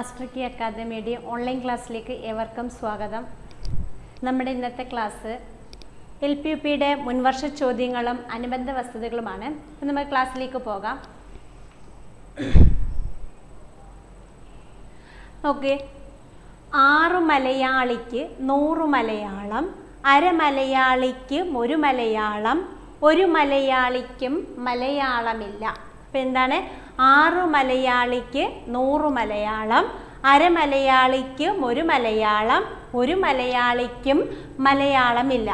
Master key അക്കാദമിയുടെ online ക്ലാസ്സിലേക്ക് ഏവർക്കും സ്വാഗതം. നമ്മുടെ ഇന്നത്തെ ക്ലാസ് LPUPയുടെ മുൻവർഷ ചോദ്യങ്ങളും അനുബന്ധ വസ്തുതകളുമാണ്. അപ്പോൾ നമുക്ക് ക്ലാസ്സിലേക്ക് പോകാം. ഓക്കെ, 6 മലയാളിക്ക് 100 മലയാളം, അരമലയാളിക്ക് 1 മലയാളം, ഒരു മലയാളിക്കും മലയാളമില്ല. അപ്പോൾ എന്താണ്? 6 മലയാളിക്ക് 100 മലയാളം, അരമലയാളിക്ക് 1 മലയാളം, ഒരു മലയാളിക്കും മലയാളമില്ല.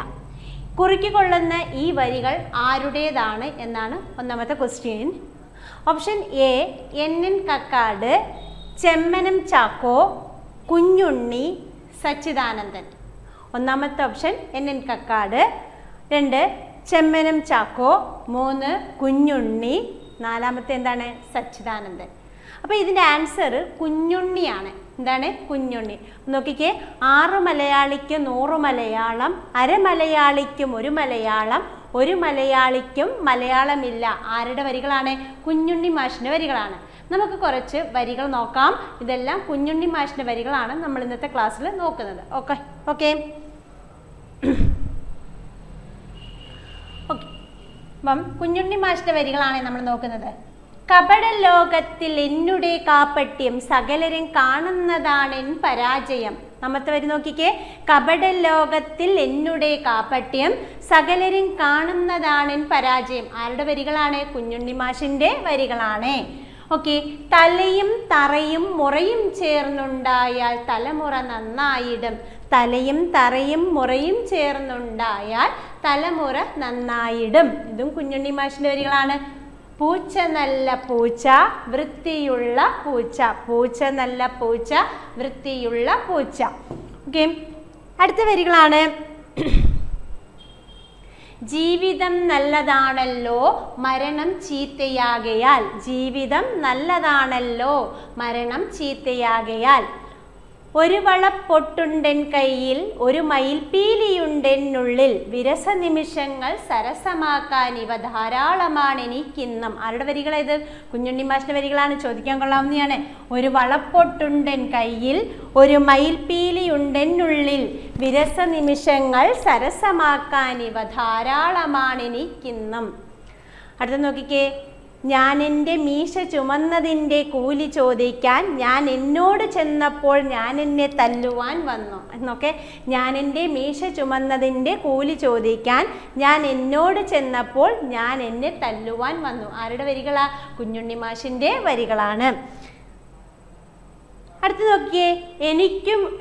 കുറിക്കൊള്ളുന്ന ഈ വരികൾ ആരുടേതാണ് എന്നാണ് ഒന്നാമത്തെ question. Option A NN Kakkad, Chemmanam Chacko, Kunjunni, Sachidanandan. ഒന്നാമത്തെ ഓപ്ഷൻ NN കക്കാട്, 2 ചെമ്മനം ചാക്കോ, 3 കുഞ്ഞുണ്ണി, 4 എന്താണ്? സച്ചിദാനന്ദൻ. അപ്പോൾ ഇതിൻ്റെ ആൻസർ കുഞ്ഞുണ്ണിയാണ്. എന്താണ്? കുഞ്ഞുണ്ണി. നോക്കിക്കേ, 6 മലയാളിക്ക് 100 മലയാളം, അരമലയാളിക്കും 1 മലയാളം, ഒരു മലയാളിക്കും മലയാളമില്ല. ആരുടെ വരികളാണ്? കുഞ്ഞുണ്ണി മാഷിൻ്റെ വരികളാണ്. നമുക്ക് കുറച്ച് വരികൾ നോക്കാം. ഇതെല്ലാം കുഞ്ഞുണ്ണി മാഷിൻ്റെ വരികളാണ് നമ്മൾ ഇന്നത്തെ ക്ലാസ്സിൽ നോക്കുന്നത്. ഓക്കെ ഓക്കെ ഓക്കെ അപ്പം കുഞ്ഞുണ്ണി മാഷിൻ്റെ വരികളാണ് നമ്മൾ നോക്കുന്നത്. കപട ലോകത്തിൽ എന്നുടെ കാപ്പട്യം, സകലരും കാണുന്നതാണെൻ പരാജയം. നമ്മത്തെ വരി നോക്കിക്കേ, കപട ലോകത്തിൽ എന്നുടെ കാപ്പട്യം, സകലരും കാണുന്നതാണെൻ പരാജയം. ആരുടെ വരികളാണ്? കുഞ്ഞുണ്ണി മാഷിൻ്റെ വരികളാണ്. ഓക്കെ, തലയും തറയും മുറയും ചേർന്നുണ്ടായാൽ തലമുറ നന്നായിടും. തലയും തറയും മുറയും ചേർന്നുണ്ടായാൽ തലമുറ നന്നായിടും. ഇതും കുഞ്ഞുണ്ണി മാഷിൻ്റെ വരികളാണ്. പൂച്ച നല്ല പൂച്ച, വൃത്തിയുള്ള പൂച്ച. പൂച്ച നല്ല പൂച്ച, വൃത്തിയുള്ള പൂച്ച. ഓക്കെ, അടുത്ത വരികളാണ്. ജീവിതം നല്ലതാണല്ലോ, മരണം ചീത്തയാകയാൽ. ജീവിതം നല്ലതാണല്ലോ, മരണം ചീത്തയാകയാൽ. ഒരു വളപ്പൊട്ടുണ്ടെൻ കയ്യിൽ, ഒരു മയിൽപീലിയുണ്ടെന്നുള്ളിൽ, വിരസ നിമിഷങ്ങൾ സരസമാക്കാൻ ഇവ ധാരാളമാണ് എനിക്കിന്നും. ആരുടെ വരികളേത്? കുഞ്ഞുണ്ണി മാഷിൻ്റെ വരികളാണ്. ചോദിക്കാൻ കൊള്ളാവുന്നതാണ്. ഒരു വളപ്പൊട്ടുണ്ടെൻ കയ്യിൽ, ഒരു മയിൽപീലിയുണ്ടെന്നുള്ളിൽ, വിരസ നിമിഷങ്ങൾ സരസമാക്കാൻ ഇവ ധാരാളമാണ് എനിക്കിന്നും. അടുത്ത നോക്കിക്കേ, ഞാൻ എൻ്റെ മീശ ചുമന്നതിൻ്റെ കൂലി ചോദിക്കാൻ ഞാൻ എന്നോട് ചെന്നപ്പോൾ ഞാൻ എന്നെ തല്ലുവാൻ വന്നു. എന്നൊക്കെ, ഞാൻ എൻ്റെ മീശ ചുമന്നതിൻ്റെ കൂലി ചോദിക്കാൻ ഞാൻ എന്നോട് ചെന്നപ്പോൾ ഞാൻ എന്നെ തല്ലുവാൻ വന്നു. ആരുടെ വരികളാ? കുഞ്ഞുണ്ണി മാഷിൻ്റെ വരികളാണ്. അടുത്ത് നോക്കിയേ,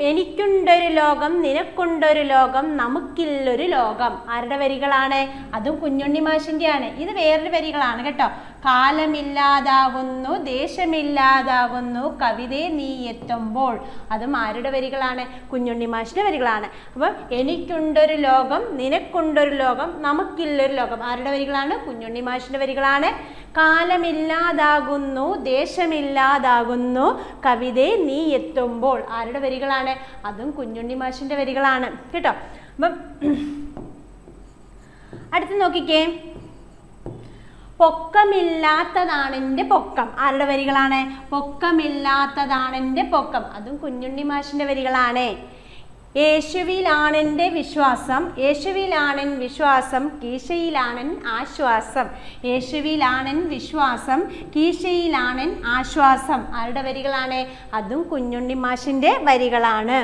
എനിക്കുണ്ടൊരു ലോകം, നിനക്കുണ്ടൊരു ലോകം, നമുക്കില്ലൊരു ലോകം. ആരുടെ വരികളാണ്? അതും കുഞ്ഞുണ്ണി മാഷിൻ്റെയാണ്. ഇത് വേറൊരു വരികളാണ് കേട്ടോ. കാലമില്ലാതാകുന്നു, ദേശമില്ലാതാകുന്നു, കവിതേ നീ എത്തുമ്പോൾ. അതും ആരുടെ വരികളാണ്? കുഞ്ഞുണ്ണി മാഷിൻ്റെ വരികളാണ്. അപ്പം എനിക്കുണ്ടൊരു ലോകം, നിനക്കുണ്ടൊരു ലോകം, നമുക്കില്ലൊരു ലോകം. ആരുടെ വരികളാണ്? കുഞ്ഞുണ്ണി മാഷിൻ്റെ വരികളാണ്. കാലമില്ലാതാകുന്നു, ദേശമില്ലാതാകുന്നു, കവിതേ നീ എത്തുമ്പോൾ. ആരുടെ വരികളാണ്? അതും കുഞ്ഞുണ്ണി മാഷിൻ്റെ വരികളാണ് കേട്ടോ. അപ്പം അടുത്ത് നോക്കിക്കേ, പൊക്കമില്ലാത്തതാണെൻ്റെ പൊക്കം. ആരുടെ വരികളാണ്? പൊക്കമില്ലാത്തതാണെൻ്റെ പൊക്കം. അതും കുഞ്ഞുണ്ണി മാഷിൻ്റെ വരികളാണ്. യേശുവിലാണെൻ്റെ വിശ്വാസം, യേശുവിലാണൻ വിശ്വാസം, കീശയിലാണൻ ആശ്വാസം. യേശുവിലാണൻ വിശ്വാസം, കീശയിലാണൻ ആശ്വാസം. ആരുടെ വരികളാണ്? അതും കുഞ്ഞുണ്ണി മാഷിൻ്റെ വരികളാണ്.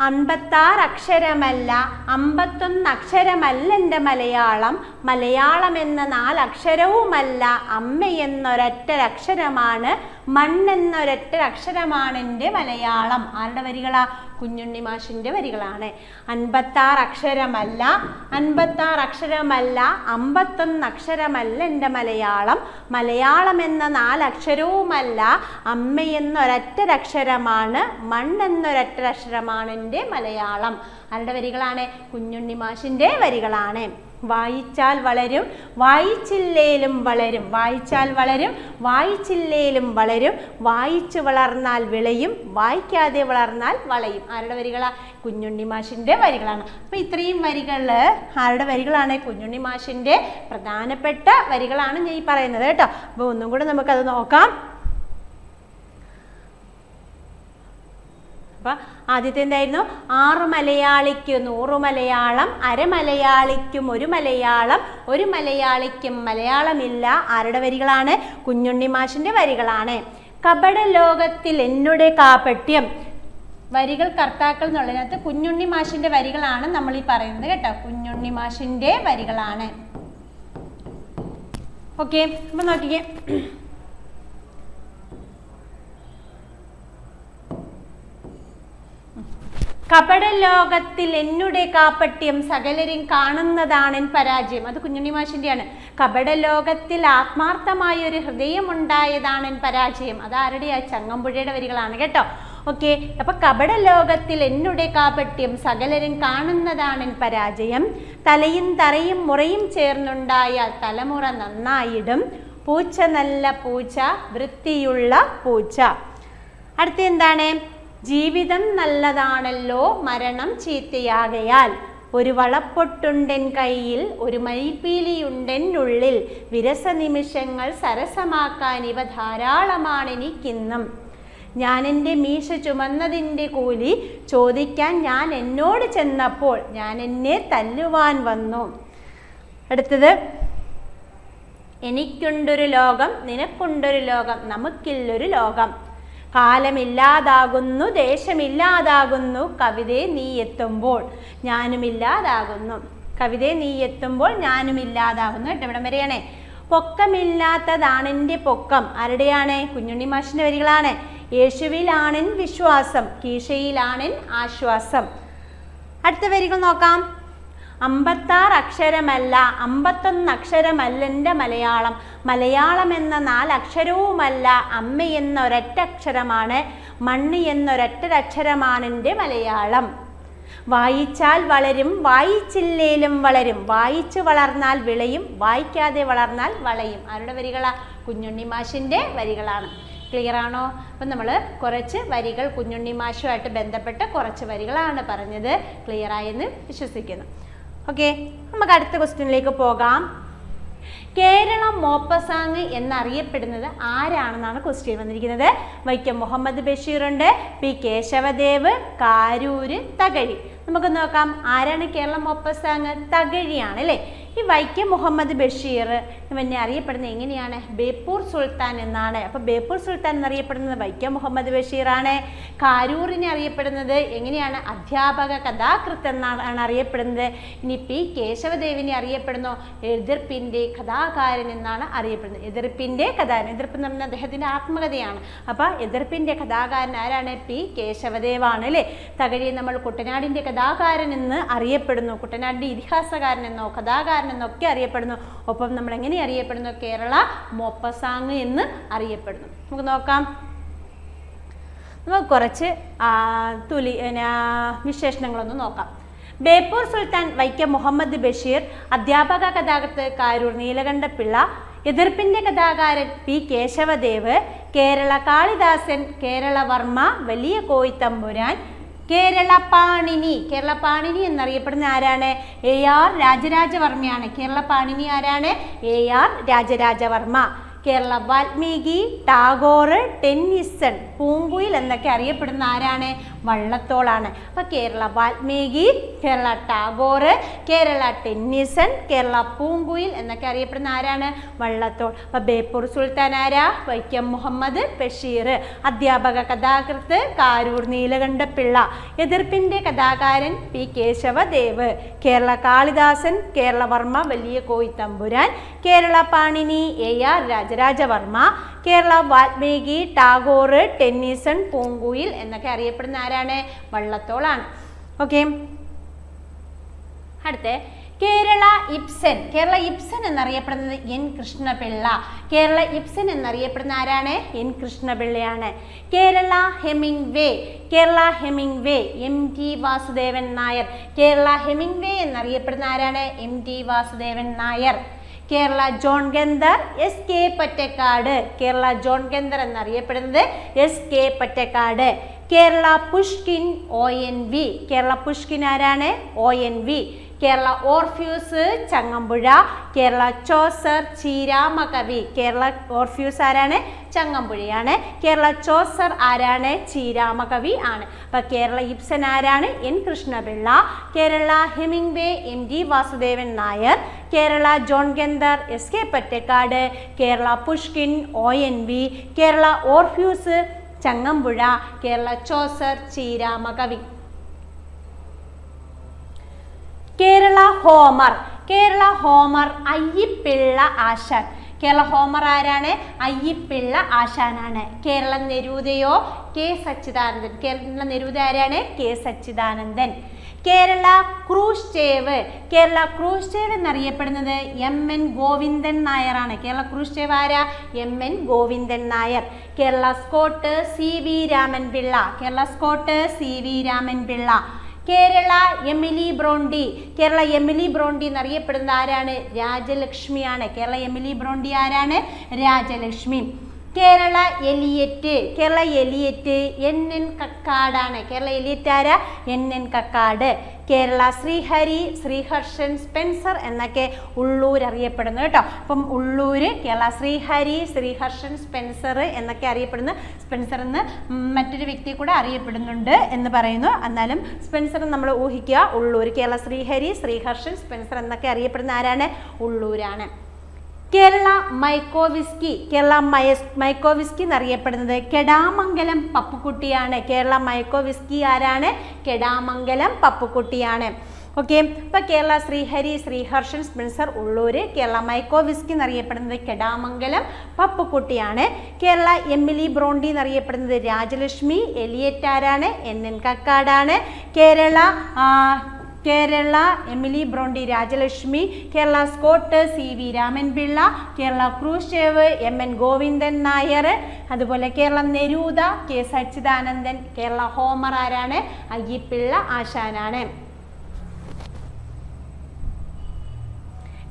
56 അക്ഷരമല്ല, 51 അക്ഷരമല്ല എൻ്റെ മലയാളം, മലയാളം എന്ന 4 അക്ഷരവുമല്ല, അമ്മയെന്നൊരൊറ്റൊരക്ഷരമാണ്, മണ്ണെന്നൊരൊറ്റൊരക്ഷരമാണ് എൻ്റെ മലയാളം. ആരുടെ വരികളാ? കുഞ്ഞുണ്ണി മാഷിൻ്റെ വരികളാണ്. 56 അക്ഷരമല്ല, 56 അക്ഷരമല്ല, 51 അക്ഷരമല്ല എൻ്റെ മലയാളം, മലയാളം എന്ന 4 അക്ഷരവുമല്ല, അമ്മയെന്നൊരൊറ്റൊരക്ഷരമാണ്, മണ്ണെന്നൊരൊറ്റൊരക്ഷരമാണ് എൻ്റെ മലയാളം. ആരുടെ വരികളാണ്? കുഞ്ഞുണ്ണി മാഷിൻ്റെ വരികളാണ്. വായിച്ചാൽ വളരും, വായിച്ചില്ലേലും വളരും. വായിച്ചാൽ വളരും, വായിച്ചില്ലേലും വളരും. വായിച്ചു വളർന്നാൽ വിളയും, വായിക്കാതെ വളർന്നാൽ വളയും. ആരുടെ വരികളാ? കുഞ്ഞുണ്ണി മാഷിൻ്റെ വരികളാണ്. അപ്പോൾ ഇത്രയും വരികൾ ആരുടെ വരികളാണ്? കുഞ്ഞുണ്ണി മാഷിൻ്റെ പ്രധാനപ്പെട്ട വരികളാണ് ഞാൻ ഈ പറയുന്നത് കേട്ടോ. അപ്പോൾ ഒന്നും കൂടെ നമുക്കത് നോക്കാം. അപ്പോൾ ആദ്യത്തെ എന്തായിരുന്നു? 6 മലയാളിക്ക് 100 മലയാളം, അരമലയാളിക്കും 1 മലയാളം, ഒരു മലയാളിക്കും മലയാളമില്ല. ആരുടെ വരികളാണ്? കുഞ്ഞുണ്ണി മാഷിൻ്റെ വരികളാണ്. കപട ലോകത്തിൽ എന്നുടെ കാപട്യം. വരികൾ കർത്താക്കൾ എന്നുള്ളതിനകത്ത് കുഞ്ഞുണ്ണി മാഷിൻ്റെ വരികളാണ് നമ്മൾ ഈ പറയുന്നത് കേട്ടോ. കുഞ്ഞുണ്ണി മാഷിൻ്റെ വരികളാണ്. ഓക്കെ, അപ്പം നോക്കിക്കേ. കപട ലോകത്തിൽ എന്നുടെ കാപട്യം സകലരും കാണുന്നതാണെൻ പരാജയം. അത് കുഞ്ഞുണ്ണി മാഷിൻ്റെയാണ്. കപട ലോകത്തിൽ ആത്മാർത്ഥമായ ഒരു ഹൃദയമുണ്ടായതാണെൻ പരാജയം. അത് ആരുടെയാ? ചങ്ങമ്പുഴയുടെ വരികളാണ് കേട്ടോ. ഓക്കെ, അപ്പൊ കപട ലോകത്തിൽ എന്നുടെ കാപട്യം സകലരും കാണുന്നതാണെൻ പരാജയം. തലയും തറയും മുറയും ചേർന്നുണ്ടായ തലമുറ നന്നായിടും. പൂച്ച നല്ല പൂച്ച, വൃത്തിയുള്ള പൂച്ച. അടുത്ത എന്താണ്? ജീവിതം നല്ലതാണല്ലോ, മരണം ചീത്തയാകയാൽ. ഒരു വളപ്പൊട്ടുണ്ടെൻ കയ്യിൽ, ഒരു മയിൽപ്പീലിയുണ്ടെന്നുള്ളിൽ. വിരസ നിമിഷങ്ങൾ സരസമാക്കാൻ ഇവ ധാരാളമാണെനിക്കിന്നും. ഞാൻ എൻ്റെ മീശ ചുമന്നതിൻ്റെ കൂലി ചോദിക്കാൻ ഞാൻ എന്നോട് ചെന്നപ്പോൾ ഞാൻ എന്നെ തല്ലുവാൻ വന്നു. അടുത്തത്, എനിക്കുണ്ടൊരു ലോകം, നിനക്കുണ്ടൊരു ലോകം, നമുക്കില്ലൊരു ലോകം. കാലമില്ലാതാകുന്നു, ദേശമില്ലാതാകുന്നു, കവിതയെ നീ എത്തുമ്പോൾ ഞാനുമില്ലാതാകുന്നു. കവിതയെ നീ എത്തുമ്പോൾ ഞാനുമില്ലാതാകുന്നു. കേട്ടോ, ഇവിടം വരെയാണേ. പൊക്കമില്ലാത്തതാണെൻ്റെ പൊക്കം. ആരുടെയാണ്? കുഞ്ഞുണ്ണി മാഷിൻ്റെ വരികളാണ്. യേശുവിലാണെൻ വിശ്വാസം, കീശയിലാണെൻ ആശ്വാസം. അടുത്ത വരികൾ നോക്കാം. 56 അക്ഷരമല്ല, 51 അക്ഷരമല്ലെൻ്റെ മലയാളം. മലയാളം എന്ന 4 അക്ഷരവുമല്ല, അമ്മ എന്ന ഒരൊറ്റക്ഷരമാണ്. മണ്ണ് എന്നൊരൊറ്റക്ഷരമാണെൻ്റെ മലയാളം. വായിച്ചാൽ വളരും, വായിച്ചില്ലേലും വളരും. വായിച്ചു വളർന്നാൽ വിളയും, വായിക്കാതെ വളർന്നാൽ വളയും. ആരുടെ വരികളാ? കുഞ്ഞുണ്ണി മാഷിൻ്റെ വരികളാണ്. ക്ലിയർ ആണോ? അപ്പം നമ്മൾ കുറച്ച് വരികൾ കുഞ്ഞുണ്ണി മാഷുമായിട്ട് ബന്ധപ്പെട്ട കുറച്ച് വരികളാണ് പറഞ്ഞത്. ക്ലിയർ ആയെന്ന് വിശ്വസിക്കുന്നു. ഓക്കെ, നമുക്ക് അടുത്ത ക്വസ്റ്റ്യനിലേക്ക് പോകാം. കേരളം മോപ്പസാങ് എന്നറിയപ്പെടുന്നത് ആരാണെന്നാണ് ക്വസ്റ്റ്യൻ വന്നിരിക്കുന്നത്. വൈക്കം മുഹമ്മദ് ബഷീറുണ്ട്, പി കേശവദേവ്, കാരൂര്, തകഴി. നമുക്ക് നോക്കാം ആരാണ് കേരളം മോപ്പസാങ്. തകഴിയാണ് അല്ലേ. ഈ വൈക്കം മുഹമ്മദ് ബഷീർ ഇവനെ അറിയപ്പെടുന്നത് എങ്ങനെയാണ്? ബേപ്പൂർ സുൽത്താൻ എന്നാണ്. അപ്പോൾ ബേപ്പൂർ സുൽത്താൻ എന്നറിയപ്പെടുന്നത് വൈക്കം മുഹമ്മദ് ബഷീറാണ്. കാരൂരിനെ അറിയപ്പെടുന്നത് എങ്ങനെയാണ്? അധ്യാപക കഥാകൃത്ത് എന്നാണ് അറിയപ്പെടുന്നത്. ഇനി പി കേശവദേവിനെ അറിയപ്പെടുന്നു എതിർപ്പിൻ്റെ കഥാകാരൻ എന്നാണ് അറിയപ്പെടുന്നത്. എതിർപ്പിൻ്റെ കഥാകാരൻ, എതിർപ്പ് എന്ന് പറഞ്ഞാൽ അദ്ദേഹത്തിൻ്റെ ആത്മകഥയാണ്. അപ്പോൾ എതിർപ്പിൻ്റെ കഥാകാരൻ ആരാണ്? പി കേശവദേവാണ് അല്ലേ. തകഴിയെ നമ്മൾ കുട്ടനാടിൻ്റെ കഥാകാരൻ എന്ന് അറിയപ്പെടുന്നു, കുട്ടനാടിൻ്റെ ഇതിഹാസകാരൻ എന്നോ കഥാകാരൻ എന്നൊക്കെ അറിയപ്പെടുന്നു. ഒപ്പം നമ്മൾ എങ്ങനെ അറിയപ്പെടുന്നു? കേരള മോപ്പസാങ് എന്ന് അറിയപ്പെടുന്നു. നമുക്ക് നോക്കാം. നമുക്ക് കുറച്ച് വിശേഷണങ്ങളൊന്ന് നോക്കാം. ബേപ്പൂർ സുൽത്താൻ വൈക്കം മുഹമ്മദ് ബഷീർ, അധ്യാപക കഥാകൃത്ത് കാരൂർ നീലകണ്ഠപിള്ള, എതിർപ്പിൻ്റെ കഥാകാരൻ പി കേശവദേവ്, കേരള കാളിദാസൻ, കേരള വർമ്മ, വലിയ കോയിത്തമ്പുരാൻ, കേരള പാണിനി. കേരള പാണിനി എന്നറിയപ്പെടുന്ന ആരാണ്? AR രാജരാജവർമ്മയാണ്. കേരള പാണിനി ആരാണ്? AR രാജരാജവർമ്മ. കേരള വാൽമീകി, ടാഗോർ, ടെന്നിസൺ, പൂങ്കുയിൽ എന്നൊക്കെ അറിയപ്പെടുന്ന ആരാണ്? വള്ളത്തോളാണ്. അപ്പോൾ കേരള വാൽമീകി, കേരള ടാഗോർ, കേരള ടെന്നിസൺ, കേരള പൂങ്കുയിൽ എന്നൊക്കെ അറിയപ്പെടുന്ന ആരാണ്? വള്ളത്തോൾ. അപ്പോൾ ബേപ്പൂർ സുൽത്താൻ ആരാ? വൈക്കം മുഹമ്മദ് ബഷീർ. അധ്യാപക കഥാകൃത്ത് കാരൂർ നീലകണ്ഠപിള്ള, എതിർപ്പിൻ്റെ കഥാകാരൻ പി കേശവദേവ്, കേരള കാളിദാസൻ, കേരള വർമ്മ, വലിയ കോയിത്തമ്പുരാൻ, കേരള പാണിനി AR രാജരാജവർമ്മ, കേരള വാൽമീകി, ടാഗോർ, ടെന്നിസൺ, പൂങ്കുയിൽ എന്നൊക്കെ അറിയപ്പെടുന്ന ആരാണ്? വള്ളത്തോളാണ്. ഓക്കെ, അടുത്ത കേരള ഇബ്സൻ. കേരള ഇബ്സൻ എന്നറിയപ്പെടുന്നത് N കൃഷ്ണപിള്ള. കേരള ഇബ്സൻ എന്നറിയപ്പെടുന്ന ആരാണ്? N കൃഷ്ണപിള്ളയാണ്. Kerala Hemingway. Kerala Hemingway MT Vasudevan Nair. Kerala Hemingway എന്നറിയപ്പെടുന്ന ആരാണ്? MT Vasudevan Nair. Kerala John Gunther SK Pottekkatt. Kerala John Gunther എന്നറിയപ്പെടുന്നത് SK Pottekkatt. Kerala Pushkin ONV. Kerala Pushkin ആരാണ്? ONV. Kerala Orpheus Changampuzha, Kerala Chaucer Cheeramakavi. Kerala Orpheus ആരാണ്? ചങ്ങമ്പുഴയാണ്. കേരള ചോസർ ആരാണ്? ചീരാമകവി ആണ്. അപ്പൊ കേരള ഇബ്സൻ ആരാണ്? N Krishna Pillai. Kerala Hemingway M T Vasudevan Nair. Kerala John Gunther S K Pottekkatt. Kerala Pushkin ONV. Kerala Orpheus Changampuzha. Kerala Chaucer Cheeramakavi. Kerala Homer. Kerala Homer Ayyappilla Asan. Kerala Homer ആരാണ്? അയ്യപ്പിള്ള ആശാനാണ്. കേരള നെരൂദയോ? കെ സച്ചിദാനന്ദൻ. കേരള നെരൂദ ആരാണ്? K Sachidanandan. Kerala Khrushchev. Kerala Khrushchev എന്നറിയപ്പെടുന്നത് MN ഗോവിന്ദൻ നായരാണ്. കേരള ക്രൂഷ്ചേവ് ആരാ? MN Govindan Nair. Kerala Scott CV Raman Pillai. Kerala Scott CV Raman Pillai. Kerala Emily Bronte. Kerala Emily Bronte എന്നറിയപ്പെടുന്നത് ആരാണ്? രാജലക്ഷ്മിയാണ്. കേരള എമിലി ബ്രോണ്ടി ആരാണ്? Rajalakshmi. Kerala Eliot. Kerala Eliot NN കക്കാടാണ്. കേരള എലിയറ്റ് ആരാ? NN കക്കാട്. കേരള ശ്രീഹരി, ശ്രീഹർഷൻ, സ്പെൻസർ എന്നൊക്കെ ഉള്ളൂർ അറിയപ്പെടുന്നു കേട്ടോ. അപ്പം ഉള്ളൂര്, കേരള ശ്രീഹരി, ശ്രീഹർഷൻ, സ്പെൻസർ എന്നൊക്കെ അറിയപ്പെടുന്നു. സ്പെൻസർ എന്ന് മറ്റൊരു വ്യക്തി കൂടെ അറിയപ്പെടുന്നുണ്ട് എന്ന് പറയുന്നു. എന്നാലും സ്പെൻസർ നമ്മൾ ഊഹിക്കുക. ഉള്ളൂർ. കേരള ശ്രീഹരി, ശ്രീഹർഷൻ, സ്പെൻസർ എന്നൊക്കെ അറിയപ്പെടുന്ന ആരാണ്? ഉള്ളൂരാണ്. കേരള മൈക്കോവിസ്കി. കേരള മൈക്കോവിസ്കി എന്നറിയപ്പെടുന്നത് കെടാമംഗലം പപ്പുക്കുട്ടിയാണ്. കേരള മൈക്കോവിസ്കി ആരാണ്? കെടാമംഗലം പപ്പുക്കുട്ടിയാണ്. ഓക്കെ. ഇപ്പൊ കേരള ശ്രീഹരി, ശ്രീഹർഷൻ, സ്പെൻസർ, ഉള്ളൂര്. കേരള മൈക്കോവിസ്കി എന്നറിയപ്പെടുന്നത് കെടാമംഗലം പപ്പുക്കുട്ടിയാണ്. കേരള എമിലി ബ്രോണ്ടി എന്നറിയപ്പെടുന്നത് രാജലക്ഷ്മി. എലിയറ്റ് ആരാണ്? NN കക്കാടാണ്. Kerala Emily Bronte Rajalakshmi. Kerala Scott CV Raman Pillai. Kerala Khrushchev MN Govindan Nair. അതുപോലെ Kerala Neruda K Sachidanandan. Kerala Homer ആരാണ്? അയ്യപ്പിള്ള ആശാനാണ്.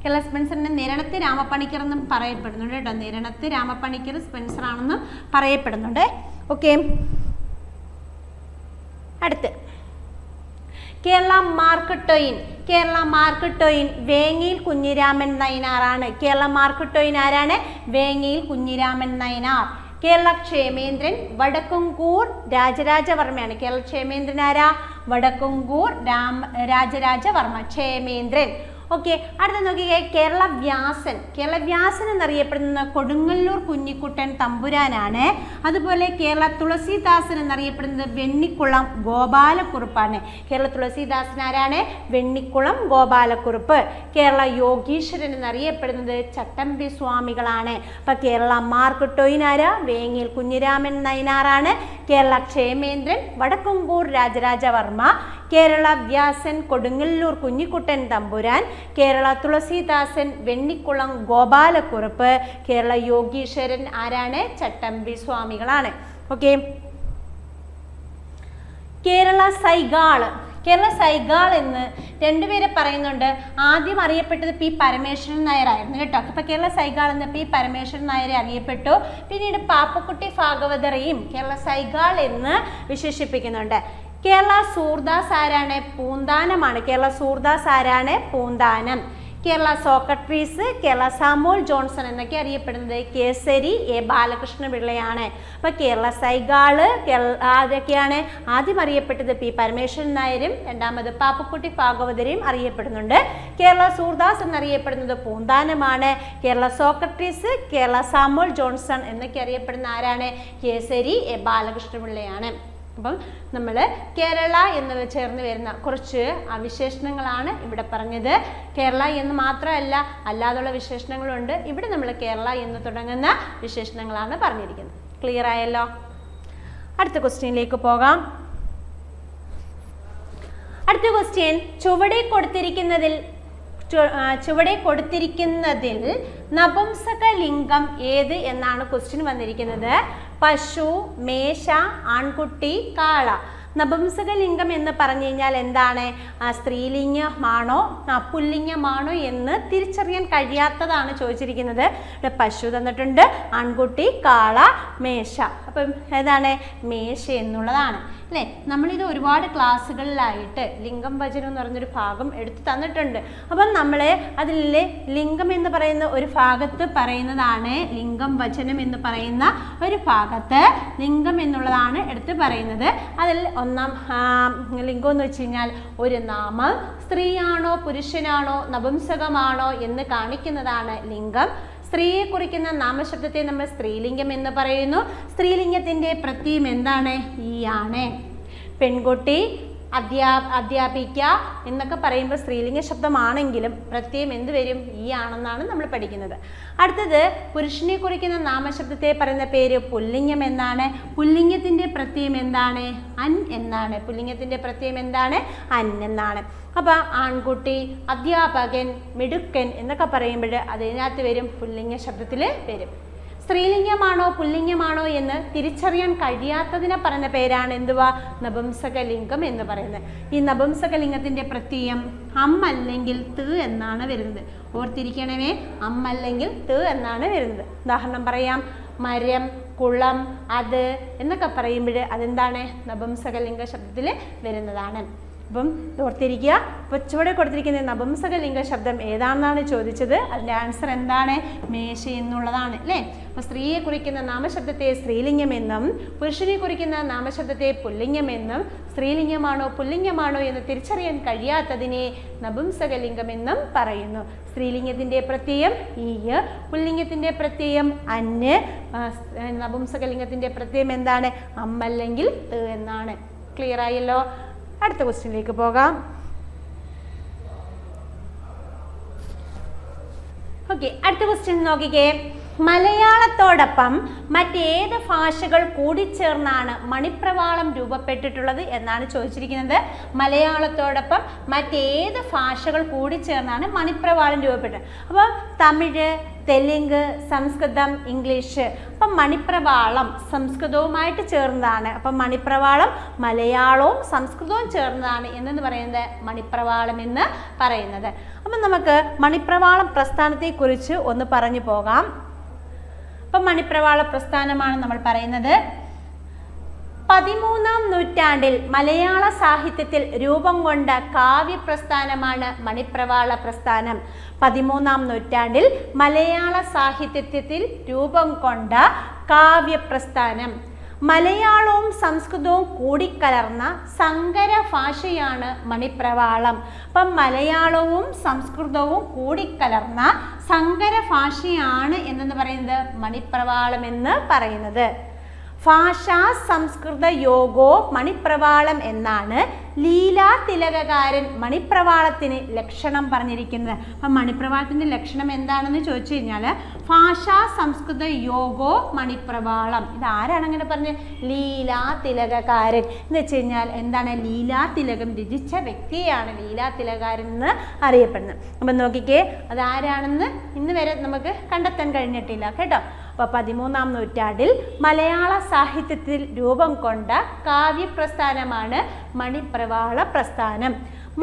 കേരള സ്പെൻസറിന്റെ നിരണത്ത് രാമപ്പണിക്കർ എന്നും പറയപ്പെടുന്നുണ്ട് കേട്ടോ. നിരണത്ത് രാമപ്പണിക്കർ സ്പെൻസർ ആണെന്നും പറയപ്പെടുന്നുണ്ട്. ഓക്കെ. അടുത്ത് Kerala Mark Twain. Kerala Mark Twain Vengayil Kunhiraman നയിനാറാണ്. കേരള മാർക്ക് ട്വെയിൻ ആരാണ്? വേങ്ങിയിൽ കുഞ്ഞിരാമൻ നയിനാർ. കേരള ക്ഷേമേന്ദ്രൻ വടക്കുംകൂർ രാജരാജവർമ്മയാണ്. കേരള ക്ഷേമേന്ദ്രൻ ആരാ? വടക്കുംകൂർ രാജരാജവർമ്മ. ക്ഷേമേന്ദ്രൻ. ഓക്കെ. അടുത്ത നോക്കിയേ, കേരള വ്യാസൻ. കേരള വ്യാസൻ എന്നറിയപ്പെടുന്ന കൊടുങ്ങല്ലൂർ കുഞ്ഞിക്കുട്ടൻ തമ്പുരാനാണ്. അതുപോലെ കേരള തുളസീദാസൻ എന്നറിയപ്പെടുന്നത് വെണ്ണിക്കുളം ഗോപാലക്കുറുപ്പാണ്. കേരള തുളസീദാസൻ ആരാണ്? വെണ്ണിക്കുളം ഗോപാലക്കുറുപ്പ്. കേരള യോഗീശ്വരൻ എന്നറിയപ്പെടുന്നത് ചട്ടമ്പി സ്വാമികളാണ്. അപ്പൊ കേരള മാർക്ക് ട്വെയിൻ ആരാ? വേങ്ങിയിൽ കുഞ്ഞിരാമൻ നയിനാറാണ്. കേരള ക്ഷേമേന്ദ്രൻ വടക്കുംകൂർ രാജരാജവർമ്മ. കേരള വ്യാസൻ കൊടുങ്ങല്ലൂർ കുഞ്ഞിക്കുട്ടൻ തമ്പുരാൻ. കേരള തുളസീദാസൻ വെണ്ണിക്കുളം ഗോപാലക്കുറുപ്പ്. കേരള യോഗീശ്വരൻ ആരാണ്? ചട്ടമ്പി സ്വാമികളാണ്. ഓക്കെ. കേരള സൈഗാള്. കേരള സൈഗാൾ എന്ന് രണ്ടുപേരെ പറയുന്നുണ്ട്. ആദ്യം അറിയപ്പെട്ടത് P പരമേശ്വരൻ നായർ ആയിരുന്നു കേട്ടോ. അപ്പൊ കേരള സൈഗാൾ എന്ന് P പരമേശ്വരൻ നായരെ അറിയപ്പെട്ടു. പിന്നീട് പാപ്പക്കുട്ടി ഭാഗവതരെയും കേരള സൈഗാൾ എന്ന് വിശേഷിപ്പിക്കുന്നുണ്ട്. കേരള സൂർദാസ് ആരാണ്? പൂന്താനമാണ്. കേരള സൂർദാസ് ആരാണ്? Poonthanam. Kerala Socrates, Kerala Samuel Johnson എന്നൊക്കെ അറിയപ്പെടുന്നത് കേസരി A ബാലകൃഷ്ണ പിള്ളയാണ്. അപ്പൊ കേരള സൈഗാള് അതൊക്കെയാണ്. ആദ്യം അറിയപ്പെട്ടത് P പരമേശ്വരൻ നായരും രണ്ടാമത് പാപ്പക്കുട്ടി ഭാഗവതരെയും അറിയപ്പെടുന്നുണ്ട്. കേരള സൂർദാസ് എന്നറിയപ്പെടുന്നത് പൂന്താനമാണ്. Kerala Socrates, Kerala Samuel Johnson എന്നൊക്കെ അറിയപ്പെടുന്ന ആരാണ്? കേസരി A ബാലകൃഷ്ണ പിള്ളയാണ്. അപ്പം നമ്മൾ കേരള എന്ന് ചേർന്ന് വരുന്ന കുറച്ച് വിശേഷണങ്ങളാണ് ഇവിടെ പറഞ്ഞത്. കേരള എന്ന് മാത്രമല്ല, അല്ലാതുള്ള വിശേഷണങ്ങളുണ്ട്. ഇവിടെ നമ്മൾ കേരള എന്ന് തുടങ്ങുന്ന വിശേഷണങ്ങളാണ് പറഞ്ഞിരിക്കുന്നത്. ക്ലിയർ ആയല്ലോ? അടുത്ത ക്വസ്റ്റ്യനിലേക്ക് പോകാം. അടുത്ത ക്വസ്റ്റ്യൻ, ചുവടെ കൊടുത്തിരിക്കുന്നതിൽ നപുംസക ലിംഗം ഏത് എന്നാണ് ക്വസ്റ്റ്യൻ വന്നിരിക്കുന്നത്. പശു, മേശ, ആൺകുട്ടി, കാള. നപുംസകലിംഗം എന്ന് പറഞ്ഞു കഴിഞ്ഞാൽ എന്താണ്? സ്ത്രീലിംഗമാണോ പുല്ലിംഗമാണോ എന്ന് തിരിച്ചറിയാൻ കഴിയാത്തതാണ് ചോദിച്ചിരിക്കുന്നത്. പശു തന്നിട്ടുണ്ട്, ആൺകുട്ടി, കാള, മേശ. അപ്പം ഏതാണ്? മേശ എന്നുള്ളതാണ് അല്ലേ? നമ്മളിത് ഒരുപാട് ക്ലാസ്സുകളിലായിട്ട് ലിംഗം വചനം എന്ന് പറഞ്ഞൊരു ഭാഗം എടുത്തു തന്നിട്ടുണ്ട്. അപ്പം നമ്മൾ അതിലെ ലിംഗം എന്ന് പറയുന്ന ഒരു ഭാഗത്ത് പറയുന്നതാണ്, ലിംഗം വചനം എന്ന് പറയുന്ന ഒരു ഭാഗത്ത് ലിംഗം എന്നുള്ളതാണ് എടുത്ത് പറയുന്നത്. അതിൽ ഒന്നാം ലിംഗം എന്ന് വെച്ച് കഴിഞ്ഞാൽ ഒരു നാമം സ്ത്രീയാണോ പുരുഷനാണോ നപുംസകമാണോ എന്ന് കാണിക്കുന്നതാണ് ലിംഗം. സ്ത്രീയെ കുറിക്കുന്ന നാമശബ്ദത്തെ നമ്മൾ സ്ത്രീലിംഗം എന്ന് പറയുന്നു. സ്ത്രീലിംഗത്തിൻ്റെ പ്രത്യയം എന്താണ്? ഈ ആണ്. പെൺകുട്ടി, അധ്യാപിക എന്നൊക്കെ പറയുമ്പോൾ സ്ത്രീലിംഗ ശബ്ദമാണെങ്കിലും പ്രത്യയം എന്ത് വരും? ഈ ആണെന്നാണ് നമ്മൾ പഠിക്കുന്നത്. അടുത്തത് പുരുഷനെ കുറിക്കുന്ന നാമശബ്ദത്തെ പറയുന്ന പേര് പുല്ലിംഗം എന്നാണ്. പുല്ലിംഗത്തിൻ്റെ പ്രത്യയം എന്താണ്? അൻ എന്നാണ്. പുല്ലിംഗത്തിൻ്റെ പ്രത്യയം എന്താണ്? അൻ എന്നാണ്. അപ്പോൾ ആൺകുട്ടി, അധ്യാപകൻ, മിടുക്കൻ എന്നൊക്കെ പറയുമ്പോൾ അതിനകത്ത് വരും, പുല്ലിംഗ ശബ്ദത്തിൽ വരും. സ്ത്രീലിംഗമാണോ പുല്ലിംഗമാണോ എന്ന് തിരിച്ചറിയാൻ കഴിയാത്തതിനെ പറഞ്ഞ പേരാണ് എന്തുവാ? നപുംസകലിംഗം എന്ന് പറയുന്നത്. ഈ നപുംസകലിംഗത്തിൻ്റെ പ്രത്യയം അമ്മല്ലെങ്കിൽ ത് എന്നാണ് വരുന്നത്. ഓർത്തിരിക്കണമേ, അമ്മല്ലെങ്കിൽ ത് എന്നാണ് വരുന്നത്. ഉദാഹരണം പറയാം. മരം, കുളം, അത് എന്നൊക്കെ പറയുമ്പോൾ അതെന്താണ്? നപുംസകലിംഗ ശബ്ദത്തിൽ വരുന്നതാണ്. അപ്പം ഓർത്തിരിക്കുക. അപ്പോൾ ചുവടെ കൊടുത്തിരിക്കുന്ന നപുംസകലിംഗ ശബ്ദം ഏതാണെന്നാണ് ചോദിച്ചത്. അതിൻ്റെ ആൻസർ എന്താണ്? മേശ എന്നുള്ളതാണ് അല്ലേ? അപ്പോൾ സ്ത്രീയെ കുറിക്കുന്ന നാമശബ്ദത്തെ സ്ത്രീലിംഗമെന്നും പുരുഷനെ കുറിക്കുന്ന നാമശബ്ദത്തെ പുല്ലിംഗമെന്നും സ്ത്രീലിംഗമാണോ പുല്ലിംഗമാണോ എന്ന് തിരിച്ചറിയാൻ കഴിയാത്തതിനെ നപുംസകലിംഗമെന്നും പറയുന്നു. സ്ത്രീലിംഗത്തിൻ്റെ പ്രത്യയം ഈ, പുല്ലിംഗത്തിൻ്റെ പ്രത്യയം അന്, നപുംസകലിംഗത്തിൻ്റെ പ്രത്യയം എന്താണ്? അമ്മല്ലെങ്കിൽ ത് എന്നാണ്. ക്ലിയർ ആയല്ലോ? അടുത്ത ക്വസ്റ്റ്യനിലേക്ക് പോകാം. ഓക്കെ, അടുത്ത ക്വസ്റ്റ്യൻ നോക്കിക്കേ. മലയാളത്തോടൊപ്പം മറ്റേത് ഭാഷകൾ കൂടിച്ചേർന്നാണ് മണിപ്രവാളം രൂപപ്പെട്ടിട്ടുള്ളത് എന്നാണ് ചോദിച്ചിരിക്കുന്നത്. മലയാളത്തോടൊപ്പം മറ്റേത് ഭാഷകൾ കൂടിച്ചേർന്നാണ് മണിപ്രവാളം രൂപപ്പെട്ടത്. അപ്പോൾ തമിഴ്, തെലുങ്ക്, സംസ്കൃതം, ഇംഗ്ലീഷ്. അപ്പം മണിപ്രവാളം സംസ്കൃതവുമായിട്ട് ചേർന്നതാണ്. അപ്പം മണിപ്രവാളം മലയാളവും സംസ്കൃതവും ചേർന്നതാണ് എന്നു പറയുന്നത് മണിപ്രവാളം എന്ന് പറയുന്നത്. അപ്പം നമുക്ക് മണിപ്രവാളം പ്രസ്ഥാനത്തെക്കുറിച്ച് ഒന്ന് പറഞ്ഞു പോകാം. അപ്പം മണിപ്രവാള പ്രസ്ഥാനമാണ് നമ്മൾ പറയുന്നത്. 13ാം നൂറ്റാണ്ടിൽ മലയാള സാഹിത്യത്തിൽ രൂപം കൊണ്ട കാവ്യപ്രസ്ഥാനമാണ് മണിപ്രവാള പ്രസ്ഥാനം. 13ാം നൂറ്റാണ്ടിൽ മലയാള സാഹിത്യത്തിൽ രൂപം കൊണ്ട കാവ്യപ്രസ്ഥാനം. മലയാളവും സംസ്കൃതവും കൂടിക്കലർന്ന സങ്കര ഭാഷയാണ് മണിപ്രവാളം. അപ്പം മലയാളവും സംസ്കൃതവും കൂടിക്കലർന്ന സങ്കര ഭാഷയാണ് എന്നു പറയുന്നത് മണിപ്രവാളം എന്ന് പറയുന്നത്. ഭാഷാ സംസ്കൃത യോഗോ മണിപ്രവാളം എന്നാണ് ലീലാ തിലകകാരൻ മണിപ്രവാളത്തിന് ലക്ഷണം പറഞ്ഞിരിക്കുന്നത്. അപ്പം മണിപ്രവാളത്തിൻ്റെ ലക്ഷണം എന്താണെന്ന് ചോദിച്ചു കഴിഞ്ഞാൽ ഭാഷാ സംസ്കൃത യോഗോ മണിപ്രവാളം. ഇതാരാണ് അങ്ങനെ പറഞ്ഞത്? ലീലാ തിലകകാരൻ എന്ന് വെച്ച് കഴിഞ്ഞാൽ എന്താണ്? ലീലാ തിലകം രചിച്ച വ്യക്തിയാണ് ലീലാ തിലകകാരൻ എന്ന് അറിയപ്പെടുന്നത്. അപ്പം നോക്കിക്കേ, അതാരാണെന്ന് ഇന്ന് വരെ നമുക്ക് കണ്ടെത്താൻ കഴിഞ്ഞിട്ടില്ല കേട്ടോ. അപ്പോൾ 13ാം നൂറ്റാണ്ടിൽ മലയാള സാഹിത്യത്തിൽ രൂപം കൊണ്ട കാവ്യപ്രസ്ഥാനമാണ് മണിപ്രവാള പ്രസ്ഥാനം.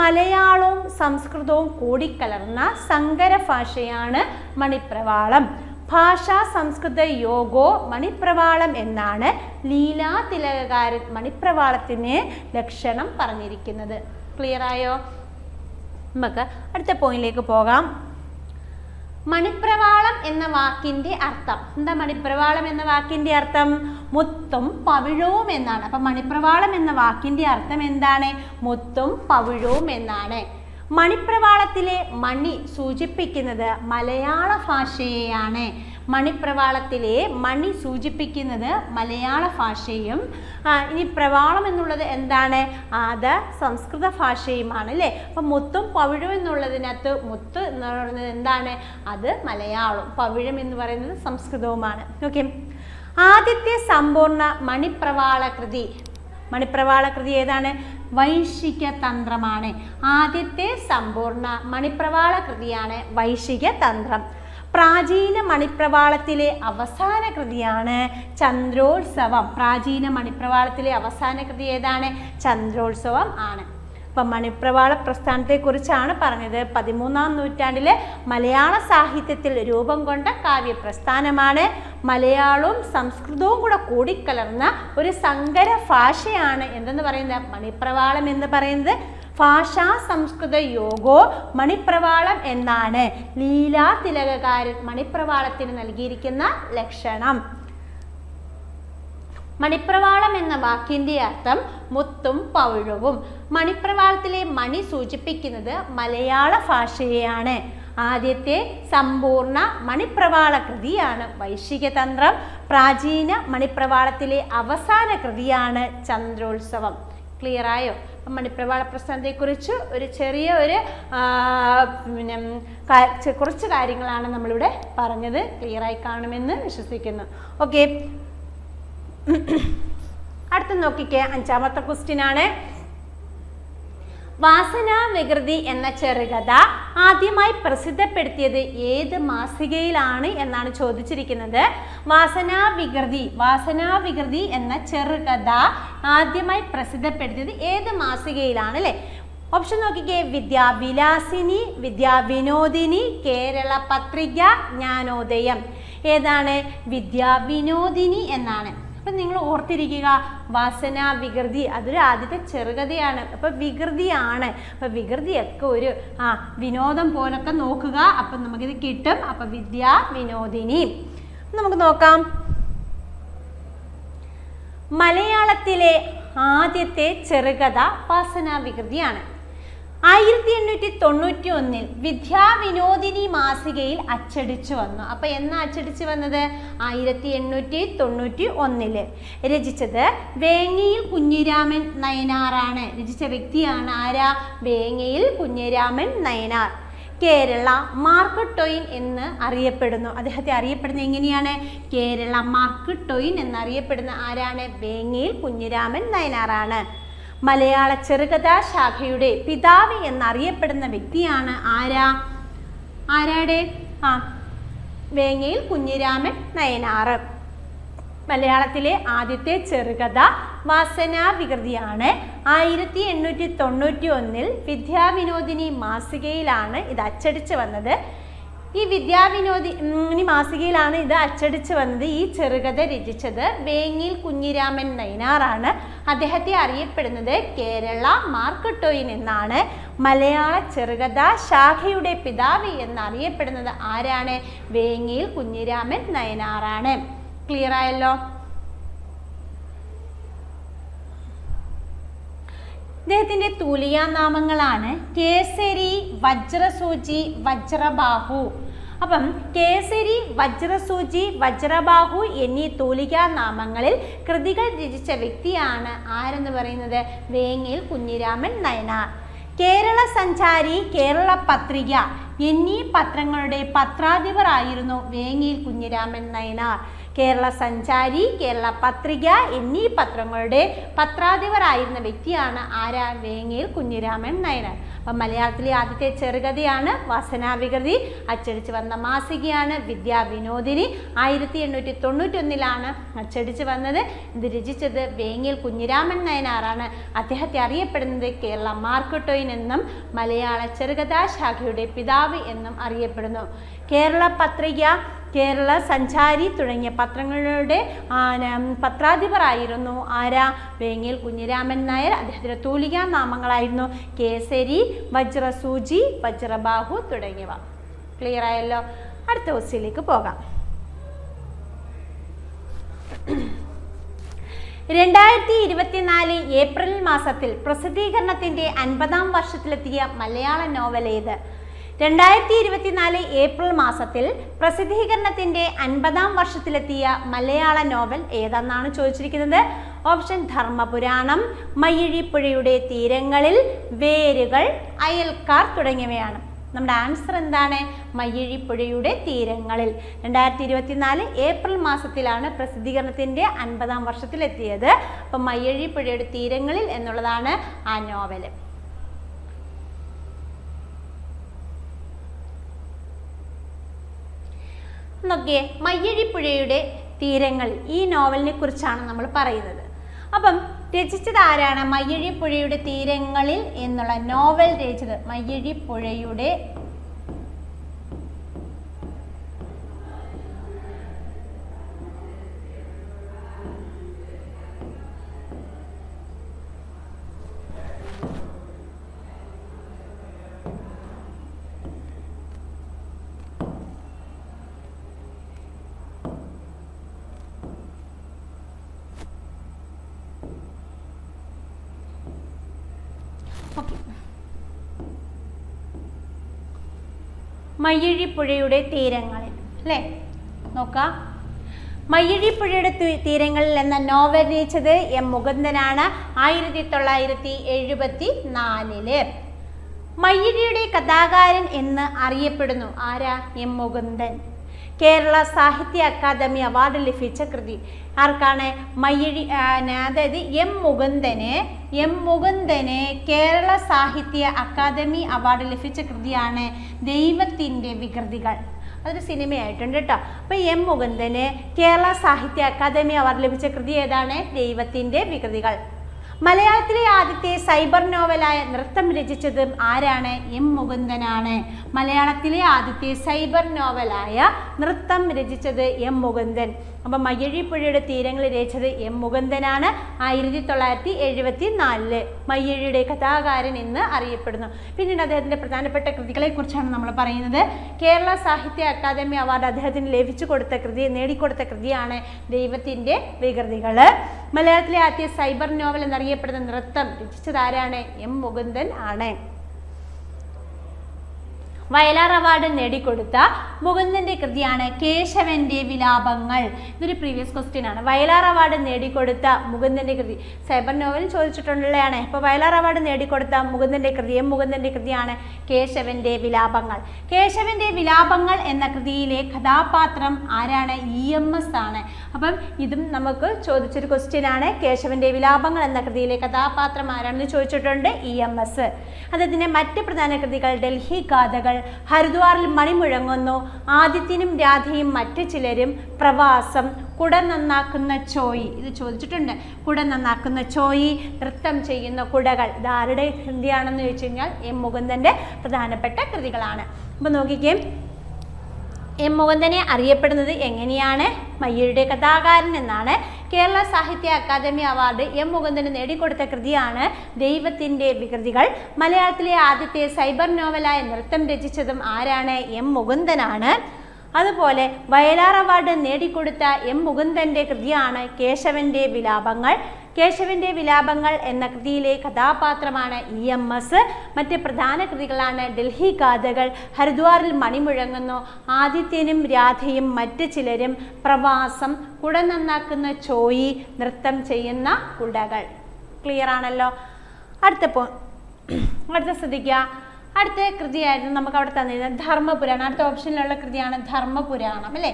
മലയാളവും സംസ്കൃതവും കൂടിക്കലർന്ന സങ്കര ഭാഷയാണ് മണിപ്രവാളം. ഭാഷാ സംസ്കൃത യോഗോ മണിപ്രവാളം എന്നാണ് ലീലാ തിലകകാരൻ മണിപ്രവാളത്തിന് ലക്ഷണം പറഞ്ഞിരിക്കുന്നത്. ക്ലിയർ ആയോ? നമുക്ക് അടുത്ത പോയിന്റിലേക്ക് പോകാം. മണിപ്രവാളം എന്ന വാക്കിൻ്റെ അർത്ഥം എന്താ? മണിപ്രവാളം എന്ന വാക്കിൻ്റെ അർത്ഥം മുത്തും പവിഴവും എന്നാണ്. അപ്പം മണിപ്രവാളം എന്ന വാക്കിൻ്റെ അർത്ഥം എന്താണ്? മുത്തും പവിഴവും എന്നാണ്. മണിപ്രവാളത്തിലെ മണി സൂചിപ്പിക്കുന്നത് മലയാള ഭാഷയെയാണ്. മണിപ്രവാളത്തിലെ മണി സൂചിപ്പിക്കുന്നത് മലയാള ഭാഷയും ഇനി പ്രവാളം എന്നുള്ളത് എന്താണ്? അത് സംസ്കൃത ഭാഷയുമാണ് അല്ലേ? അപ്പം മുത്തും പവിഴം എന്നുള്ളതിനകത്ത് മുത്ത് എന്ന് പറയുന്നത് എന്താണ്? അത് മലയാളം, പവിഴം എന്ന് പറയുന്നത് സംസ്കൃതവുമാണ്. ഓക്കെ, ആദ്യത്തെ സമ്പൂർണ്ണ മണിപ്രവാള കൃതി ഏതാണ്? വൈശിക തന്ത്രമാണ്. ആദ്യത്തെ സമ്പൂർണ്ണ മണിപ്രവാള കൃതിയാണ് വൈശിക തന്ത്രം. പ്രാചീന മണിപ്രവാളത്തിലെ അവസാന കൃതിയാണ് ചന്ദ്രോത്സവം. പ്രാചീന മണിപ്രവാളത്തിലെ അവസാന കൃതി ഏതാണ്? ചന്ദ്രോത്സവം ആണ്. അപ്പം മണിപ്രവാള പ്രസ്ഥാനത്തെക്കുറിച്ചാണ് പറഞ്ഞത്. 13-ാം നൂറ്റാണ്ടിൽ മലയാള സാഹിത്യത്തിൽ രൂപം കൊണ്ട കാവ്യപ്രസ്ഥാനമാണ്. മലയാളവും സംസ്കൃതവും കൂടെ കൂടിക്കലർന്ന ഒരു സങ്കര ഭാഷയാണ് എന്തെന്ന് പറയുന്നത്? മണിപ്രവാളം എന്ന് പറയുന്നത്. ഭാഷാ സംസ്കൃത യോഗോ മണിപ്രവാളം എന്നാണ് ലീലാ തിലകകാരൻ മണിപ്രവാളത്തിന് നൽകിയിരിക്കുന്ന ലക്ഷണം. മണിപ്രവാളം എന്ന വാക്കിൻ്റെ അർത്ഥം മുത്തും പവിഴവും. മണിപ്രവാളത്തിലെ മണി സൂചിപ്പിക്കുന്നത് മലയാള ഭാഷയെയാണ്. ആദ്യത്തെ സമ്പൂർണ്ണ മണിപ്രവാള കൃതിയാണ് വൈശികതന്ത്രം. പ്രാചീന മണിപ്രവാളത്തിലെ അവസാന കൃതിയാണ് ചന്ദ്രോത്സവം. ക്ലിയർ ആയോ? മണിപ്രവാള പ്രസ്ഥാനത്തെക്കുറിച്ച് ഒരു ചെറിയ ഒരു കുറച്ച് കാര്യങ്ങളാണ് നമ്മളിവിടെ പറഞ്ഞത്. ക്ലിയറായി കാണുമെന്ന് വിശ്വസിക്കുന്നു. ഓക്കെ, അടുത്ത നോക്കിക്കേ, 5ാമത്തെ ക്വസ്റ്റ്യൻ ആണ്. വാസനാ വികൃതി എന്ന ചെറുകഥ ആദ്യമായി പ്രസിദ്ധപ്പെടുത്തിയത് ഏത് മാസികയിലാണ് എന്നാണ് ചോദിച്ചിരിക്കുന്നത്. വാസനാ വികൃതി എന്ന ചെറുകഥ ആദ്യമായി പ്രസിദ്ധപ്പെടുത്തിയത് ഏത് മാസികയിലാണ് അല്ലേ? ഓപ്ഷൻ നോക്കിക്കേ, വിദ്യാവിലാസിനി, വിദ്യാവിനോദിനി, കേരള പത്രിക, ജ്ഞാനോദയം. ഏതാണ്? വിദ്യാവിനോദിനി എന്നാണ്. അപ്പം നിങ്ങൾ ഓർത്തിരിക്കുക, വാസനാ വികൃതി അതൊരു ആദ്യത്തെ ചെറുകഥയാണ്. അപ്പം വികൃതിയാണ്. അപ്പം വികൃതിയൊക്കെ ഒരു വിനോദം പോലൊക്കെ നോക്കുക. അപ്പം നമുക്കിത് കിട്ടും. അപ്പം വിദ്യാ വിനോദിനി. നമുക്ക് നോക്കാം. മലയാളത്തിലെ ആദ്യത്തെ ചെറുകഥ വാസനാ വികൃതിയാണ്. 1891 വിദ്യാവിനോദിനി മാസികയിൽ അച്ചടിച്ചു വന്നു. അപ്പം എന്നാ അച്ചടിച്ചു വന്നത്? 1891. രചിച്ചത് വേങ്ങയിൽ കുഞ്ഞിരാമൻ നയനാറാണ്. രചിച്ച വ്യക്തിയാണ് ആരാ? വേങ്ങയിൽ കുഞ്ഞിരാമൻ നയനാർ. കേരള മാർക്ക് ട്വെയിൻ എന്ന് അറിയപ്പെടുന്നു. അദ്ദേഹത്തെ അറിയപ്പെടുന്നത് എങ്ങനെയാണ്? കേരള മാർക്ക് ട്വെയിൻ എന്നറിയപ്പെടുന്ന ആരാണ്? വേങ്ങയിൽ കുഞ്ഞിരാമൻ നയനാറാണ്. മലയാള ചെറുകഥാ ശാഖയുടെ പിതാവ് എന്നറിയപ്പെടുന്ന വ്യക്തിയാണ് ആരാടെ? വേങ്ങയിൽ കുഞ്ഞിരാമൻ നയനാർ. മലയാളത്തിലെ ആദ്യത്തെ ചെറുകഥ വാസനാ വികൃതിയാണ്. 1891 വിദ്യാവിനോദിനി മാസികയിലാണ് ഇത് അച്ചടിച്ചു വന്നത്. ഈ വിദ്യാവിനോദിനി മാസികയിലാണ് ഇത് അച്ചടിച്ചു വന്നത്. ഈ ചെറുകഥ രചിച്ചത് വേങ്ങയിൽ കുഞ്ഞിരാമൻ നയനാറാണ്. അദ്ദേഹത്തെ അറിയപ്പെടുന്നത് കേരള മാർക്ക് ട്വെയിൻ എന്നാണ്. മലയാള ചെറുകഥാ ശാഖയുടെ പിതാവ് എന്നറിയപ്പെടുന്നത് ആരാണ്? വേങ്ങയിൽ കുഞ്ഞിരാമൻ നയനാറാണ്. ക്ലിയർ ആയല്ലോ? ഇദ്ദേഹത്തിൻ്റെ തൂലികാനാമങ്ങളാണ് കേസരി, വജ്രസൂചി, വജ്രബാഹു. അപ്പം കേസരി, വജ്രസൂചി, വജ്രബാഹു എന്നീ തൂലികാനാമങ്ങളിൽ കൃതികൾ രചിച്ച വ്യക്തിയാണ് ആരെന്ന് പറയുന്നത്? വേങ്ങയിൽ കുഞ്ഞിരാമൻ നയനാർ. കേരള സഞ്ചാരി, കേരള പത്രിക എന്നീ പത്രങ്ങളുടെ പത്രാധിപരായിരുന്നു വേങ്ങയിൽ കുഞ്ഞിരാമൻ നയനാർ. കേരള സഞ്ചാരി, കേരള പത്രിക എന്നീ പത്രങ്ങളുടെ പത്രാധിപരായിരുന്ന വ്യക്തിയാണ് ആരാ? വേങ്ങയിൽ കുഞ്ഞിരാമൻ നയനാർ. അപ്പം മലയാളത്തിലെ ആദ്യത്തെ ചെറുകഥയാണ് വാസനാ വികൃതി. അച്ചടിച്ചു വന്ന മാസികയാണ് വിദ്യാവിനോദിനി. 1891 അച്ചടിച്ചു വന്നത്. ഇത് രചിച്ചത് വേങ്ങയിൽ കുഞ്ഞിരാമൻ നയനാറാണ്. അദ്ദേഹത്തെ അറിയപ്പെടുന്നത് കേരള മാർക്ക് ട്വെയിൻ എന്നും മലയാള ചെറുകഥാ ശാഖയുടെ പിതാവ് എന്നും അറിയപ്പെടുന്നു. കേരള പത്രിക, കേരള സഞ്ചാരി തുടങ്ങിയ പത്രങ്ങളുടെ പത്രാധിപരായിരുന്നു ആരാ? വേങ്ങയിൽ കുഞ്ഞിരാമൻ നായർ. അദ്ദേഹത്തിൻ്റെ തൂലികാനാമങ്ങളായിരുന്നു കേസരി, വജ്രസൂചി, വജ്രബാഹു തുടങ്ങിയവ. ക്ലിയർ ആയല്ലോ? അടുത്ത ക്വസ്റ്റ്യനിലേക്ക് പോകാം. 2024 ഏപ്രിൽ മാസത്തിൽ പ്രസിദ്ധീകരണത്തിൻ്റെ 50-ാം വർഷത്തിലെത്തിയ മലയാള നോവൽ ഏത്? 2024 ഏപ്രിൽ മാസത്തിൽ പ്രസിദ്ധീകരണത്തിൻ്റെ 50-ാം വർഷത്തിലെത്തിയ മലയാള നോവൽ ഏതെന്നാണ് ചോദിച്ചിരിക്കുന്നത്. ഓപ്ഷൻ ധർമ്മപുരാണം, മയ്യഴിപ്പുഴയുടെ തീരങ്ങളിൽ, വേരുകൾ, അയൽക്കാർ തുടങ്ങിയവയാണ്. നമ്മുടെ ആൻസർ എന്താണ്? മയ്യഴിപ്പുഴയുടെ തീരങ്ങളിൽ. 2024 ഏപ്രിൽ മാസത്തിലാണ് പ്രസിദ്ധീകരണത്തിൻ്റെ 50-ാം വർഷത്തിലെത്തിയത്. അപ്പം മയ്യഴിപ്പുഴയുടെ തീരങ്ങളിൽ എന്നുള്ളതാണ് ആ നോവൽ. നോക്കിയേ, മയ്യഴിപ്പുഴയുടെ തീരങ്ങൾ, ഈ നോവലിനെ കുറിച്ചാണ് നമ്മൾ പറയുന്നത്. അപ്പം രചിച്ചത് ആരാണ്? മയ്യഴിപ്പുഴയുടെ തീരങ്ങളിൽ എന്നുള്ള നോവൽ രചിച്ചത് മയ്യഴിപ്പുഴയുടെ മയ്യഴിപ്പുഴയുടെ തീരങ്ങളിൽ അല്ലേ? നോക്കാം. മയ്യഴിപ്പുഴയുടെ തീരങ്ങളിൽ എന്ന നോവൽ രചിച്ചത് എം മുകുന്ദനാണ് 1974. മയ്യഴിയുടെ കഥാകാരൻ എന്ന് അറിയപ്പെടുന്നു ആരാ? എം മുകുന്ദൻ. കേരള സാഹിത്യ അക്കാദമി അവാർഡ് ലഭിച്ച കൃതി ആർക്കാണ്? മയ്യഴി, അതായത് എം മുകുന്ദന് കേരള സാഹിത്യ അക്കാദമി അവാർഡ് ലഭിച്ച കൃതിയാണ് ദൈവത്തിൻ്റെ വികൃതികൾ. അതൊരു സിനിമയായിട്ടുണ്ട് കേട്ടോ. അപ്പോൾ എം മുകുന്ദന് കേരള സാഹിത്യ അക്കാദമി അവാർഡ് ലഭിച്ച കൃതി ഏതാണ്? ദൈവത്തിൻ്റെ വികൃതികൾ. മലയാളത്തിലെ ആദ്യത്തെ സൈബർ നോവലായ നൃത്തം രചിച്ചതും ആരാണ്? എം മുകുന്ദനാണ്. മലയാളത്തിലെ ആദ്യത്തെ സൈബർ നോവലായ നൃത്തം രചിച്ചത് എം മുകുന്ദൻ. അപ്പം മയ്യഴിപ്പുഴയുടെ തീരങ്ങളിൽ രചിച്ചത് എം മുകുന്ദനാണ് 1974. മയ്യഴിയുടെ കഥാകാരൻ എന്ന് അറിയപ്പെടുന്നു. പിന്നീട് അദ്ദേഹത്തിൻ്റെ പ്രധാനപ്പെട്ട കൃതികളെക്കുറിച്ചാണ് നമ്മൾ പറയുന്നത്. കേരള സാഹിത്യ അക്കാദമി അവാർഡ് അദ്ദേഹത്തിന് നേടിക്കൊടുത്ത കൃതിയാണ് ദൈവത്തിൻ്റെ വികൃതികൾ. മലയാളത്തിലെ ആദ്യ സൈബർ നോവൽ എന്നറിയപ്പെടുന്ന നൃത്തം രചിച്ചത് ആരാണ്? എം മുകുന്ദൻ ആണ്. വയലാർ അവാർഡ് നേടിക്കൊടുത്ത മുകുന്ദൻ്റെ കൃതിയാണ് കേശവൻ്റെ വിലാപങ്ങൾ. ഇതൊരു പ്രീവിയസ് ക്വസ്റ്റ്യൻ ആണ്. വയലാർ അവാർഡ് നേടിക്കൊടുത്ത മുകുന്ദൻ്റെ കൃതി സൈബർ നോവൽ ചോദിച്ചിട്ടുള്ളതാണ്. ഇപ്പോൾ വയലാർ അവാർഡ് നേടിക്കൊടുത്ത മുകുന്ദൻ്റെ കൃതി എം മുകുന്ദൻ്റെ കൃതിയാണ് കേശവൻ്റെ വിലാപങ്ങൾ. കേശവൻ്റെ വിലാപങ്ങൾ എന്ന കൃതിയിലെ കഥാപാത്രം ആരാണ്? EMS ആണ്. അപ്പം ഇതും നമുക്ക് ചോദിച്ചൊരു ക്വസ്റ്റ്യൻ ആണ്. കേശവൻ്റെ വിലാപങ്ങൾ എന്ന കൃതിയിലെ കഥാപാത്രം ആരാണെന്ന് ചോദിച്ചിട്ടുണ്ട്. EMS. അദ്ദേഹത്തിൻ്റെ മറ്റ് പ്രധാന കൃതികൾ ഡൽഹി ഗാഥകൾ, ഹരിദ്വാറിൽ മണി മുഴങ്ങുന്നു, ആദിത്യനും രാധയും മറ്റു ചിലരും, പ്രവാസം, കുട നന്നാക്കുന്ന ചോയി. ഇത് ചോദിച്ചിട്ടുണ്ട്. കുട നന്നാക്കുന്ന ചോയി, നൃത്തം ചെയ്യുന്ന കുടകൾ. ഇത് ആരുടെ കൃതിയാണെന്ന് ചോദിച്ചു കഴിഞ്ഞാൽ എം മുകുന്ദൻ്റെ പ്രധാനപ്പെട്ട കൃതികളാണ്. അപ്പോൾ നോക്കിക്കേ, എം മുകുന്ദനെ അറിയപ്പെടുന്നത് എങ്ങനെയാണ്? മയ്യഴിയുടെ കഥാകാരൻ എന്നാണ്. കേരള സാഹിത്യ അക്കാദമി അവാർഡ് എം മുകുന്ദന് നേടിക്കൊടുത്ത കൃതിയാണ് ദൈവത്തിൻ്റെ വികൃതികൾ. മലയാളത്തിലെ ആദ്യത്തെ സൈബർ നോവലായ നൃത്തം രചിച്ചതും ആരാണ്? എം മുകുന്ദനാണ്. അതുപോലെ വയലാർ അവാർഡ് നേടിക്കൊടുത്ത എം മുകുന്ദൻ്റെ കൃതിയാണ് കേശവൻ്റെ വിലാപങ്ങൾ. കേശവൻ്റെ വിലാപങ്ങൾ എന്ന കൃതിയിലെ കഥാപാത്രമാണ് EMS. മറ്റ് പ്രധാന കൃതികളാണ് ഡൽഹി ഗാഥകൾ, ഹരിദ്വാറിൽ മണി മുഴങ്ങുന്നു, ആദിത്യനും രാധയും മറ്റു ചിലരും, പ്രവാസം, കുട നന്നാക്കുന്ന ചോയി, നൃത്തം ചെയ്യുന്ന കുടകൾ. ക്ലിയർ ആണല്ലോ? അടുത്ത ശ്രദ്ധിക്കുക. അടുത്ത കൃതിയായിരുന്നു നമുക്ക് അവിടെ തന്നിരുന്നത് ധർമ്മപുരാണം. അടുത്ത ഓപ്ഷനിലുള്ള കൃതിയാണ് ധർമ്മപുരാണം അല്ലേ?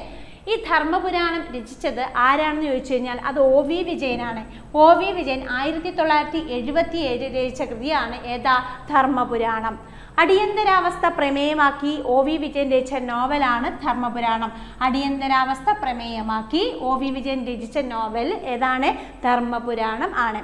ഈ ധർമ്മപുരാണം രചിച്ചത് ആരാണെന്ന് ചോദിച്ചു കഴിഞ്ഞാൽ അത് OV വിജയനാണ്. OV വിജയൻ 1977 രചിച്ച കൃതിയാണ് ഏതാ? ധർമ്മപുരാണം. അടിയന്തരാവസ്ഥ പ്രമേയമാക്കി OV വിജയൻ രചിച്ച നോവലാണ് ധർമ്മപുരാണം. അടിയന്തരാവസ്ഥ പ്രമേയമാക്കി OV വിജയൻ രചിച്ച നോവൽ ഏതാണ്? ധർമ്മപുരാണം ആണ്.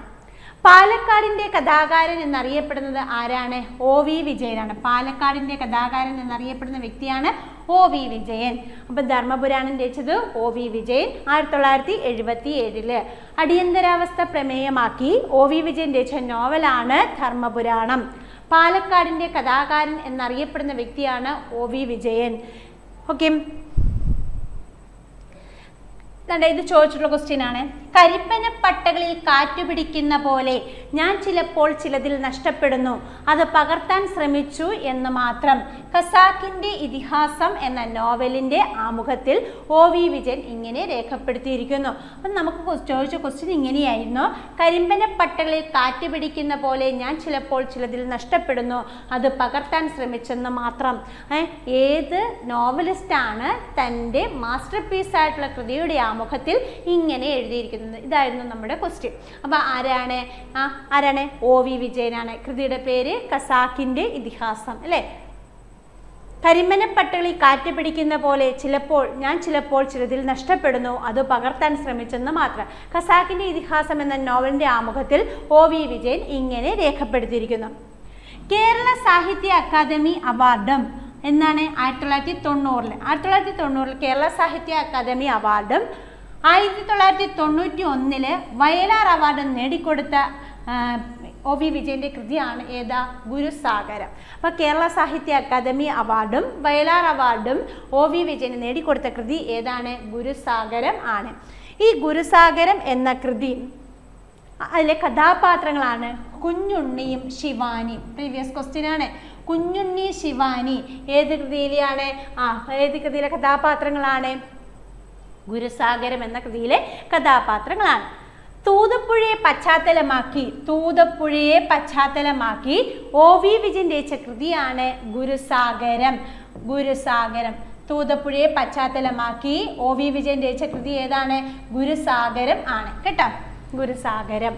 പാലക്കാടിൻ്റെ കഥാകാരൻ എന്നറിയപ്പെടുന്നത് ആരാണ്? OV വിജയനാണ്. പാലക്കാടിൻ്റെ കഥാകാരൻ എന്നറിയപ്പെടുന്ന വ്യക്തിയാണ് OV വിജയൻ. അപ്പം ധർമ്മപുരാണം രചിച്ചത് OV വിജയൻ 1977. അടിയന്തരാവസ്ഥ പ്രമേയമാക്കി OV വിജയൻ രചിച്ച നോവലാണ് ധർമ്മപുരാണം. പാലക്കാടിൻ്റെ കഥാകാരൻ എന്നറിയപ്പെടുന്ന വ്യക്തിയാണ് OV വിജയൻ. ഓക്കെ, ഇത് ചോദിച്ചിട്ടുള്ള ക്വസ്റ്റ്യൻ ആണ്. കരിപ്പന പട്ടകളിൽ കാറ്റുപിടിക്കുന്ന പോലെ ഞാൻ ചിലപ്പോൾ ചിലതിൽ നഷ്ടപ്പെടുന്നു, അത് പകർത്താൻ ശ്രമിച്ചു എന്ന് മാത്രം. ഖസാക്കിൻ്റെ ഇതിഹാസം എന്ന നോവലിൻ്റെ ആമുഖത്തിൽ OV വിജയൻ ഇങ്ങനെ രേഖപ്പെടുത്തിയിരിക്കുന്നു. അപ്പം നമുക്ക് ചോദിച്ച ക്വസ്റ്റ്യൻ ഇങ്ങനെയായിരുന്നു: കരിമ്പന പട്ടകളിൽ കാറ്റുപിടിക്കുന്ന പോലെ ഞാൻ ചിലപ്പോൾ ചിലതിൽ നഷ്ടപ്പെടുന്നു, അത് പകർത്താൻ ശ്രമിച്ചെന്ന് മാത്രം. ഏത് നോവലിസ്റ്റാണ് തൻ്റെ മാസ്റ്റർ പീസ് ആയിട്ടുള്ള കൃതിയുടെ ആമുഖത്തിൽ ഇങ്ങനെ എഴുതിയിരിക്കുന്നത്? ഇതായിരുന്നു നമ്മുടെ ക്വസ്റ്റ്യൻ. അപ്പോൾ ആരാണ്? OV വിജയനാണ്. കൃതിയുടെ പേര് ഖസാക്കിൻ്റെ ഇതിഹാസം അല്ലേ? കരിമ്പനപ്പട്ടകളിൽ കാറ്റ് പിടിക്കുന്ന പോലെ ചിലപ്പോൾ ചിലതിൽ നഷ്ടപ്പെടുന്നു, അത് പകർത്താൻ ശ്രമിച്ചെന്ന് മാത്രം. ഖസാക്കിന്റെ ഇതിഹാസം എന്ന നോവലിന്റെ ആമുഖത്തിൽ OV വിജയൻ ഇങ്ങനെ രേഖപ്പെടുത്തിയിരിക്കുന്നു. കേരള സാഹിത്യ അക്കാദമി അവാർഡും എന്നാണ് 1990 കേരള സാഹിത്യ അക്കാദമി അവാർഡും 1991 വയലാർ അവാർഡും നേടിക്കൊടുത്ത OV വിജയന്റെ കൃതിയാണ് ഏതാ? ഗുരുസാഗരം. അപ്പോൾ കേരള സാഹിത്യ അക്കാദമി അവാർഡും വയലാർ അവാർഡും OV വിജയന് നേടിക്കൊടുത്ത കൃതി ഏതാണ്? ഗുരുസാഗരം ആണ്. ഈ ഗുരുസാഗരം എന്ന കൃതി അതിലെ കഥാപാത്രങ്ങളാണ് കുഞ്ഞുണ്ണിയും ശിവാനിയും. പ്രീവിയസ് ക്വസ്റ്റ്യൻ ആണ്. കുഞ്ഞുണ്ണി ശിവാനി ഏത് കൃതിയിലാണ്? ഏത് കൃതിയിലെ കഥാപാത്രങ്ങളാണ്? ഗുരുസാഗരം എന്ന കൃതിയിലെ കഥാപാത്രങ്ങളാണ്. തൂതപ്പുഴയെ പശ്ചാത്തലമാക്കി OV വിജയൻ രചിച്ച കൃതിയാണ് ഗുരുസാഗരം. തൂതപ്പുഴയെ പശ്ചാത്തലമാക്കി OV വിജയൻ രചിച്ച കൃതി ഏതാണ്? ഗുരുസാഗരം ആണ് കേട്ടോ. ഗുരുസാഗരം.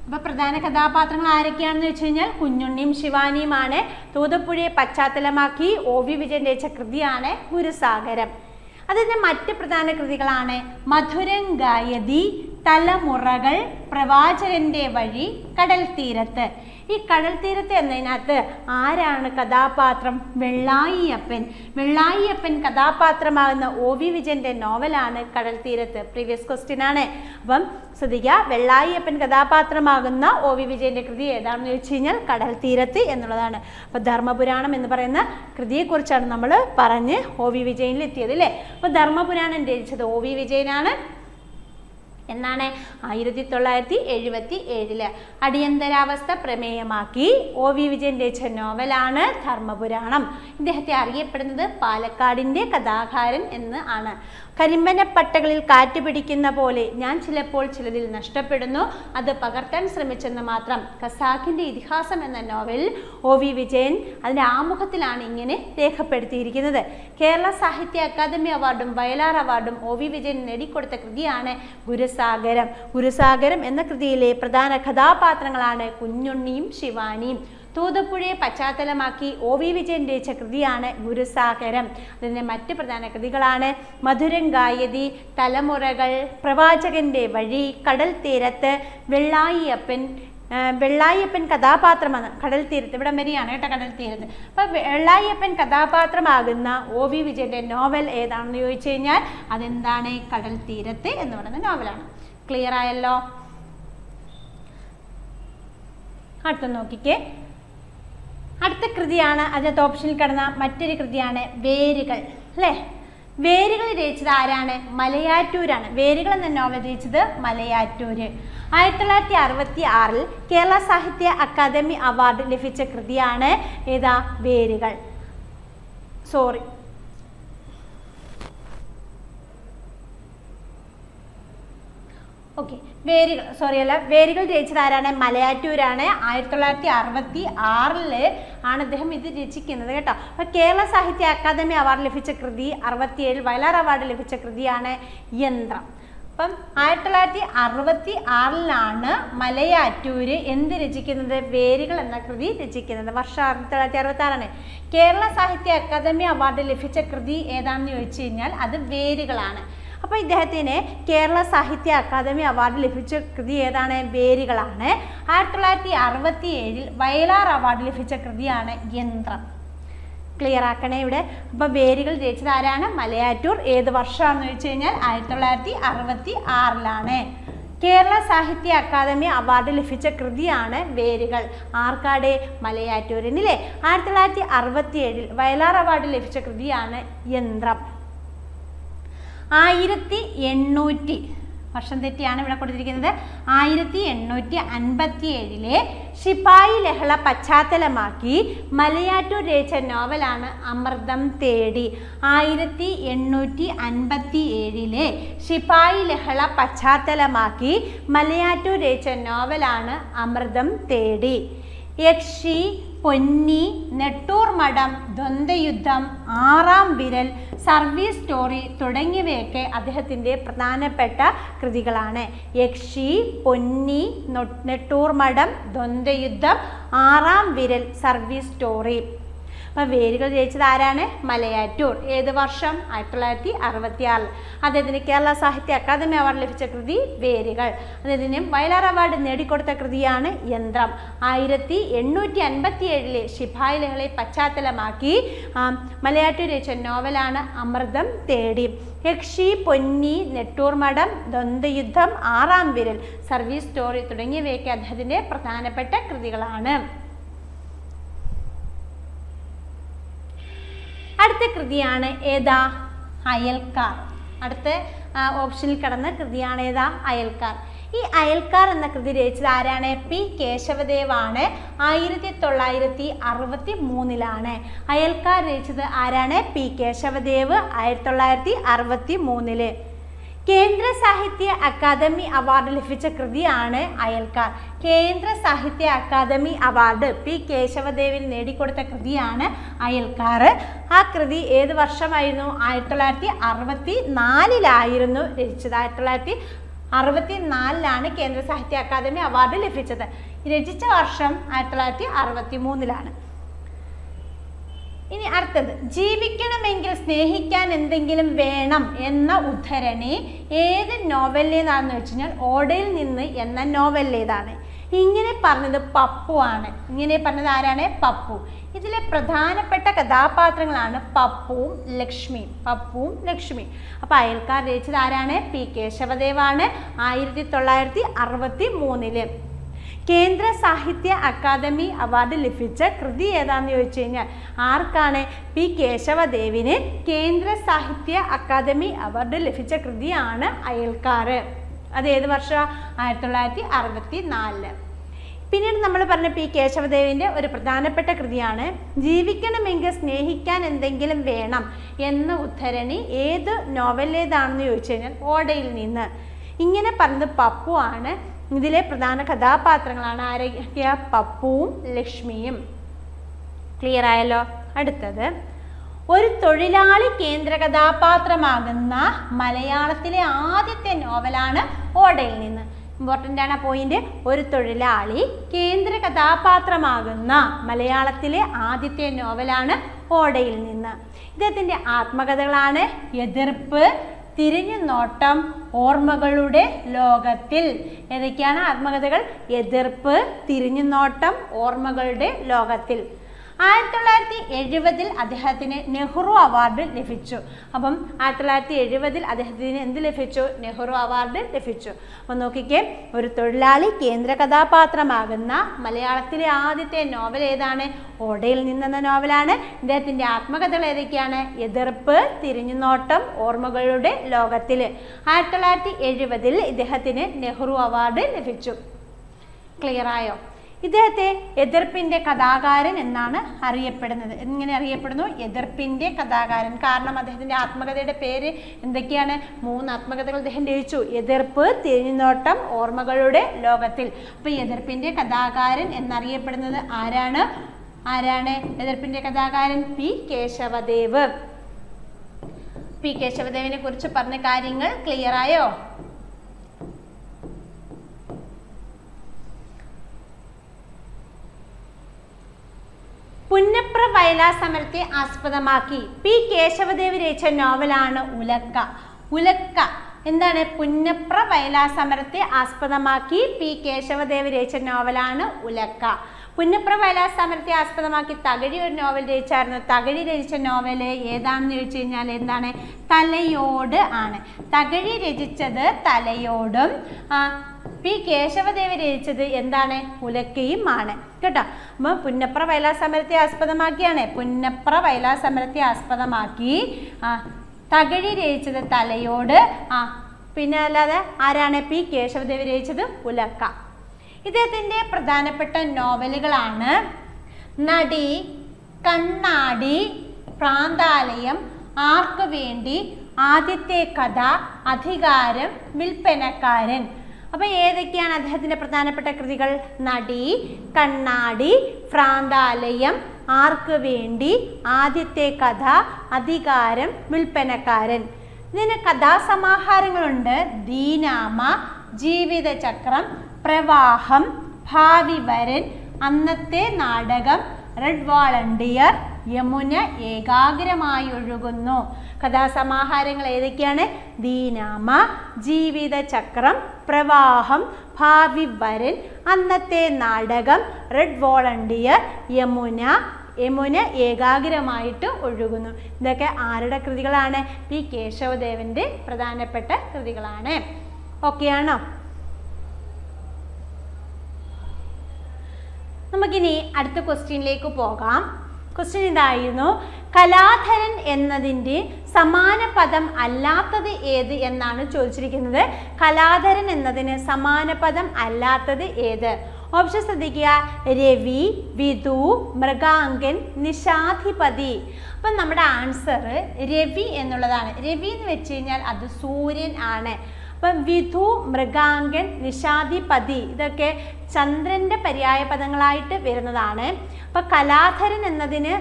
അപ്പൊ പ്രധാന കഥാപാത്രങ്ങൾ ആരൊക്കെയാണെന്ന് വെച്ച് കഴിഞ്ഞാൽ കുഞ്ഞുണ്ണിയും ശിവാനിയുമാണ്. തൂതപ്പുഴയെ പശ്ചാത്തലമാക്കി OV വിജയൻ രചിച്ച കൃതിയാണ് ഗുരുസാഗരം. അതിന്റെ മറ്റ് പ്രധാന കൃതികളാണ് മധുരം ഗായതി, തലമുറകൾ, പ്രവാചകന്റെ വഴി, കടൽ തീരത്ത്. ഈ കടൽ തീരത്ത് എന്നതിനകത്ത് ആരാണ് കഥാപാത്രം? വെള്ളായിയപ്പൻ കഥാപാത്രമാകുന്ന OV വിജയന്റെ നോവലാണ് കടൽ തീരത്ത്. പ്രീവിയസ് ക്വസ്റ്റ്യൻ ആണ്. അപ്പം ശ്രദ്ധിക്കുക, വെള്ളായിയപ്പൻ കഥാപാത്രമാകുന്ന OV വിജയന്റെ കൃതി ഏതാണെന്ന് ചോദിച്ചു കഴിഞ്ഞാൽ കടൽ തീരത്ത് എന്നുള്ളതാണ്. അപ്പം ധർമ്മപുരാണം എന്ന് പറയുന്ന കൃതിയെക്കുറിച്ചാണ് നമ്മൾ പറഞ്ഞ് OV വിജയനിൽ എത്തിയത് അല്ലേ. അപ്പം ധർമ്മപുരാണം രചിച്ചത് OV വിജയനാണ്. എന്നാണ് 1977 അടിയന്തരാവസ്ഥ പ്രമേയമാക്കി OV വിജയൻ രചിച്ച നോവലാണ് ധർമ്മപുരാണം. ഇദ്ദേഹത്തെ അറിയപ്പെടുന്നത് പാലക്കാടിന്റെ കഥാകാരൻ എന്ന് ആണ്. കരിമ്പനപ്പട്ടകളിൽ കാറ്റ് പിടിക്കുന്ന പോലെ ഞാൻ ചിലതിൽ നഷ്ടപ്പെടുന്നു, അത് പകർത്താൻ ശ്രമിച്ചെന്ന് മാത്രം. ഖസാക്കിന്റെ ഇതിഹാസം എന്ന നോവലിൽ OV വിജയൻ അതിന്റെ ആമുഖത്തിലാണ് ഇങ്ങനെ രേഖപ്പെടുത്തിയിരിക്കുന്നത്. കേരള സാഹിത്യ അക്കാദമി അവാർഡും വയലാർ അവാർഡും OV വിജയൻ നേടിക്കൊടുത്ത കൃതിയാണ് ഗുരുസാഗരം എന്ന കൃതിയിലെ പ്രധാന കഥാപാത്രങ്ങളാണ് കുഞ്ഞുണ്ണിയും ശിവാനിയും. തൂതപ്പുഴയെ പശ്ചാത്തലമാക്കി OV വിജയൻ രചിച്ച കൃതിയാണ് ഗുരുസാഗരം. അതിൻ്റെ മറ്റ് പ്രധാന കൃതികളാണ് മധുരം ഗായതി, തലമുറകൾ, പ്രവാചകന്റെ വഴി, കടൽ തീരത്ത്, വെള്ളായിയപ്പൻ കഥാപാത്രമാണ് കടൽ തീരത്ത്. ഇവിടെ വരെയാണ് കേട്ടോ കടൽ തീരത്ത്. അപ്പൊ വെള്ളായിയപ്പൻ കഥാപാത്രമാകുന്ന OV വിജയന്റെ നോവൽ ഏതാണെന്ന് ചോദിച്ചു കഴിഞ്ഞാൽ അതെന്താണ്? കടൽ തീരത്ത് എന്ന് പറയുന്ന നോവലാണ്. ക്ലിയർ ആയല്ലോ? അടുത്ത നോക്കിക്കേ, അടുത്ത കൃതിയാണ് അതിനകത്ത് ഓപ്ഷനിൽ കിടന്ന മറ്റൊരു കൃതിയാണ് വേരുകൾ അല്ലേ. വേരുകൾ രചിച്ചത് ആരാണ്? മലയാറ്റൂരാണ്. വേരുകൾ എന്ന നോവൽ രചിച്ചത് മലയാറ്റൂര്. 1966 കേരള സാഹിത്യ അക്കാദമി അവാർഡ് ലഭിച്ച കൃതിയാണ് ഏതാ? വേരുകൾ. വേരുകൾ രചിച്ചത് ആരാണ്? മലയാറ്റൂരാണ്. 1966 ആണ് അദ്ദേഹം ഇത് രചിക്കുന്നത് കേട്ടോ. അപ്പൊ കേരള സാഹിത്യ അക്കാദമി അവാർഡ് ലഭിച്ച കൃതി 67, വയലാർ അവാർഡ് ലഭിച്ച കൃതിയാണ് യന്ത്രം. അപ്പം 1966 മലയാറ്റൂര് എന്ത് രചിക്കുന്നത്? വേരുകൾ എന്ന കൃതി രചിക്കുന്നത്. വർഷം 1966. കേരള സാഹിത്യ അക്കാദമി അവാർഡ് ലഭിച്ച കൃതി ഏതാണെന്ന് ചോദിച്ചു കഴിഞ്ഞാൽ അത് വേരുകളാണ്. അപ്പോൾ ഇദ്ദേഹത്തിന് കേരള സാഹിത്യ അക്കാദമി അവാർഡ് ലഭിച്ച കൃതി ഏതാണ്? വേരുകളാണ്. 1967 വയലാർ അവാർഡ് ലഭിച്ച കൃതിയാണ് യന്ത്രം. ക്ലിയർ ആക്കണേ ഇവിടെ. അപ്പോൾ വേരുകൾ രചിച്ചത് ആരാണ്? മലയാറ്റൂർ. ഏത് വർഷമാണെന്ന് ചോദിച്ചു കഴിഞ്ഞാൽ 1966. കേരള സാഹിത്യ അക്കാദമി അവാർഡ് ലഭിച്ച കൃതിയാണ് വേരുകൾ. ആർക്കാടെ? മലയാറ്റൂരിനില്ലേ. 1967 വയലാർ അവാർഡ് ലഭിച്ച കൃതിയാണ് യന്ത്രം. 1800 വർഷം തെറ്റിയാണ് ഇവിടെ കൊടുത്തിരിക്കുന്നത്. 1857 ശിപായി ലഹള പശ്ചാത്തലമാക്കി മലയാറ്റൂർ രചിച്ച നോവലാണ് അമൃതം തേടി. 1857 ശിപായി ലഹള പശ്ചാത്തലമാക്കി മലയാറ്റൂർ രചിച്ച നോവലാണ് അമൃതം തേടി. യക്ഷി, പൊന്നി, നെട്ടൂർ മഠം, ദ്വന്ദ്വയുദ്ധം, ആറാം വിരൽ, സർവീസ് സ്റ്റോറി തുടങ്ങിയവയൊക്കെ അദ്ദേഹത്തിൻ്റെ പ്രധാനപ്പെട്ട കൃതികളാണ്. യക്ഷി, പൊന്നി, നെട്ടൂർ മഠം, ദ്വന്ദ്വയുദ്ധം, ആറാം വിരൽ, സർവീസ് സ്റ്റോറി. അപ്പോൾ വേരുകൾ രചിച്ചത് ആരാണ്? മലയാറ്റൂർ. ഏത് വർഷം? 1966. അദ്ദേഹത്തിന് കേരള സാഹിത്യ അക്കാദമി അവാർഡ് ലഭിച്ച കൃതി വേരുകൾ. അദ്ദേഹത്തിന് വയലാർ അവാർഡ് നേടിക്കൊടുത്ത കൃതിയാണ് യന്ത്രം. 1857 ശിപായി ലഹളയെ പശ്ചാത്തലമാക്കി മലയാറ്റൂർ രചിച്ച നോവലാണ് അമൃതം തേടി. യക്ഷി, പൊന്നി, നെട്ടൂർ മഠം, ദ്വന്ദ്വയുദ്ധം, ആറാം വിരൽ, സർവീസ് സ്റ്റോറി തുടങ്ങിയവയൊക്കെ അദ്ദേഹത്തിന്റെ പ്രധാനപ്പെട്ട കൃതികളാണ്. അടുത്ത കൃതിയാണ് ഏതാ? അയൽക്കാർ. അടുത്ത ഓപ്ഷനിൽ കടന്ന കൃതിയാണ് ഏതാ? അയൽക്കാർ. ഈ അയൽക്കാർ എന്ന കൃതി രചിച്ചത് ആരാണ്? പി കേശവദേവാണ്. 1963 അയൽക്കാർ രചിച്ചത് ആരാണ്? പി കേശവദേവ്. 1963. കേന്ദ്ര സാഹിത്യ അക്കാദമി അവാർഡ് ലഭിച്ച കൃതിയാണ് അയൽക്കാർ. കേന്ദ്ര സാഹിത്യ അക്കാദമി അവാർഡ് പി കേശവദേവിന് നേടിക്കൊടുത്ത കൃതിയാണ് അയൽക്കാർ. ആ കൃതി ഏത് വർഷമായിരുന്നു? 1964 രചിച്ചത്. 1964 കേന്ദ്ര സാഹിത്യ അക്കാദമി അവാർഡ് ലഭിച്ചത്. രചിച്ച വർഷം 1963. ഇനി അടുത്തത്, ജീവിക്കണമെങ്കിൽ സ്നേഹിക്കാൻ എന്തെങ്കിലും വേണം എന്ന ഉദ്ധരണി ഏത് നോവലിലേതാണെന്ന് വെച്ച് കഴിഞ്ഞാൽ ഓടയിൽ നിന്ന് എന്ന നോവലിലേതാണ്. ഇങ്ങനെ പറഞ്ഞത് പപ്പു ആണ്. ഇങ്ങനെ പറഞ്ഞത് ആരാണ്? പപ്പു. ഇതിലെ പ്രധാനപ്പെട്ട കഥാപാത്രങ്ങളാണ് പപ്പുവും ലക്ഷ്മിയും. പപ്പുവും ലക്ഷ്മിയും. അപ്പോൾ അയൽക്കാർ രചിച്ചത് ആരാണ്? പി കേശവദേവാണ്. 1963. കേന്ദ്ര സാഹിത്യ അക്കാദമി അവാർഡ് ലഭിച്ച കൃതി ഏതാണെന്ന് ചോദിച്ചു കഴിഞ്ഞാൽ ആർക്കാണ്? പി കേശവദേവിന് കേന്ദ്ര സാഹിത്യ അക്കാദമി അവാർഡ് ലഭിച്ച കൃതിയാണ് അയൽക്കാർ. അത് ഏത് വർഷം? 1964. പിന്നീട് നമ്മൾ പറഞ്ഞ പി കേശവദേവിൻ്റെ ഒരു പ്രധാനപ്പെട്ട കൃതിയാണ് ജീവിക്കണമെങ്കിൽ സ്നേഹിക്കാൻ എന്തെങ്കിലും വേണം എന്ന ഉദ്ധരണി ഏത് നോവലിലേതാണെന്ന് ചോദിച്ചു കഴിഞ്ഞാൽ ഓടയിൽ നിന്ന്. ഇങ്ങനെ പറഞ്ഞത് പപ്പു ആണ്. ഇതിലെ പ്രധാന കഥാപാത്രങ്ങളാണ് ആരൊക്കെയാ? പപ്പുവും ലക്ഷ്മിയും. ക്ലിയർ ആയല്ലോ? അടുത്തത്, ഒരു തൊഴിലാളി കേന്ദ്ര കഥാപാത്രമാകുന്ന മലയാളത്തിലെ ആദ്യത്തെ നോവലാണ് ഓടയിൽ നിന്ന്. ഇമ്പോർട്ടൻ്റ് ആണ് ആ പോയിന്റ്. ഒരു തൊഴിലാളി കേന്ദ്ര കഥാപാത്രമാകുന്ന മലയാളത്തിലെ ആദ്യത്തെ നോവലാണ് ഓടയിൽ നിന്ന്. ഇദ്ദേഹത്തിൻ്റെ ആത്മകഥകളാണ് എതിർപ്പ്, തിരിഞ്ഞുനോട്ടം, ഓർമ്മകളുടെ ലോകത്തിൽ. ഏതൊക്കെയാണ് ആത്മകഥകൾ? എതിർപ്പ്, തിരിഞ്ഞുനോട്ടം, ഓർമ്മകളുടെ ലോകത്തിൽ. 1970 അദ്ദേഹത്തിന് നെഹ്റു അവാർഡ് ലഭിച്ചു. അപ്പം 1970 അദ്ദേഹത്തിന് എന്ത് ലഭിച്ചു? നെഹ്റു അവാർഡ് ലഭിച്ചു. അപ്പം നോക്കിക്കേ, ഒരു തൊഴിലാളി കേന്ദ്ര കഥാപാത്രമാകുന്ന മലയാളത്തിലെ ആദ്യത്തെ നോവൽ ഏതാണ്? ഓടയിൽ നിന്നെന്ന നോവലാണ്. ഇദ്ദേഹത്തിൻ്റെ ആത്മകഥകൾ ഏതൊക്കെയാണ്? എതിർപ്പ്, തിരിഞ്ഞുനോട്ടം, ഓർമ്മകളുടെ ലോകത്തിൽ. 1970 ഇദ്ദേഹത്തിന് നെഹ്റു അവാർഡ് ലഭിച്ചു. ക്ലിയർ ആയോ? ഇദ്ദേഹത്തെ എതിർപ്പിൻ്റെ കഥാകാരൻ എന്നാണ് അറിയപ്പെടുന്നത്. എങ്ങനെ അറിയപ്പെടുന്നു? എതിർപ്പിൻ്റെ കഥാകാരൻ. കാരണം അദ്ദേഹത്തിൻ്റെ ആത്മകഥയുടെ പേര് എന്തൊക്കെയാണ്? 3 ആത്മകഥകൾ അദ്ദേഹം രചിച്ചു. എതിർപ്പ്, തിരിഞ്ഞുനോട്ടം, ഓർമ്മകളുടെ ലോകത്തിൽ. അപ്പോൾ എതിർപ്പിൻ്റെ കഥാകാരൻ എന്നറിയപ്പെടുന്നത് ആരാണ്? എതിർപ്പിൻ്റെ കഥാകാരൻ? പി കേശവദേവ്. പി കേശവദേവിനെ കുറിച്ച് പറഞ്ഞ കാര്യങ്ങൾ ക്ലിയർ ആയോ? പുന്നപ്ര വയലാർ സമരത്തെ ആസ്പദമാക്കി പി കേശവദേവ് രചിച്ച നോവലാണ് ഉലക്ക. ഉലക്ക എന്താണ്? പുന്നപ്ര വയലാർ സമരത്തെ ആസ്പദമാക്കി പി കേശവദേവ് രചിച്ച നോവലാണ് ഉലക്ക. പുന്നപ്ര വയലാർ സമരത്തെ ആസ്പദമാക്കി തകഴി ഒരു നോവൽ രചിച്ചായിരുന്നു. തകഴി രചിച്ച നോവൽ ഏതാണെന്ന് ചോദിച്ചു കഴിഞ്ഞാൽ എന്താണ്? തലയോട് ആണ്. തകഴി രചിച്ചത് തലയോടും പി കേശവദേവ് രചിച്ചത് എന്താണ്? ഉലക്കയും ആണ് കേട്ടോ. അപ്പോൾ പുന്നപ്ര വയലാർ സമരത്തെ ആസ്പദമാക്കിയാണ്. പുന്നപ്ര വയലാർ സമരത്തെ ആസ്പദമാക്കി തകഴി രചിച്ചത് തലയോട്. പിന്നെ അല്ലാതെ ആരാണ്? പി കേശവദേവ് രചിച്ചത് ഉലക്ക. ഇദ്ദേഹത്തിൻ്റെ പ്രധാനപ്പെട്ട നോവലുകളാണ് നടി, കണ്ണാടി, ഭ്രാന്താലയം, ആർക്ക് വേണ്ടി, ആദ്യത്തെ കഥ, അധികാരം, വിൽപ്പനക്കാരൻ. അപ്പോൾ ഏതൊക്കെയാണ് അദ്ദേഹത്തിൻ്റെ പ്രധാനപ്പെട്ട കൃതികൾ? നടി, കണ്ണാടി, ഭ്രാന്താലയം, ആർക്ക് വേണ്ടി, ആദ്യത്തെ കഥ, അധികാരം, വിൽപ്പനക്കാരൻ. ഇതിന് കഥാസമാഹാരങ്ങളുണ്ട്. ദീനാമ, ജീവിതചക്രം, പ്രവാഹം, ഭാവിവരൻ, അന്നത്തെ നാടകം, റെഡ് വാളണ്ടിയർ, യമുന ഏകാഗ്രമായി ഒഴുകുന്നു. കഥാസമാഹാരങ്ങൾ ഏതൊക്കെയാണ്? ദീനാമ, ജീവിതചക്രം, പ്രവാഹം, ഭാവി വരൻ, അന്നത്തെ നാടകം, റെഡ് വോളണ്ടിയർ, യമുന, യമുന ഏകാഗ്രമായിട്ട് ഒഴുകുന്നു. ഇതൊക്കെ ആരുടെ കൃതികളാണ്? പി കേശവദേവന്റെ പ്രധാനപ്പെട്ട കൃതികളാണ്. ഓക്കെയാണോ? നമുക്കിനി അടുത്ത ക്വസ്റ്റ്യനിലേക്ക് പോകാം. ക്വസ്റ്റ്യൻ ഇതായിരുന്നു, കലാധരൻ എന്നതിൻ്റെ സമാന പദം അല്ലാത്തത് ഏത് എന്നാണ് ചോദിച്ചിരിക്കുന്നത്. കലാധരൻ എന്നതിന് സമാന പദം അല്ലാത്തത് ഏത്? ഓപ്ഷൻ ശ്രദ്ധിക്കുക. രവി, വിധു, മൃഗാങ്കൻ, നിശാധിപതി. അപ്പം നമ്മുടെ ആൻസർ രവി എന്നുള്ളതാണ്. രവി എന്ന് വെച്ച് കഴിഞ്ഞാൽ അത് സൂര്യൻ ആണ്. അപ്പം വിധു, മൃഗാങ്കൻ, നിശാധിപതി ഇതൊക്കെ ചന്ദ്രൻ്റെ പര്യായ പദങ്ങളായിട്ട് വരുന്നതാണ്. അപ്പം കലാധരൻ എന്നതിന്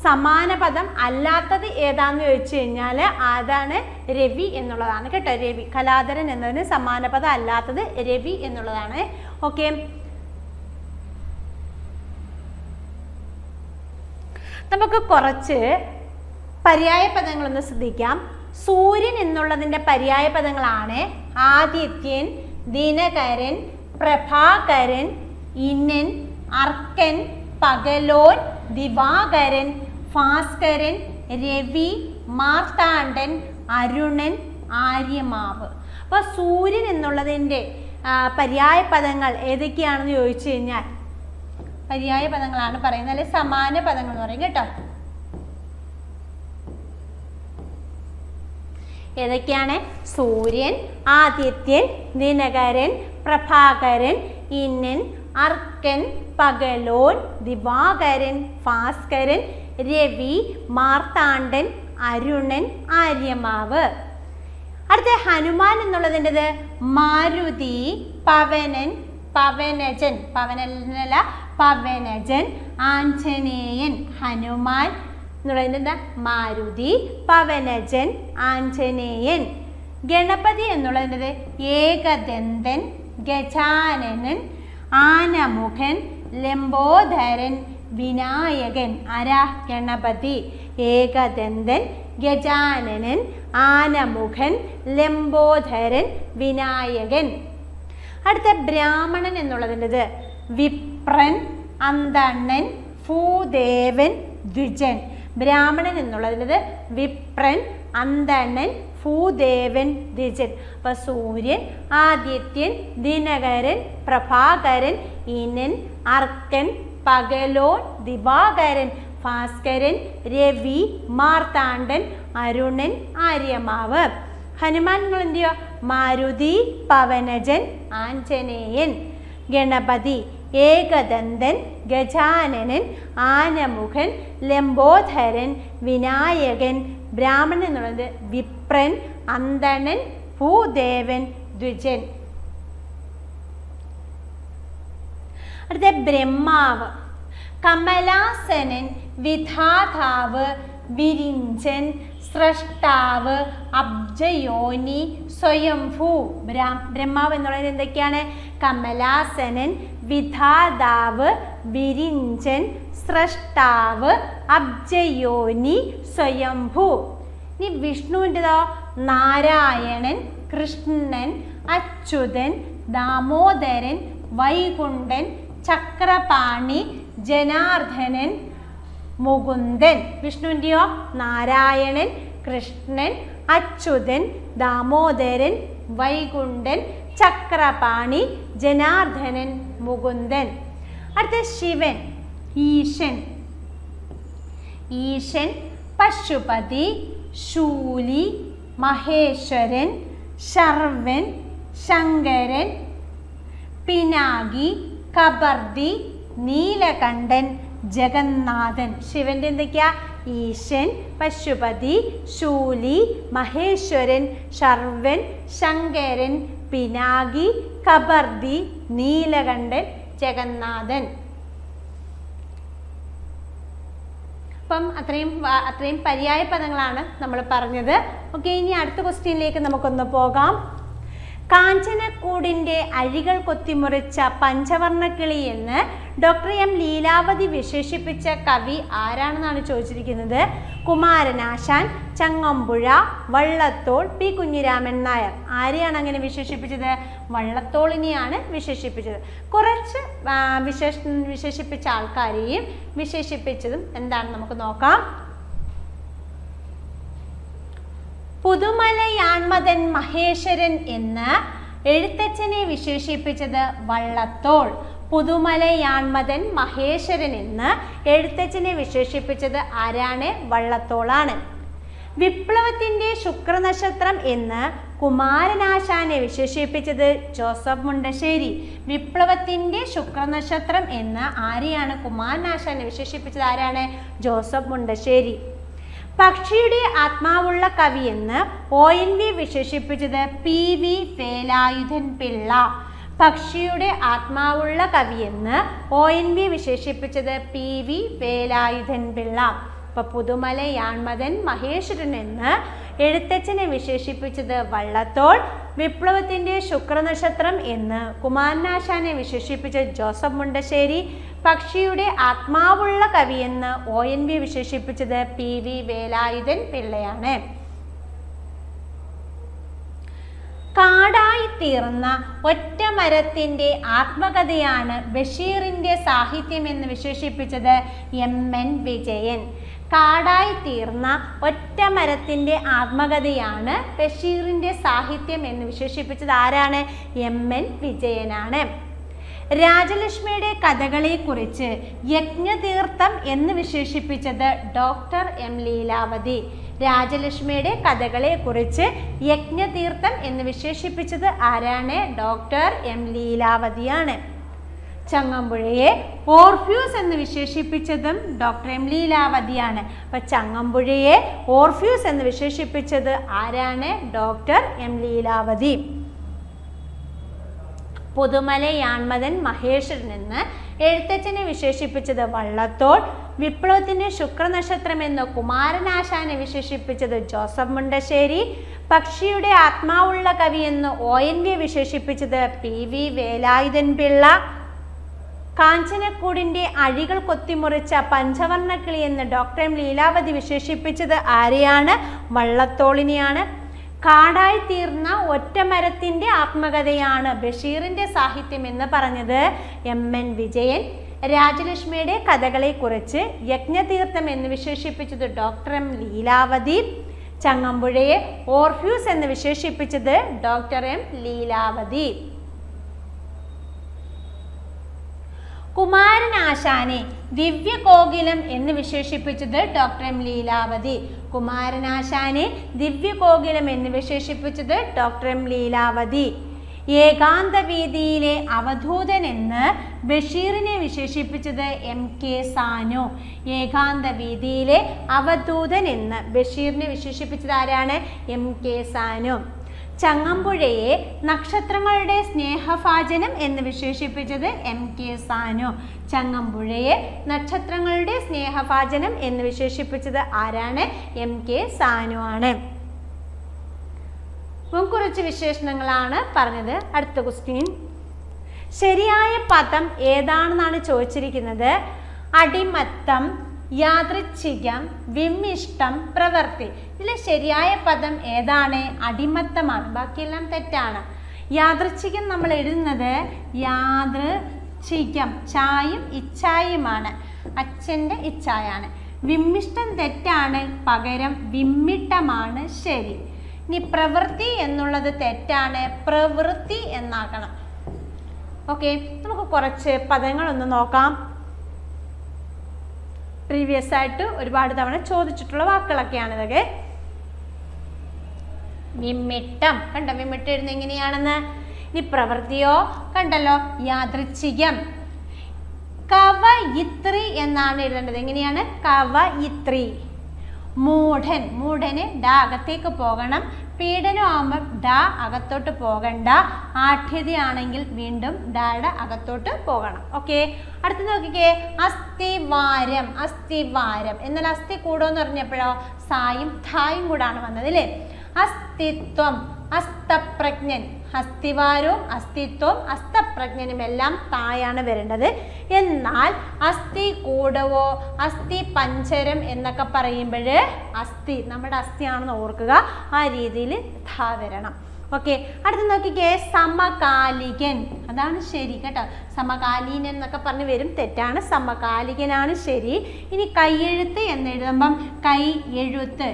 സമാന പദം അല്ലാത്തത് ഏതാന്ന് ചോദിച്ചു കഴിഞ്ഞാൽ അതാണ് രവി എന്നുള്ളതാണ് കേട്ടോ. രവി, കലാധരൻ എന്നതിന് സമാന പദം അല്ലാത്തത് രവി എന്നുള്ളതാണ്. ഓക്കെ, നമുക്ക് കുറച്ച് പര്യായ പദങ്ങളൊന്ന് ശ്രദ്ധിക്കാം. സൂര്യൻ എന്നുള്ളതിൻ്റെ പര്യായ പദങ്ങളാണ് ആദിത്യൻ, ദിനകരൻ, പ്രഭാകരൻ, ഇന്നൻ, അർക്കൻ, പകലോൻ, ദിവാകരൻ, ഭാസ്കരൻ, രവി, മാർത്താണ്ഡൻ, അരുണൻ, ആര്യമാവ്. അപ്പോൾ സൂര്യൻ എന്നുള്ളതിൻ്റെ പര്യായ പദങ്ങൾ ഏതൊക്കെയാണെന്ന് ചോദിച്ചു കഴിഞ്ഞാൽ പര്യായ പദങ്ങളാണ് പറയുന്നത്, അല്ലെങ്കിൽ സമാന പദങ്ങൾ എന്ന് പറയും കേട്ടോ. ഏതൊക്കെയാണ്? സൂര്യൻ, ആദിത്യൻ, ദിനകരൻ, പ്രഭാകരൻ, ഇന്നൻ, അർക്കൻ, പകലോൻ, ദിവാകരൻ, ഭാസ്കരൻ, രവി, മാർത്താണ്ഡൻ, അരുണൻ, ആര്യമാവ്. അടുത്ത ഹനുമാൻ എന്നുള്ളതിൻ്റെത് മാരുതി, പവനൻ, പവനജൻ, പവനല്ല പവനജൻ, ആഞ്ജനേയൻ. ഹനുമാൻ എന്നുള്ളതിൻ്റെ എന്താ? മാരുതി, പവനജൻ, ആഞ്ജനേയൻ. ഗണപതി എന്നുള്ളതിൻ്റെത് ഏകദന്തൻ, ഗജാനനൻ, ആനമുഖൻ, ലംബോദരൻ, വിനായകൻ. ആരാ? ഗണപതി. ഏകദന്തൻ, ഗജാനനൻ, ആനമുഖൻ, ലംബോദരൻ, വിനായകൻ. അടുത്ത ബ്രാഹ്മണൻ എന്നുള്ളതിൻ്റെത് വിപ്രൻ, അന്തണ്ണൻ, ഭൂദേവൻ, ദ്വിജൻ. ബ്രാഹ്മണൻ എന്നുള്ളതിൻ്റെത് വിപ്രൻ, അന്തണ്ണൻ, ഭൂദേവൻ, ദ്വിജൻ. അപ്പോൾ സൂര്യൻ, ആദിത്യൻ, ദിനകരൻ, പ്രഭാകരൻ, ഇനൻ, അർക്കൻ, പകലോൻ, ദിവാകരൻ, ഭാസ്കരൻ, രവി, മാർത്താണ്ഡൻ, അരുണൻ, ആര്യമാവ്. ഹനുമാൻകൾ എന്ത് ചെയ്യുക? മാരുതി, പവനജൻ, ആഞ്ജനേയൻ. ഗണപതി ഏകദന്തൻ, ഗജാനനൻ, ആനമുഖൻ, ലംബോദരൻ, വിനായകൻ. ബ്രാഹ്മണൻ എന്നുള്ളത് വിപ്രൻ, അന്തണൻ, ഭൂദേവൻ, ദ്വിജൻ. അടുത്ത ബ്രഹ്മാവ്. കമലാസനൻ, വിധാതാവ്, വിരിഞ്ചൻ, സ്രഷ്ടാവ്, അബ്ജയോനി, സ്വയംഭൂ. ബ്രഹ്മാവ് എന്നുള്ളത് എന്തൊക്കെയാണ്? കമലാസനൻ, വിധാതാവ്, വിരിഞ്ചൻ, സ്രഷ്ടാവ്, അബ്ജയോനി, സ്വയംഭൂ. ഇനി വിഷ്ണുവിൻ്റെതോ? നാരായണൻ, കൃഷ്ണൻ, അച്യുതൻ, ദാമോദരൻ, വൈകുണ്ഠൻ, ചക്രപാണി, ജനാർദ്ദനൻ, മുകുന്ദൻ. വിഷ്ണുവിൻ്റെയോ? നാരായണൻ, കൃഷ്ണൻ, അച്യുതൻ, ദാമോദരൻ, വൈകുണ്ഠൻ, ചക്രപാണി, ജനാർദ്ദനൻ, മുകുന്ദൻ. അടുത്ത ശിവൻ. ഈശൻ. ഈശൻ, പശുപതി, ശൂലി, മഹേശ്വരൻ, ശർവൻ, ശങ്കരൻ, പിനാകി, കബർദി, നീലകണ്ഠൻ, ജഗന്നാഥൻ. ശിവന്റെ എന്തൊക്കെയാ? ഈശൻ, പശുപതി, ശൂലി, മഹേശ്വരൻ, ശർവൻ, ശങ്കരൻ, പിനാകി, കബർദി, നീലകണ്ഠൻ, ജഗന്നാഥൻ. അപ്പം അത്രയും പര്യായ പദങ്ങളാണ് നമ്മൾ പറഞ്ഞത്. ഓക്കെ, ഇനി അടുത്ത ക്വസ്റ്റ്യനിലേക്ക് നമുക്കൊന്ന് പോകാം. കാഞ്ചനക്കൂടിൻ്റെ അഴികൾ കൊത്തിമുറിച്ച പഞ്ചവർണ്ണക്കിളി എന്ന് ഡോക്ടർ എം ലീലാവതി വിശേഷിപ്പിച്ച കവി ആരാണെന്നാണ് ചോദിച്ചിരിക്കുന്നത്. കുമാരനാശാൻ, ചങ്ങമ്പുഴ, വള്ളത്തോൾ, പി കുഞ്ഞിരാമൻ നായർ. ആരെയാണ് അങ്ങനെ വിശേഷിപ്പിച്ചത്? വള്ളത്തോളിനെയാണ് വിശേഷിപ്പിച്ചത്. കുറച്ച് വിശേഷിപ്പിച്ച ആൾക്കാരെയും വിശേഷിപ്പിച്ചതും എന്താണെന്ന് നമുക്ക് നോക്കാം. പുതുമലയാൺമതൻ മഹേശ്വരൻ എന്ന് എഴുത്തച്ഛനെ വിശേഷിപ്പിച്ചത് വള്ളത്തോൾ. പുതുമലയാൺമതൻ മഹേശ്വരൻ എന്ന് എഴുത്തച്ഛനെ വിശേഷിപ്പിച്ചത് ആരാണ്? വള്ളത്തോളാണ്. വിപ്ലവത്തിൻ്റെ ശുക്രനക്ഷത്രം എന്ന് കുമാരനാശാനെ വിശേഷിപ്പിച്ചത് ജോസഫ് മുണ്ടശ്ശേരി. വിപ്ലവത്തിൻ്റെ ശുക്രനക്ഷത്രം എന്ന് ആരെയാണ് കുമാരനാശാനെ വിശേഷിപ്പിച്ചത്? ആരാണ്? ജോസഫ് മുണ്ടശ്ശേരി. പക്ഷിയുടെ ആത്മാവുള്ള കവി എന്ന് ONV വിശേഷിപ്പിച്ചത് PV വേലായുധൻ പിള്ള. പക്ഷിയുടെ ആത്മാവുള്ള കവി എന്ന് ONV വിശേഷിപ്പിച്ചത് PV വേലായുധൻ പിള്ള. അപ്പോൾ പുതുമലയാൺമതൻ മഹേശ്വരൻ എന്ന് എഴുത്തച്ഛനെ വിശേഷിപ്പിച്ചത് വള്ളത്തോൾ. വിപ്ലവത്തിൻ്റെ ശുക്രനക്ഷത്രം എന്ന് കുമാരനാശാനെ വിശേഷിപ്പിച്ച ജോസഫ് മുണ്ടശ്ശേരി. പക്ഷിയുടെ ആത്മാവുള്ള കവി എന്ന് ONV വിശേഷിപ്പിച്ചത് PV വേലായുധൻ പിള്ളയാണ്. കാടായി തീർന്ന ഒറ്റ മരത്തിൻ്റെ ആത്മകഥയാണ് ബഷീറിൻ്റെ സാഹിത്യം എന്ന് വിശേഷിപ്പിച്ചത് MN വിജയൻ. കാടായി തീർന്ന ഒറ്റ മരത്തിൻ്റെ ആത്മകഥയാണ് ബഷീറിൻ്റെ സാഹിത്യം എന്ന് വിശേഷിപ്പിച്ചത് ആരാണ്? MN വിജയനാണ്. രാജലക്ഷ്മിയുടെ കഥകളെക്കുറിച്ച് യജ്ഞതീർത്ഥം എന്ന് വിശേഷിപ്പിച്ചത് ഡോക്ടർ M ലീലാവതി. രാജലക്ഷ്മിയുടെ കഥകളെക്കുറിച്ച് യജ്ഞതീർത്ഥം എന്ന് വിശേഷിപ്പിച്ചത് ആരാണ്? Doctor M ലീലാവതിയാണ്. ചങ്ങമ്പുഴയെ ഓർഫ്യൂസ് എന്ന് വിശേഷിപ്പിച്ചതും ഡോക്ടർ M ലീലാവതിയാണ്. അപ്പം ചങ്ങമ്പുഴയെ ഓർഫ്യൂസ് എന്ന് വിശേഷിപ്പിച്ചത് ആരാണ്? Doctor M Leelavathi. പുതുമലയാൺമതൻ മഹേശ്വരൻ എന്ന് എഴുത്തച്ഛനെ വിശേഷിപ്പിച്ചത് വള്ളത്തോൾ. വിപ്ലവത്തിൻ്റെ ശുക്രനക്ഷത്രം എന്ന് കുമാരനാശാനെ വിശേഷിപ്പിച്ചത് ജോസഫ് മുണ്ടശ്ശേരി. പക്ഷിയുടെ ആത്മാവുള്ള കവി എന്ന് ONV വിശേഷിപ്പിച്ചത് PV വേലായുധൻ പിള്ള. കാഞ്ചനക്കൂടിൻ്റെ അഴികൾ കൊത്തിമുറിച്ച പഞ്ചവർണ്ണക്കിളി എന്ന് ഡോക്ടർ M ലീലാവതി വിശേഷിപ്പിച്ചത് ആരെയാണ്? വള്ളത്തോളിനെയാണ്. കാടായി തീർന്ന ഒറ്റമരത്തിൻ്റെ ആത്മകഥയാണ് ബഷീറിൻ്റെ സാഹിത്യം എന്ന് പറഞ്ഞത് MN വിജയൻ. രാജലക്ഷ്മിയുടെ കഥകളെക്കുറിച്ച് യജ്ഞതീർത്ഥം എന്ന് വിശേഷിപ്പിച്ചത് ഡോക്ടർ M ലീലാവതി. ചങ്ങമ്പുഴയെ ഓർഫ്യൂസ് എന്ന് വിശേഷിപ്പിച്ചത് ഡോക്ടർ M ലീലാവതി. കുമാരനാശാനെ ദിവ്യകോകിലം എന്ന് വിശേഷിപ്പിച്ചത് ഡോക്ടർ M ലീലാവതി. കുമാരനാശാനെ ദിവ്യകോകിലം എന്ന് വിശേഷിപ്പിച്ചത് ഡോക്ടർ M ലീലാവതി. ഏകാന്തവീതിയിലെ അവധൂതൻ എന്ന് ബഷീറിനെ വിശേഷിപ്പിച്ചത് MK സാനു. ഏകാന്തവീതിയിലെ അവധൂതൻ എന്ന് ബഷീറിനെ വിശേഷിപ്പിച്ചത് ആരാണ്? MK സാനു. ചങ്ങമ്പുഴയെ നക്ഷത്രങ്ങളുടെ സ്നേഹഭാജനം എന്ന് വിശേഷിപ്പിച്ചത് MK സാനു. ചങ്ങമ്പുഴയെ നക്ഷത്രങ്ങളുടെ സ്നേഹഭാജനം എന്ന് വിശേഷിപ്പിച്ചത് ആരാണ്? MK സാനു ആണ്. കുറച്ച് വിശേഷണങ്ങളാണ് പറഞ്ഞത്. അടുത്ത ക്വസ്റ്റ്യൻ, ശരിയായ പദം ഏതാണെന്നാണ് ചോദിച്ചിരിക്കുന്നത്. അടിമത്തം, യാദൃച്ഛികം, വിമ്മിഷ്ടം, പ്രവൃത്തി. ഇതിലെ ശരിയായ പദം ഏതാണ്? അടിമത്തമാണ്. ബാക്കിയെല്ലാം തെറ്റാണ്. യാദൃച്ഛികം നമ്മൾ എഴുതുന്നത് യാദൃച്ഛികം, ചായും ഇച്ഛായുമാണ്. അച്ഛൻ്റെ ഇച്ഛായാണ്. വിമ്മിഷ്ടം തെറ്റാണ്, പകരം വിമ്മിട്ടമാണ് ശരി. ഇനി പ്രവൃത്തി എന്നുള്ളത് തെറ്റാണ്, പ്രവൃത്തി എന്നാക്കണം. ഓക്കെ, നമുക്ക് കുറച്ച് പദങ്ങളൊന്ന് നോക്കാം. പ്രീവിയസ് ആയിട്ട് ഒരുപാട് തവണ ചോദിച്ചിട്ടുള്ള വാക്കുകളൊക്കെയാണ് ഇതൊക്കെ. വിമ്മിട്ടം, കണ്ടോ വിമ്മിട്ടം എഴുതുന്നത് എങ്ങനെയാണെന്ന്. ഇനി പ്രവൃത്തിയോ കണ്ടല്ലോ, യാദൃച്ഛികം. കവയിത്രി എന്നാണ് എഴുതേണ്ടത്. എങ്ങനെയാണ്? കവയിത്രി. മൂഢൻ, മൂഢന് ഡ അകത്തേക്ക് പോകണം. പീഡനം ആകുമ്പോൾ ഡ അകത്തോട്ട് പോകണ്ട. ആഠ്യതയാണെങ്കിൽ വീണ്ടും ഡയുടെ അകത്തോട്ട് പോകണം. ഓക്കെ, അടുത്ത് നോക്കിക്കേ. അസ്ഥിവാരം, അസ്ഥിവാരം. എന്നാൽ അസ്ഥി കൂടോന്ന് പറഞ്ഞപ്പോഴോ സായും ധായും കൂടാണ് വന്നത് അല്ലേ. അസ്തിത്വം, അസ്തപ്രജ്ഞൻ, അസ്ഥിവാരവും അസ്ഥിത്വവും അസ്തപ്രജ്ഞനും എല്ലാം തായാണ് വരേണ്ടത്. എന്നാൽ അസ്ഥി കൂടവോ അസ്ഥി പഞ്ചരം എന്നൊക്കെ പറയുമ്പോൾ അസ്ഥി നമ്മുടെ അസ്ഥിയാണെന്ന് ഓർക്കുക, ആ രീതിയിൽ ധാ വരണം. ഓക്കെ, അടുത്ത് നോക്കിക്കേ, സമകാലികൻ, അതാണ് ശരി കേട്ടോ. സമകാലീനൻ എന്നൊക്കെ പറഞ്ഞ് വരും, തെറ്റാണ്. സമകാലികനാണ് ശരി. ഇനി കൈയെഴുത്ത് എന്നെഴുതുമ്പം കൈ എഴുത്ത്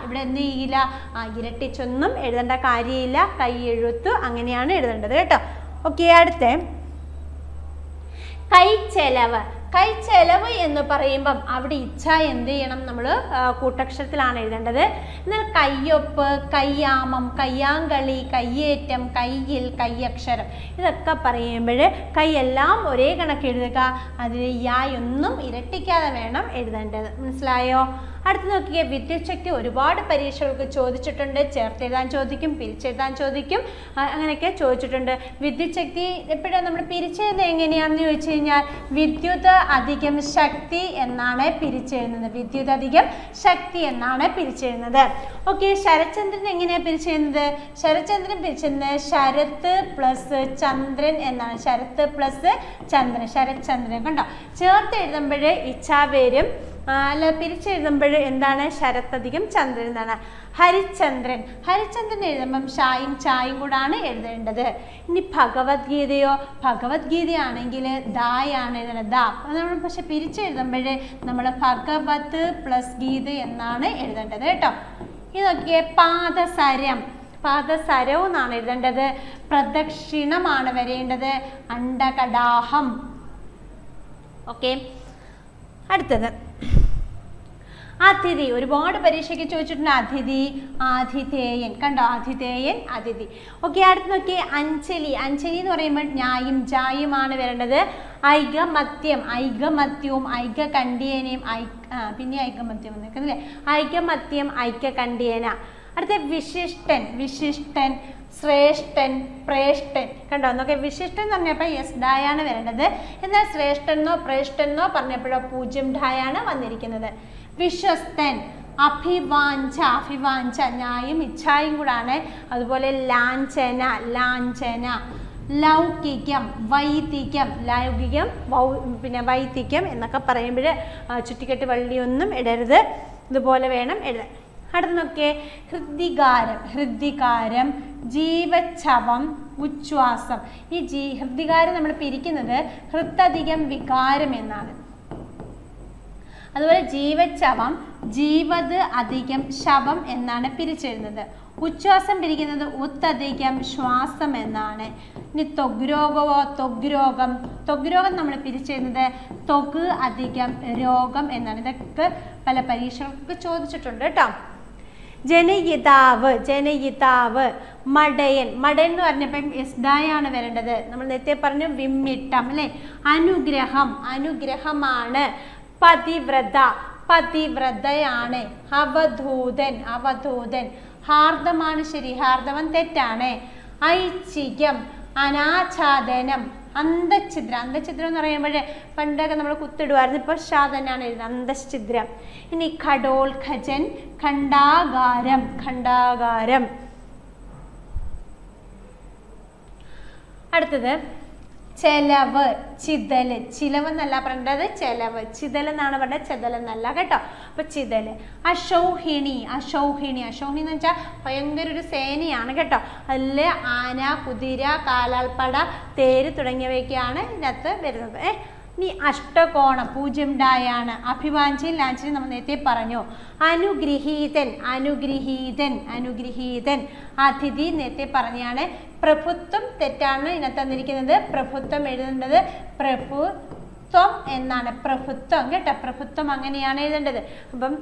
ഇവിടെ എന്ത് ചെയ്യില്ല, ഇരട്ടിച്ചൊന്നും എഴുതേണ്ട കാര്യമില്ല, കൈ എഴുത്ത് അങ്ങനെയാണ് എഴുതേണ്ടത് കേട്ടോ. ഓക്കെ, അടുത്ത കൈച്ചെലവ്. കൈച്ചെലവ് എന്ന് പറയുമ്പം അവിടെ ഇച്ഛ എന്ത് ചെയ്യണം, നമ്മൾ കൂട്ടക്ഷരത്തിലാണ് എഴുതേണ്ടത്. എന്നാൽ കയ്യൊപ്പ്, കയ്യാമം, കയ്യാങ്കളി, കയ്യേറ്റം, കയ്യിൽ, കയ്യക്ഷരം ഇതൊക്കെ പറയുമ്പോൾ കൈയെല്ലാം ഒരേ കണക്ക് എഴുതുക, അതിൽ യായൊന്നും ഇരട്ടിക്കാതെ വേണം എഴുതേണ്ടത്. മനസ്സിലായോ? അടുത്ത് നോക്കിയേ, വിദ്യുച്ഛക്തി ഒരുപാട് പരീക്ഷകൾക്ക് ചോദിച്ചിട്ടുണ്ട്. ചേർത്തെഴുതാൻ ചോദിക്കും, പിരിച്ചെഴുതാൻ ചോദിക്കും, അങ്ങനെയൊക്കെ ചോദിച്ചിട്ടുണ്ട്. വിദ്യുച്ഛക്തി എപ്പോഴും നമ്മൾ പിരിച്ചെഴുതുന്നത് എങ്ങനെയാണെന്ന് ചോദിച്ചു കഴിഞ്ഞാൽ വിദ്യുത് അധികം ശക്തി എന്നാണ് പിരിച്ചെഴുതുന്നത്. വിദ്യുത് അധികം ശക്തി എന്നാണ് പിരിച്ചെഴുതുന്നത്. ഓക്കെ, ശരത്ചന്ദ്രൻ എങ്ങനെയാണ് പിരിച്ചെഴുതുന്നത്? ശരത്ചന്ദ്രൻ പിരിച്ചെഴുതുന്നത് ശരത്ത് പ്ലസ് ചന്ദ്രൻ എന്നാണ്. ശരത്ത് പ്ലസ് ചന്ദ്രൻ, ശരത്ചന്ദ്രൻ. കണ്ടോ, ചേർത്ത് എഴുതുമ്പോൾ ഇച്ഛ വരും, അല്ല പിരിച്ചെഴുതുമ്പോൾ എന്താണ്, ശരത്തധികം ചന്ദ്രൻ എന്നാണ്. ഹരിചന്ദ്രൻ, ഹരിചന്ദ്രൻ എഴുതുമ്പം ഷായും ചായും കൂടാണ് എഴുതേണ്ടത്. ഇനി ഭഗവത്ഗീതയോ, ഭഗവത്ഗീതയാണെങ്കിൽ ദായാണ് എഴുതേണ്ടത്, ദാ. നമ്മൾ പക്ഷെ പിരിച്ചെഴുതുമ്പോൾ നമ്മൾ ഭഗവത് പ്ലസ് ഗീത എന്നാണ് എഴുതേണ്ടത് കേട്ടോ. ഇതൊക്കെ പാദസരം, പാദസരവും എന്നാണ് എഴുതേണ്ടത്. പ്രദക്ഷിണമാണ് വരേണ്ടത്. അണ്ഡകടാഹം. ഓക്കെ, അടുത്തത് അതിഥി. ഒരുപാട് പരീക്ഷയ്ക്ക് ചോദിച്ചിട്ടുണ്ട്. അതിഥി, ആതിഥേയൻ. കണ്ടോ, ആതിഥേയൻ, അതിഥി. ഓക്കെ, അടുത്ത് നോക്കിയേ, അഞ്ജലി. അഞ്ജലി എന്ന് പറയുമ്പോൾ ന്യായും ജായുമാണ് വരേണ്ടത്. ഐകമത്യം, ഐകമത്യവും ഐകകണ്ഠ്യേനയും പിന്നെ ഐകമത്യം വന്നിരിക്കുന്നല്ലേ, ഐകമത്യം ഐകകണ്ഠ്യേന. അടുത്ത വിശിഷ്ടൻ, വിശിഷ്ടൻ, ശ്രേഷ്ഠൻ, പ്രേഷ്ഠൻ. കണ്ടോ, എന്നൊക്കെ വിശിഷ്ടൻ എന്ന് പറഞ്ഞപ്പോൾ യെസ് ഡായാണ് വരേണ്ടത്. എന്നാൽ ശ്രേഷ്ഠനോ പ്രേഷ്ഠനോ പറഞ്ഞപ്പോഴോ പൂജ്യം ഡായാണ് വന്നിരിക്കുന്നത്. വിശ്വസ്തൻ, അഭിവാഞ്ച, അഭിവാഞ്ച ന്യായും ഇച്ഛായും കൂടാണ്. അതുപോലെ ലാഞ്ചന, ലാഞ്ചന. ലൗകികം, വൈദികം, ലൗകികം, പിന്നെ വൈദികം എന്നൊക്കെ പറയുമ്പോൾ ചുറ്റിക്കെട്ട് വള്ളിയൊന്നും ഇടരുത്, ഇതുപോലെ വേണം എഴുതാൻ. അടുത്ത് നോക്കിയേ, ഹൃദ്വികാരം, ഹൃദ്വികാരം, ജീവച്ഛവം, ഉച്ഛ്വാസം. ഈ ഹൃദ്വികാരം നമ്മൾ പിരിക്കുന്നത് ഹൃത്തധികം വികാരം എന്നാണ്. അതുപോലെ ജീവച്ഛവം ജീവത് അധികം ശവം എന്നാണ് പിരിച്ചെഴുതുന്നത്. ഉച്ഛ്വാസം പിരിക്കുന്നത് ഉത്തധികം ശ്വാസം എന്നാണ്. ഇനി ത്വഗ്രോഗമോ, ത്വഗ്രോഗം. ത്വഗ്രോഗം നമ്മൾ പിരിച്ചെഴുതുന്നത് ത്വഗ് അധികം രോഗം എന്നാണ്. ഇതൊക്കെ പല പരീക്ഷകൾക്ക് ചോദിച്ചിട്ടുണ്ട് കേട്ടോ. ജനയിതാവ്, ജനയിതാവ്. മടയൻ, മടയൻ എന്ന് പറഞ്ഞപ്പം എസ്ഡായാണ് വരേണ്ടത്. നമ്മൾ നേരത്തെ പറഞ്ഞു വിമ്മിട്ടം അല്ലേ. അനുഗ്രഹം, അനുഗ്രഹമാണ്. പതിവ്രത, പതിവ്രതയാണ്. അവധൂതൻ, അവധൂതൻ. ഹാർദമാണ് ശരി, ഹാർദവൻ തെറ്റാണ്. ഐച്ഛികം, അനാച്ഛാദനം. അന്തഛിദ്രം, അന്തഛിദ്രം എന്ന് പറയുമ്പോൾ പണ്ടൊക്കെ നമ്മൾ കുത്തിടുമായിരുന്നു, ഇപ്പോൾ ഷാ തന്നെയാണ് എഴുതുന്നത്, അന്തഛിദ്രം. ഇനി ഖഡോൽഖജൻ, ഖണ്ഡാകാരം, ഖണ്ഡാകാരം. അടുത്തത് ചെലവ്, ചിതല്. ചിലവ് എന്നല്ല പറയേണ്ടത്, ചെലവ്. ചിതൽ എന്നാണ് പറയുന്നത്, ചെതൽ എന്നല്ല കേട്ടോ. അപ്പൊ ചിതല്. അശൗഹിണി, അശൗഹിണി. അശൗഹിണി എന്ന് വെച്ചാൽ ഭയങ്കര ഒരു സേനയാണ് കേട്ടോ. അതിൽ ആന, കുതിര, കാലാൾപ്പട, തേര് തുടങ്ങിയവയൊക്കെയാണ് ഇതിനകത്ത് വരുന്നത്. ഇനി അഷ്ടകോണം, പൂജ്യം ഡായാണ്. അഭിവാഞ്ചിയും ലാഞ്ചിയും നമ്മൾ നേരത്തെ പറഞ്ഞു. അനുഗൃഹീതൻ, അനുഗൃഹീതൻ, അനുഗൃഹീതൻ. അതിഥി നേരത്തെ പറഞ്ഞാണ്. പ്രഭുത്വം തെറ്റാണ് ഇതിനകത്ത് തന്നിരിക്കുന്നത്. പ്രഭുത്വം എഴുതേണ്ടത് പ്രഭുത്വം എന്നാണ്. പ്രഭുത്വം കേട്ടോ, പ്രഭുത്വം അങ്ങനെയാണ് എഴുതേണ്ടത്. അപ്പം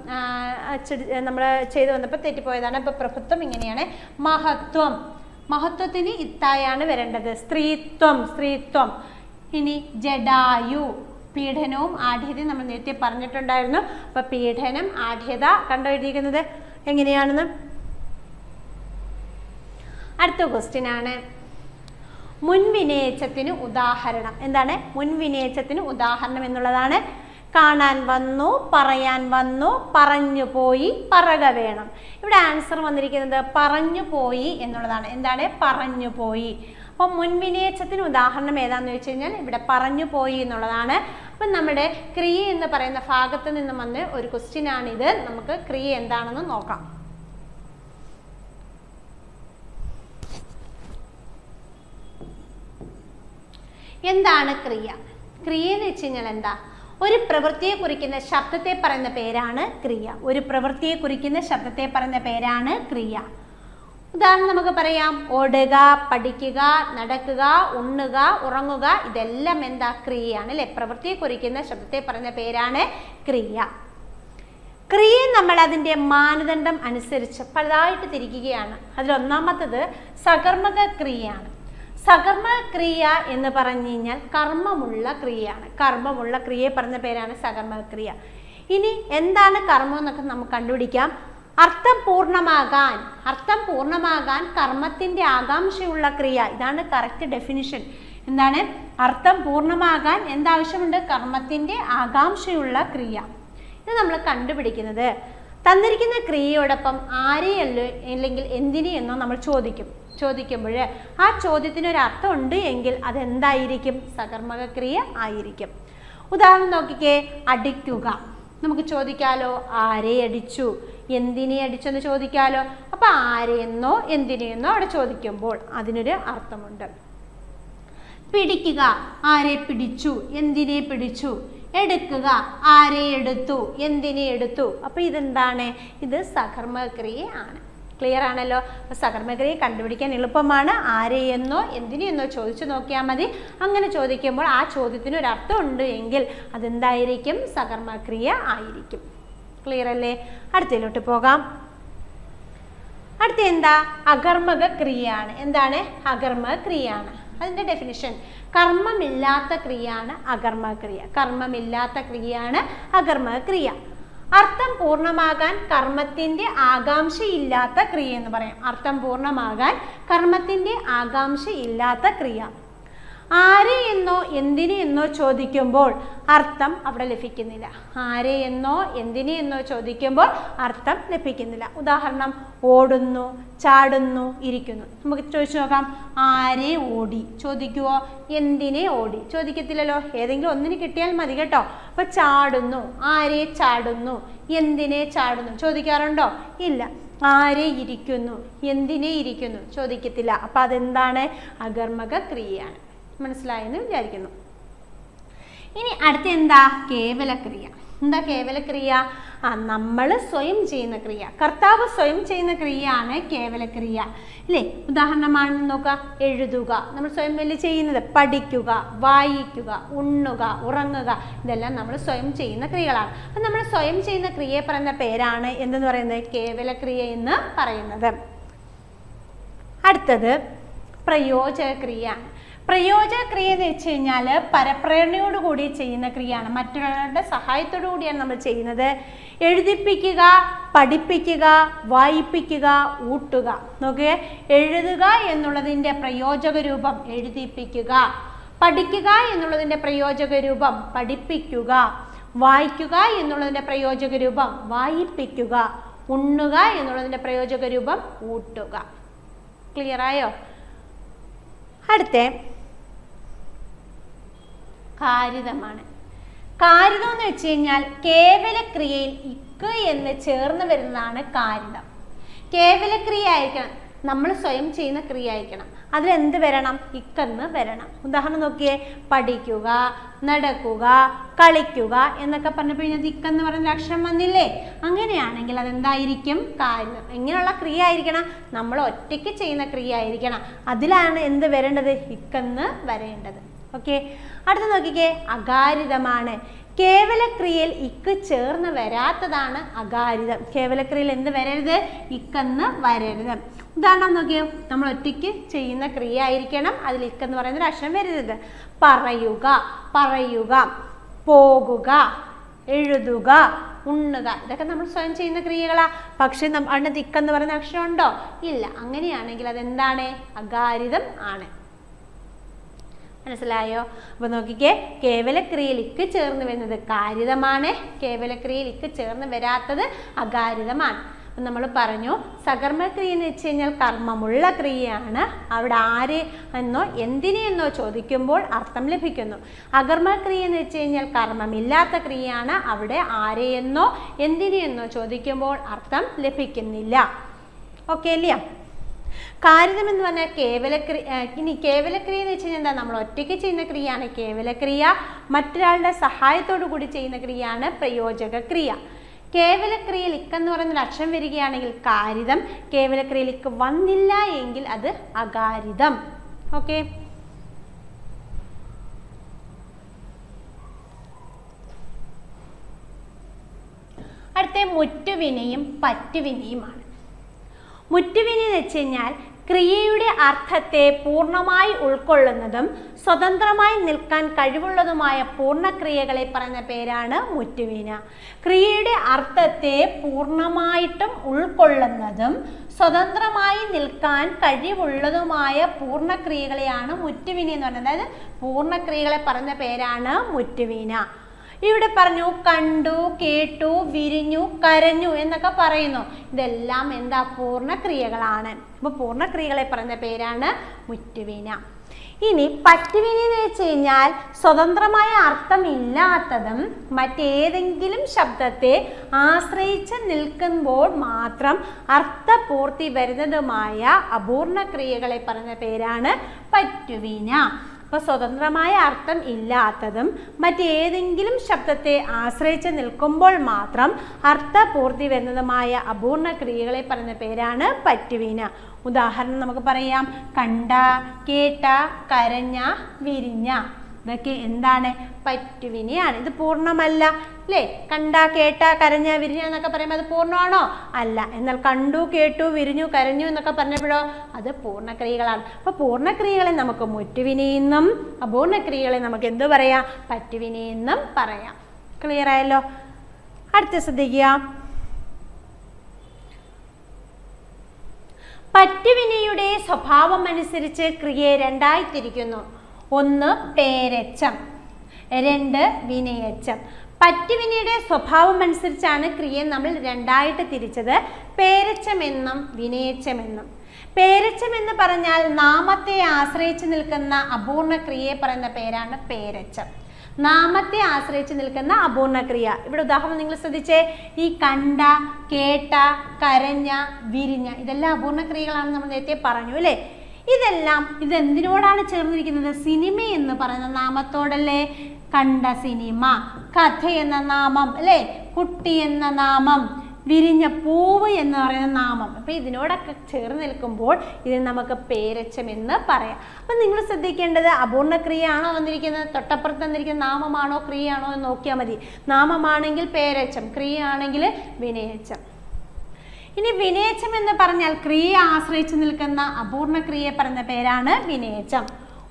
നമ്മൾ ചെയ്തു വന്നപ്പോൾ തെറ്റിപ്പോയതാണ്. അപ്പം പ്രഭുത്വം ഇങ്ങനെയാണ്. മഹത്വം, മഹത്വത്തിന് ഇത്തായാണ് വരേണ്ടത്. സ്ത്രീത്വം, സ്ത്രീത്വം. ഇനി ജഡായു, പീഡനവും ആഢ്യതയും നമ്മൾ നേരത്തെ പറഞ്ഞിട്ടുണ്ടായിരുന്നു. അപ്പൊ പീഡനം, ആഢ്യത കണ്ടോ എഴുതിയിരിക്കുന്നത് എങ്ങനെയാണെന്ന്. അടുത്ത ക്വസ്റ്റ്യൻ ആണ് മുൻവിനേച്ചത്തിന് ഉദാഹരണം. എന്താണ് മുൻവിനേച്ചത്തിന് ഉദാഹരണം എന്നുള്ളതാണ്. കാണാൻ വന്നു, പറയാൻ വന്നു, പറഞ്ഞു പോയി, പറക വേണം. ഇവിടെ ആൻസർ വന്നിരിക്കുന്നത് പറഞ്ഞു പോയി എന്നുള്ളതാണ്. എന്താണ്? പറഞ്ഞു പോയി. അപ്പോൾ മുൻവിനേച്ചത്തിന് ഉദാഹരണം ഏതാന്ന് വെച്ച് കഴിഞ്ഞാൽ ഇവിടെ പറഞ്ഞു പോയി എന്നുള്ളതാണ്. അപ്പം നമ്മുടെ ക്രിയ എന്ന് പറയുന്ന ഭാഗത്ത് നിന്ന് വന്ന് ഒരു ക്വസ്റ്റ്യൻ ആണിത്. നമുക്ക് ക്രിയ എന്താണെന്ന് നോക്കാം. എന്താണ് ക്രിയ? ക്രിയ എന്ന് വെച്ച് കഴിഞ്ഞാൽ എന്താ? ഒരു പ്രവൃത്തിയെ കുറിക്കുന്ന ശബ്ദത്തെ പറയുന്ന പേരാണ് ക്രിയ. ഒരു പ്രവൃത്തിയെ കുറിക്കുന്ന ശബ്ദത്തെ പറയുന്ന പേരാണ് ക്രിയ. ഉദാഹരണം നമുക്ക് പറയാം. ഓടുക, പഠിക്കുക, നടക്കുക, ഉണ്ണുക, ഉറങ്ങുക, ഇതെല്ലാം എന്താ? ക്രിയയാണ് അല്ലെ? പ്രവൃത്തിയെ കുറിക്കുന്ന ശബ്ദത്തെ പറയുന്ന പേരാണ് ക്രിയ. ക്രിയയെ നമ്മൾ അതിൻ്റെ മാനദണ്ഡം അനുസരിച്ച് പലതായിട്ട് തിരിക്കുകയാണ്. അതിലൊന്നാമത്തത് സകർമ്മക ക്രിയയാണ്. സകർമ്മ ക്രിയ എന്ന് പറഞ്ഞു കഴിഞ്ഞാൽ കർമ്മമുള്ള ക്രിയയാണ്. കർമ്മമുള്ള ക്രിയയെ പറഞ്ഞ പേരാണ് സകർമ്മ ക്രിയ. ഇനി എന്താണ് കർമ്മം എന്നൊക്കെ നമുക്ക് കണ്ടുപിടിക്കാം. അർത്ഥം പൂർണ്ണമാകാൻ കർമ്മത്തിന്റെ ആകാംക്ഷയുള്ള ക്രിയ. ഇതാണ് കറക്റ്റ് ഡെഫിനിഷൻ. എന്താണ്? അർത്ഥം പൂർണ്ണമാകാൻ എന്താവശ്യമുണ്ട്? കർമ്മത്തിന്റെ ആകാംക്ഷയുള്ള ക്രിയ. ഇത് നമ്മൾ കണ്ടുപിടിക്കുന്നത് തന്നിരിക്കുന്ന ക്രിയയോടൊപ്പം ആരെയല്ലോ അല്ലെങ്കിൽ എന്തിനെയെന്നോ നമ്മൾ ചോദിക്കുമ്പോൾ ആ ചോദ്യത്തിന് ഒരു അർത്ഥം ഉണ്ട് എങ്കിൽ അതെന്തായിരിക്കും? സകർമ്മക ക്രിയ ആയിരിക്കും. ഉദാഹരണം നോക്കിക്കേ. അടിക്കുക. നമുക്ക് ചോദിക്കാലോ, ആരെ അടിച്ചു, എന്തിനെ അടിച്ചെന്ന് ചോദിക്കാലോ. അപ്പൊ ആരെയെന്നോ എന്തിനെയെന്നോ അവിടെ ചോദിക്കുമ്പോൾ അതിനൊരു അർത്ഥമുണ്ട്. പിടിക്കുക, ആരെ പിടിച്ചു, എന്തിനെ പിടിച്ചു. എടുക്കുക, ആരെ എടുത്തു, എന്തിനെ എടുത്തു. അപ്പൊ ഇതെന്താണ്? ഇത് സകർമ്മക ക്രിയ ആണ്. ക്ലിയർ ആണല്ലോ? അപ്പോൾ സകർമ്മക്രിയ കണ്ടുപിടിക്കാൻ എളുപ്പമാണ്. ആരെയെന്നോ എന്തിനെയെന്നോ ചോദിച്ചു നോക്കിയാൽ മതി. അങ്ങനെ ചോദിക്കുമ്പോൾ ആ ചോദ്യത്തിന് ഒരു അർത്ഥം ഉണ്ട് എങ്കിൽ അതെന്തായിരിക്കും? സകർമ്മക്രിയ ആയിരിക്കും. ക്ലിയർ അല്ലേ? അടുത്തതിലോട്ട് പോകാം. അടുത്ത എന്താ? അകർമ്മക ക്രിയയാണ്. എന്താണ്? അകർമ്മക ക്രിയയാണ്. അതിൻ്റെ ഡെഫിനിഷൻ കർമ്മമില്ലാത്ത ക്രിയയാണ് അകർമ്മക ക്രിയ. കർമ്മമില്ലാത്ത ക്രിയയാണ് അകർമ്മക ക്രിയ. അർത്ഥം പൂർണ്ണമാകാൻ കർമ്മത്തിന്റെ ആകാംക്ഷയില്ലാത്ത ക്രിയ എന്ന് പറയാം. അർത്ഥം പൂർണ്ണമാകാൻ കർമ്മത്തിന്റെ ആകാംക്ഷയില്ലാത്ത ക്രിയ. ആരെയെന്നോ എന്തിനെയെന്നോ ചോദിക്കുമ്പോൾ അർത്ഥം അവിടെ ലഭിക്കുന്നില്ല. ആരെയെന്നോ എന്തിനെയെന്നോ ചോദിക്കുമ്പോൾ അർത്ഥം ലഭിക്കുന്നില്ല. ഉദാഹരണം, ഓടുന്നു, ചാടുന്നു, ഇരിക്കുന്നു. നമുക്ക് ചോദിച്ചു നോക്കാം. ആരെ ഓടി ചോദിക്കുവോ? എന്തിനെ ഓടി ചോദിക്കത്തില്ലല്ലോ. ഏതെങ്കിലും ഒന്നിന് കിട്ടിയാൽ മതി കേട്ടോ. അപ്പൊ ചാടുന്നു, ആരെ ചാടുന്നു, എന്തിനെ ചാടുന്നു ചോദിക്കാറുണ്ടോ? ഇല്ല. ആരെ ഇരിക്കുന്നു, എന്തിനെ ഇരിക്കുന്നു ചോദിക്കത്തില്ല. അപ്പൊ അതെന്താണ്? അകർമ്മക ക്രിയയാണ്. മനസ്സിലായെന്ന് വിചാരിക്കുന്നു. ഇനി അടുത്ത എന്താ? കേവലക്രിയ. എന്താ കേവലക്രിയ? നമ്മൾ സ്വയം ചെയ്യുന്ന ക്രിയ. കർത്താവ് സ്വയം ചെയ്യുന്ന ക്രിയയാണ് കേവലക്രിയ അല്ലേ? ഉദാഹരണമാണ് നോക്കുക. എഴുതുക, നമ്മൾ സ്വയം വലിയ ചെയ്യുന്നത്. പഠിക്കുക, വായിക്കുക, ഉണ്ണുക, ഉറങ്ങുക, ഇതെല്ലാം നമ്മൾ സ്വയം ചെയ്യുന്ന ക്രിയകളാണ്. അപ്പം നമ്മൾ സ്വയം ചെയ്യുന്ന ക്രിയയെ പറയുന്ന പേരാണ് എന്തെന്ന് പറയുന്നത്? കേവലക്രിയ എന്ന് പറയുന്നത്. അടുത്തത് പ്രയോജകക്രിയയാണ്. പ്രയോജകക്രിയ എന്ന് വെച്ച് കഴിഞ്ഞാൽ പരപ്രേരണയോടുകൂടി ചെയ്യുന്ന ക്രിയയാണ്. മറ്റുള്ളവരുടെ സഹായത്തോടു കൂടിയാണ് നമ്മൾ ചെയ്യുന്നത്. എഴുതിപ്പിക്കുക, പഠിപ്പിക്കുക, വായിപ്പിക്കുക, ഊട്ടുക. നോക്കിയേ, എഴുതുക എന്നുള്ളതിൻ്റെ പ്രയോജക രൂപം എഴുതിപ്പിക്കുക, പഠിക്കുക എന്നുള്ളതിൻ്റെ പ്രയോജക രൂപം പഠിപ്പിക്കുക, വായിക്കുക എന്നുള്ളതിൻ്റെ പ്രയോജക രൂപം വായിപ്പിക്കുക, ഉണ്ണുക എന്നുള്ളതിൻ്റെ പ്രയോജക രൂപം ഊട്ടുക. ക്ലിയർ ആയോ? അടുത്ത കാരിതമാണ്. കാരിതം എന്ന് വെച്ച് കഴിഞ്ഞാൽ കേവലക്രിയയിൽ ഇക്ക് എന്ന് ചേർന്ന് വരുന്നതാണ് കാരിതം. കേവലക്രിയ ആയിരിക്കണം, നമ്മൾ സ്വയം ചെയ്യുന്ന ക്രിയ ആയിരിക്കണം. അതിലെന്ത് വരണം? ഇക്കെന്ന് വരണം. ഉദാഹരണം നോക്കിയേ. പഠിക്കുക, നടക്കുക, കളിക്കുക എന്നൊക്കെ പറഞ്ഞപ്പോൾ ഇതിനകത്ത് ഇക്കെന്ന് പറയുന്ന അക്ഷരം വന്നില്ലേ? അങ്ങനെയാണെങ്കിൽ അതെന്തായിരിക്കും? കാരിതം. എങ്ങനെയുള്ള ക്രിയ ആയിരിക്കണം? നമ്മൾ ഒറ്റയ്ക്ക് ചെയ്യുന്ന ക്രിയ ആയിരിക്കണം. അതിലാണ് എന്ത് വരേണ്ടത്? ഇക്കെന്ന് വരേണ്ടത്. ഓക്കെ. അടുത്ത നോക്കിക്കേ. അകാരിതമാണ്. കേവലക്രിയയിൽ ഇക്ക് ചേർന്ന് വരാത്തതാണ് അകാരിതം. കേവലക്രിയയിൽ എന്ത് വരരുത്? ഇക്കെന്ന് വരരുത്. ഉദാഹരണം നോക്കിയോ. നമ്മൾ ഒറ്റയ്ക്ക് ചെയ്യുന്ന ക്രിയ ആയിരിക്കണം, അതിൽ ഇക്കെന്ന് പറയുന്നൊരു അക്ഷരം വരരുത്. പറയുക, പറയുക, പോകുക, എഴുതുക, ഉണ്ണുക, ഇതൊക്കെ നമ്മൾ സ്വയം ചെയ്യുന്ന ക്രിയകളാ. പക്ഷെ അതിനകത്ത് ഇക്കെന്ന് പറയുന്ന അക്ഷരം ഉണ്ടോ? ഇല്ല. അങ്ങനെയാണെങ്കിൽ അതെന്താണ്? അകാരിതം ആണ്. മനസ്സിലായോ? അപ്പോൾ നോക്കിക്കേ, കേവലക്രിയയിൽ ഇക്ക് ചേർന്ന് വരുന്നത് കാരിതമാണ്, കേവലക്രിയയിൽ ഇക്ക് ചേർന്ന് വരാത്തത് അകാരിതമാണ്. അപ്പം നമ്മൾ പറഞ്ഞു സകർമ്മക്രിയ എന്ന് വെച്ച് കഴിഞ്ഞാൽ കർമ്മമുള്ള ക്രിയയാണ്. അവിടെ ആര് എന്നോ എന്തിനെന്നോ ചോദിക്കുമ്പോൾ അർത്ഥം ലഭിക്കുന്നു. അകർമ്മക്രിയ എന്ന് വെച്ച് കഴിഞ്ഞാൽ കർമ്മമില്ലാത്ത ക്രിയയാണ്. അവിടെ ആരെയെന്നോ എന്തിനെന്നോ ചോദിക്കുമ്പോൾ അർത്ഥം ലഭിക്കുന്നില്ല. ഓക്കെ അല്ലയോ? കാരിതം എന്ന് പറഞ്ഞാൽ കേവലക്രിയ. ഇനി കേവലക്രിയ എന്ന് വെച്ച് കഴിഞ്ഞാൽ എന്താ? നമ്മൾ ഒറ്റയ്ക്ക് ചെയ്യുന്ന ക്രിയയാണ് കേവലക്രിയ. മറ്റൊരാളുടെ സഹായത്തോടു കൂടി ചെയ്യുന്ന ക്രിയയാണ് പ്രയോജക ക്രിയ. കേവലക്രിയയിൽ ഇക്കെന്ന് പറയുന്ന അക്ഷരം വരികയാണെങ്കിൽ കാരിതം, കേവലക്രിയയിൽ ഇക്ക് വന്നില്ല എങ്കിൽ അത് അകാരിതം. ഓക്കെ, അടുത്ത മുറ്റുവിനയും പറ്റുവിനയുമാണ്. മുറ്റുവിനി എന്ന് വെച്ച് കഴിഞ്ഞാൽ ക്രിയയുടെ അർത്ഥത്തെ പൂർണ്ണമായി ഉൾക്കൊള്ളുന്നതും സ്വതന്ത്രമായി നിൽക്കാൻ കഴിവുള്ളതുമായ പൂർണ്ണക്രിയകളെ പറയുന്ന പേരാണ് മുറ്റുവിന. ക്രിയയുടെ അർത്ഥത്തെ പൂർണ്ണമായിട്ടും ഉൾക്കൊള്ളുന്നതും സ്വതന്ത്രമായി നിൽക്കാൻ കഴിവുള്ളതുമായ പൂർണ്ണക്രിയകളെയാണ് മുറ്റുവിന എന്ന് പറയുന്നത്. അതായത് പൂർണ്ണക്രിയകളെ പറയുന്ന പേരാണ് മുറ്റുവിന. ഇവിടെ പറഞ്ഞു കണ്ടു, കേട്ടു, വിരിഞ്ഞു, കരഞ്ഞു എന്നൊക്കെ പറയുന്നു. ഇതെല്ലാം എന്താ? പൂർണ്ണക്രിയകളാണ്. അപ്പോൾ പൂർണ്ണക്രിയകളെ പറയുന്ന പേരാണ് മുറ്റുവിന. ഇനി പറ്റുവിന എന്ന് വെച്ച് കഴിഞ്ഞാൽ സ്വതന്ത്രമായ അർത്ഥമില്ലാത്തതും മറ്റേതെങ്കിലും ശബ്ദത്തെ ആശ്രയിച്ച് നിൽക്കുമ്പോൾ മാത്രം അർത്ഥപൂർത്തി വരുന്നതുമായ അപൂർണക്രിയകളെ പറയുന്ന പേരാണ് പറ്റുവിന. അപ്പോൾ സ്വതന്ത്രമായ അർത്ഥം ഇല്ലാത്തതും മറ്റേതെങ്കിലും ശബ്ദത്തെ ആശ്രയിച്ച് നിൽക്കുമ്പോൾ മാത്രം അർത്ഥപൂർത്തി വരുന്നതുമായ അപൂർണ ക്രിയകളെ പറയുന്ന പേരാണ് പറ്റുവിന. ഉദാഹരണം നമുക്ക് പറയാം. കണ്ട, കേട്ട, കരഞ്ഞ, വിരിഞ്ഞ. ഇതൊക്കെ എന്താണ്? പറ്റുവിനയാണ്. ഇത് പൂർണ്ണമല്ല അല്ലേ? കണ്ട, കേട്ട, കരഞ്ഞ, വിരിഞ്ഞ എന്നൊക്കെ പറയുമ്പോൾ അത് പൂർണ്ണമാണോ? അല്ല. എന്നാൽ കണ്ടു, കേട്ടു, വിരിഞ്ഞു, കരഞ്ഞു എന്നൊക്കെ പറഞ്ഞപ്പോഴോ അത് പൂർണ്ണക്രിയകളാണ്. അപ്പോൾ പൂർണ്ണക്രിയകളെ നമുക്ക് മുറ്റുവിനെയെന്നും അപൂർണക്രിയകളെ നമുക്ക് എന്ത് പറയാം? പറ്റുവിനെയെന്നും പറയാം. ക്ലിയർ ആയല്ലോ? അടുത്ത ശ്രദ്ധിക്കുക. പറ്റുവിനയുടെ സ്വഭാവം അനുസരിച്ച് ക്രിയയെ രണ്ടായി തിരിക്കുന്നു. ഒന്ന് പേരച്ചം, രണ്ട് വിനയച്ചം. പറ്റുവിനയുടെ സ്വഭാവം അനുസരിച്ചാണ് ക്രിയയെ നമ്മൾ രണ്ടായിട്ട് തിരിച്ചത്, പേരച്ചമെന്നും വിനയച്ചമെന്നും. പേരച്ചം എന്ന് പറഞ്ഞാൽ നാമത്തെ ആശ്രയിച്ച് നിൽക്കുന്ന അപൂർണ ക്രിയയെ പറയുന്ന പേരാണ് പേരച്ചം. നാമത്തെ ആശ്രയിച്ച് നിൽക്കുന്ന അപൂർണ ക്രിയ. ഇവിടെ ഉദാഹരണം നിങ്ങൾ ശ്രദ്ധിച്ചേ. ഈ കണ്ട, കേട്ട, കരഞ്ഞ, വിരിഞ്ഞ ഇതെല്ലാം അപൂർണ ക്രിയകളാണെന്ന് നമ്മൾ നേരത്തെ പറഞ്ഞു അല്ലേ? ഇതെന്തിനോടാണ് ചേർന്നിരിക്കുന്നത്? സിനിമ എന്ന് പറയുന്ന നാമത്തോടല്ലേ? കണ്ട സിനിമ, കഥ എന്ന നാമം അല്ലേ? കുട്ടി എന്ന നാമം, വിരിഞ്ഞ പൂവ് എന്ന് പറയുന്ന നാമം. അപ്പം ഇതിനോടൊക്കെ ചേർന്ന് നിൽക്കുമ്പോൾ ഇത് നമുക്ക് പേരച്ചം എന്ന് പറയാം. അപ്പം നിങ്ങൾ ശ്രദ്ധിക്കേണ്ടത് അപൂർണ ക്രിയയാണോ വന്നിരിക്കുന്നത്, തൊട്ടപ്പുറത്ത് തന്നിരിക്കുന്ന നാമമാണോ ക്രിയയാണോ എന്ന് നോക്കിയാൽ മതി. നാമമാണെങ്കിൽ പേരച്ചം, ക്രിയയാണെങ്കിൽ വിനയച്ചം. ഇനി വിനയച്ചം എന്ന് പറഞ്ഞാൽ ക്രിയയെ ആശ്രയിച്ച് നിൽക്കുന്ന അപൂർണ ക്രിയയെ പറയുന്ന പേരാണ് വിനയച്ചം.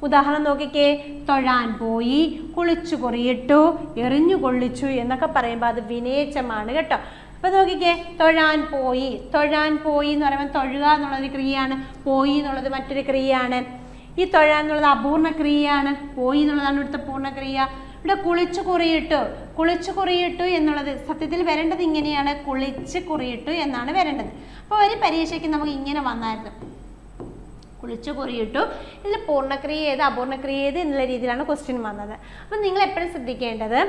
ഉദാഹരണം നോക്കിക്കേ. തൊഴാൻ പോയി, കുളിച്ചു കുറിയിട്ടു, എറിഞ്ഞു കൊള്ളിച്ചു എന്നൊക്കെ പറയുമ്പോൾ അത് വിനയച്ചമാണ് കേട്ടോ. അപ്പോൾ നോക്കിക്കേ. തൊഴാൻ പോയി, തൊഴാൻ പോയി എന്ന് പറയുമ്പോൾ തൊഴുക എന്നുള്ളൊരു ക്രിയയാണ്, പോയി എന്നുള്ളത് മറ്റൊരു ക്രിയയാണ്. ഈ തൊഴാൻ എന്നുള്ളത് അപൂർണ ക്രിയയാണ്, പോയി എന്നുള്ളതാണ് ഇവിടുത്തെ പൂർണ്ണക്രിയ. ഇവിടെ കുളിച്ചു കുറിയിട്ടു, കുളിച്ചു കുറിയിട്ടു എന്നുള്ളത് സത്യത്തിൽ വരേണ്ടത് ഇങ്ങനെയാണ്, കുളിച്ച് കുറിയിട്ടു എന്നാണ് വരേണ്ടത്. അപ്പോൾ ഒരു പരീക്ഷയ്ക്ക് നമുക്ക് ഇങ്ങനെ വന്നായിരുന്നു, കുളിച്ചു കുറിയിട്ടു. ഇതിൽ പൂർണ്ണക്രിയ ഏത് അപൂർണക്രിയ ഏത് എന്നുള്ള രീതിയിലാണ് ക്വസ്റ്റ്യൻ വന്നത്. അപ്പം നിങ്ങൾ എപ്പോഴും ശ്രദ്ധിക്കേണ്ടത്,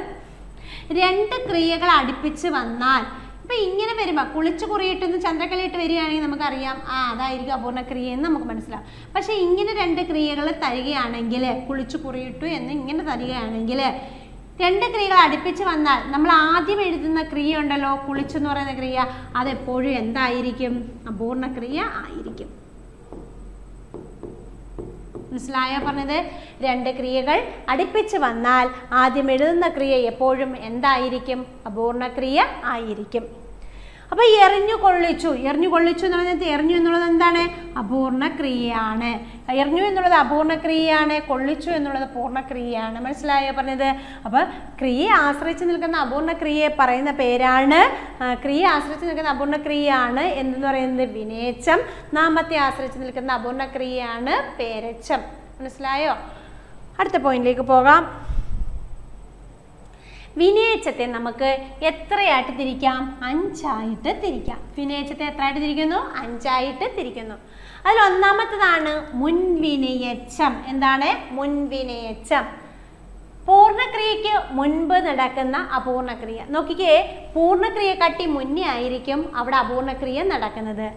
രണ്ട് ക്രിയകൾ അടുപ്പിച്ച് വന്നാൽ ഇപ്പം ഇങ്ങനെ വരുമ്പോൾ കുളിച്ചു കുറിയിട്ടെന്ന് ചന്ദ്രക്കലയിട്ട് വരികയാണെങ്കിൽ നമുക്കറിയാം അതായിരിക്കും അപൂർണക്രിയ എന്ന് നമുക്ക് മനസ്സിലാവും. പക്ഷേ ഇങ്ങനെ രണ്ട് ക്രിയകൾ തരികയാണെങ്കിൽ, കുളിച്ചു കുറിയിട്ടു എന്ന് ഇങ്ങനെ തരികയാണെങ്കിൽ, രണ്ട് ക്രിയകൾ അടുപ്പിച്ച് വന്നാൽ നമ്മൾ ആദ്യം എഴുതുന്ന ക്രിയ ഉണ്ടല്ലോ, കുളിച്ചു എന്ന് പറയുന്ന ക്രിയ, അതെപ്പോഴും എന്തായിരിക്കും? അപൂർണക്രിയ ആയിരിക്കും. മനസ്സിലായോ പറഞ്ഞത്? രണ്ട് ക്രിയകൾ അടുപ്പിച്ച് വന്നാൽ ആദ്യം എഴുതുന്ന ക്രിയ എപ്പോഴും എന്തായിരിക്കും? അപൂർണക്രിയ ആയിരിക്കും. അപ്പോൾ എറിഞ്ഞു കൊള്ളിച്ചു, എറിഞ്ഞു കൊള്ളിച്ചു എന്ന് പറഞ്ഞാൽ എറിഞ്ഞു എന്നുള്ളത് എന്താണ്? അപൂർണക്രിയയാണ്. എറിഞ്ഞു എന്നുള്ളത് അപൂർണക്രിയയാണ്, കൊള്ളിച്ചു എന്നുള്ളത് പൂർണ്ണക്രിയയാണ്. മനസ്സിലായോ പറഞ്ഞത്? അപ്പോൾ ക്രിയയെ ആശ്രയിച്ച് നിൽക്കുന്ന അപൂർണക്രിയയെ പറയുന്ന പേരാണ്, ക്രിയയെ ആശ്രയിച്ച് നിൽക്കുന്ന അപൂർണക്രിയയാണ് എന്ന് പറയുന്നത് വിനയച്ചം. നാമത്തെ ആശ്രയിച്ച് നിൽക്കുന്ന അപൂർണക്രിയയാണ് പേരച്ചം. മനസ്സിലായോ? അടുത്ത പോയിന്റിലേക്ക് പോകാം. വിനേച്ചത്തെ നമുക്ക് എത്രയായിട്ട് തിരിക്കാം? 5 ആയിട്ട് തിരിക്കാം. വിനേച്ചത്തെ എത്രയായിട്ട് തിരിക്കുന്നു? 5 ആയിട്ട് തിരിക്കുന്നു. അതിൽ ഒന്നാമത്തേതാണ് മുൻവിനയച്ചം. എന്താണ് മുൻവിനയച്ചം? പൂർണ്ണക്രിയയ്ക്ക് മുൻപ് നടക്കുന്ന അപൂർണക്രിയ. നോക്കിക്കേ, പൂർണ്ണക്രിയക്കാട്ടി മുന്നേ ആയിരിക്കും അവിടെ അപൂർണക്രിയ നടക്കുന്നത്.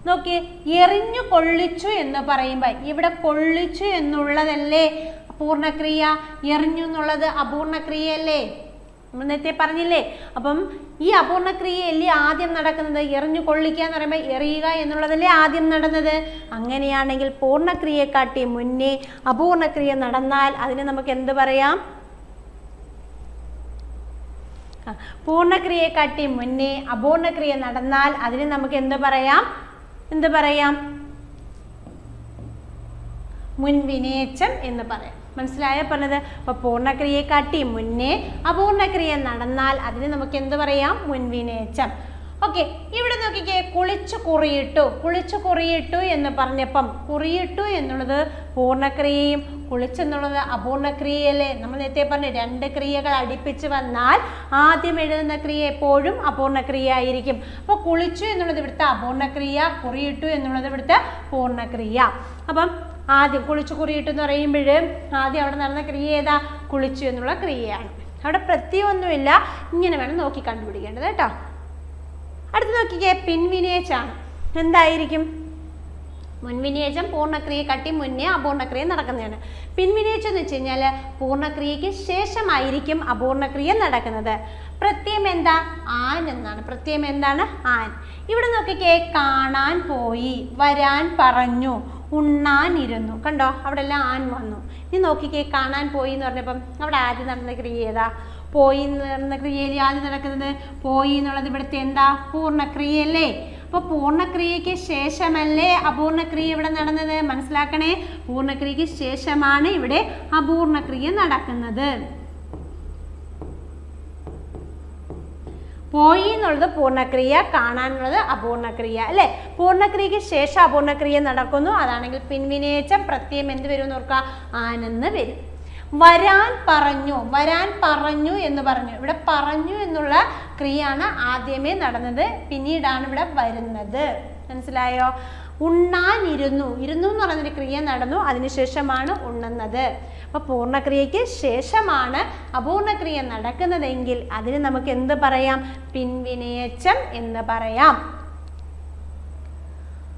നോക്കി, എറിഞ്ഞു കൊള്ളിച്ചു എന്ന് പറയുമ്പോൾ ഇവിടെ കൊള്ളിച്ചു എന്നുള്ളതല്ലേ പൂർണ്ണക്രിയ, എറിഞ്ഞു എന്നുള്ളത് അപൂർണക്രിയയല്ലേ? നമ്മൾ നേരത്തെ പറഞ്ഞില്ലേ. അപ്പം ഈ അപൂർണക്രിയയല്ലേ ആദ്യം നടക്കുന്നത്? എറിഞ്ഞു കൊള്ളിക്കുക എന്ന് പറയുമ്പോൾ എറിയുക എന്നുള്ളതല്ലേ ആദ്യം നടന്നത്. അങ്ങനെയാണെങ്കിൽ പൂർണ്ണക്രിയക്കാട്ടി മുന്നേ അപൂർണക്രിയ നടന്നാൽ അതിന് നമുക്ക് എന്ത് പറയാം? പൂർണ്ണക്രിയക്കാട്ടി മുന്നേ അപൂർണക്രിയ നടന്നാൽ അതിന് നമുക്ക് എന്ത് പറയാം? മുൻവിനേച്ചം എന്ന് പറയാം. മനസ്സിലായോ പറഞ്ഞത്? അപ്പൊ പൂർണ്ണക്രിയക്കാട്ടി മുന്നേ അപൂർണക്രിയ നടന്നാൽ അതിന് നമുക്ക് എന്ത് പറയാം? മുൻവിനേച്ചം. ഓക്കെ, ഇവിടെ നോക്കിക്കേ, കുളിച്ചു കുറിയിട്ടു എന്ന് പറഞ്ഞപ്പം കുറിയിട്ടു എന്നുള്ളത് പൂർണ്ണക്രിയയും കുളിച്ചെന്നുള്ളത് അപൂർണക്രിയയല്ലേ? നമ്മൾ നേരത്തെ പറഞ്ഞു 2 ക്രിയകൾ അടുപ്പിച്ച് വന്നാൽ ആദ്യം എഴുതുന്ന ക്രിയ എപ്പോഴും അപൂർണക്രിയ ആയിരിക്കും. അപ്പോൾ കുളിച്ചു എന്നുള്ളത് ഇവിടുത്തെ അപൂർണക്രിയ, കുറിയിട്ടു എന്നുള്ളത് ഇവിടുത്തെ പൂർണ്ണക്രിയ. അപ്പം ആദ്യം കുളിച്ചു കുറിയിട്ടു എന്ന് പറയുമ്പോൾ ആദ്യം അവിടെ നടന്ന ക്രിയ ഏതാ? കുളിച്ചു എന്നുള്ള ക്രിയയാണ്. അവിടെ പ്രത്യേകമൊന്നുമില്ല, ഇങ്ങനെ വേണം നോക്കി കണ്ടുപിടിക്കേണ്ടത് കേട്ടോ. അടുത്ത് നോക്കിക്കേ, പിൻവിനേച്ചാണ്. എന്തായിരിക്കും? മുൻവിനേച്ചം പൂർണ്ണക്രിയക്കാട്ടി മുന്നേ അപൂർണക്രിയ നടക്കുന്നതാണ്. പിൻവിനേച്ചം എന്ന് വെച്ച് കഴിഞ്ഞാൽ പൂർണ്ണക്രിയയ്ക്ക് ശേഷമായിരിക്കും അപൂർണക്രിയ നടക്കുന്നത്. പ്രത്യയം എന്താ? ആൻ എന്നാണ്. പ്രത്യയം എന്താണ്? ആൻ. ഇവിടെ നോക്കിക്കേ, കാണാൻ പോയി, വരാൻ പറഞ്ഞു, ഉണ്ണാനിരുന്നു. കണ്ടോ, അവിടെ എല്ലാം ആൻ വന്നു. ഇനി നോക്കിക്കേ, കാണാൻ പോയി എന്ന് പറഞ്ഞപ്പം അവിടെ ആദ്യം നടന്ന ക്രിയ ഏതാ? പോയി എന്ന് നടന്ന ക്രിയയിൽ ആദ്യം നടക്കുന്നത് പോയി എന്നുള്ളത് ഇവിടുത്തെ എന്താ? പൂർണ്ണക്രിയയല്ലേ? അപ്പോൾ പൂർണ്ണക്രിയയ്ക്ക് ശേഷമല്ലേ അപൂർണക്രിയ ഇവിടെ നടന്നത്? മനസ്സിലാക്കണേ, പൂർണ്ണക്രിയയ്ക്ക് ശേഷമാണ് ഇവിടെ അപൂർണക്രിയ നടക്കുന്നത്. പോയി എന്നുള്ളത് പൂർണ്ണക്രിയ, കാണാനുള്ളത് അപൂർണക്രിയ അല്ലേ? പൂർണ്ണക്രിയയ്ക്ക് ശേഷം അപൂർണക്രിയ നടക്കുന്നു. അതാണെങ്കിൽ പിൻവിനേച്ചം പ്രത്യയം എന്ത് വരും എന്ന് ഓർക്കുക? ആനെന്ന് വരും. വരാൻ പറഞ്ഞു എന്ന് പറഞ്ഞു. ഇവിടെ പറഞ്ഞു എന്നുള്ള ക്രിയയാണ് ആദ്യമേ നടന്നത്, പിന്നീടാണ് ഇവിടെ വരുന്നത്. മനസ്സിലായോ? ഉണ്ണാനിരുന്നു എന്ന് പറഞ്ഞൊരു ക്രിയ നടന്നു, അതിനുശേഷമാണ് ഉണ്ണുന്നത്. അപ്പൊ പൂർണ്ണക്രിയയ്ക്ക് ശേഷമാണ് അപൂർണക്രിയ നടക്കുന്നതെങ്കിൽ അതിന് നമുക്ക് എന്ത് പറയാം? പിൻവിനേച്ചം എന്ന് പറയാം.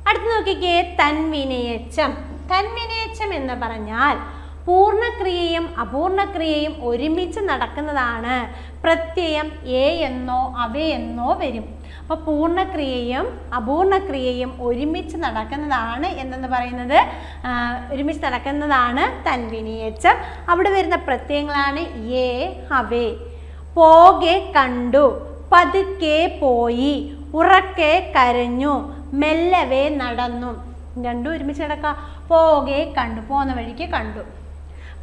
അടുത്ത് നോക്കിക്കേ, തൻവിനേച്ചം. തൻവിനേച്ചം എന്ന് പറഞ്ഞാൽ പൂർണ്ണക്രിയയും അപൂർണക്രിയയും ഒരുമിച്ച് നടക്കുന്നതാണ്. പ്രത്യയം എ എന്നോ അവയെന്നോ വരും. അപ്പോൾ പൂർണ്ണക്രിയയും അപൂർണക്രിയയും ഒരുമിച്ച് നടക്കുന്നതാണ് എന്നെന്ന് പറയുന്നത് ഒരുമിച്ച് നടക്കുന്നതാണ് തൻവിനേച്ചം. അവിടെ വരുന്ന പ്രത്യയങ്ങളാണ് എ, അവേ. പോകെ കണ്ടു, പതുക്കെ പോയി, ഉറക്കെ കരഞ്ഞു, മെല്ലവേ നടന്നു. രണ്ടും ഒരുമിച്ച് നടക്കുക. പോകെ കണ്ടു, പോകുന്ന വഴിക്ക് കണ്ടു.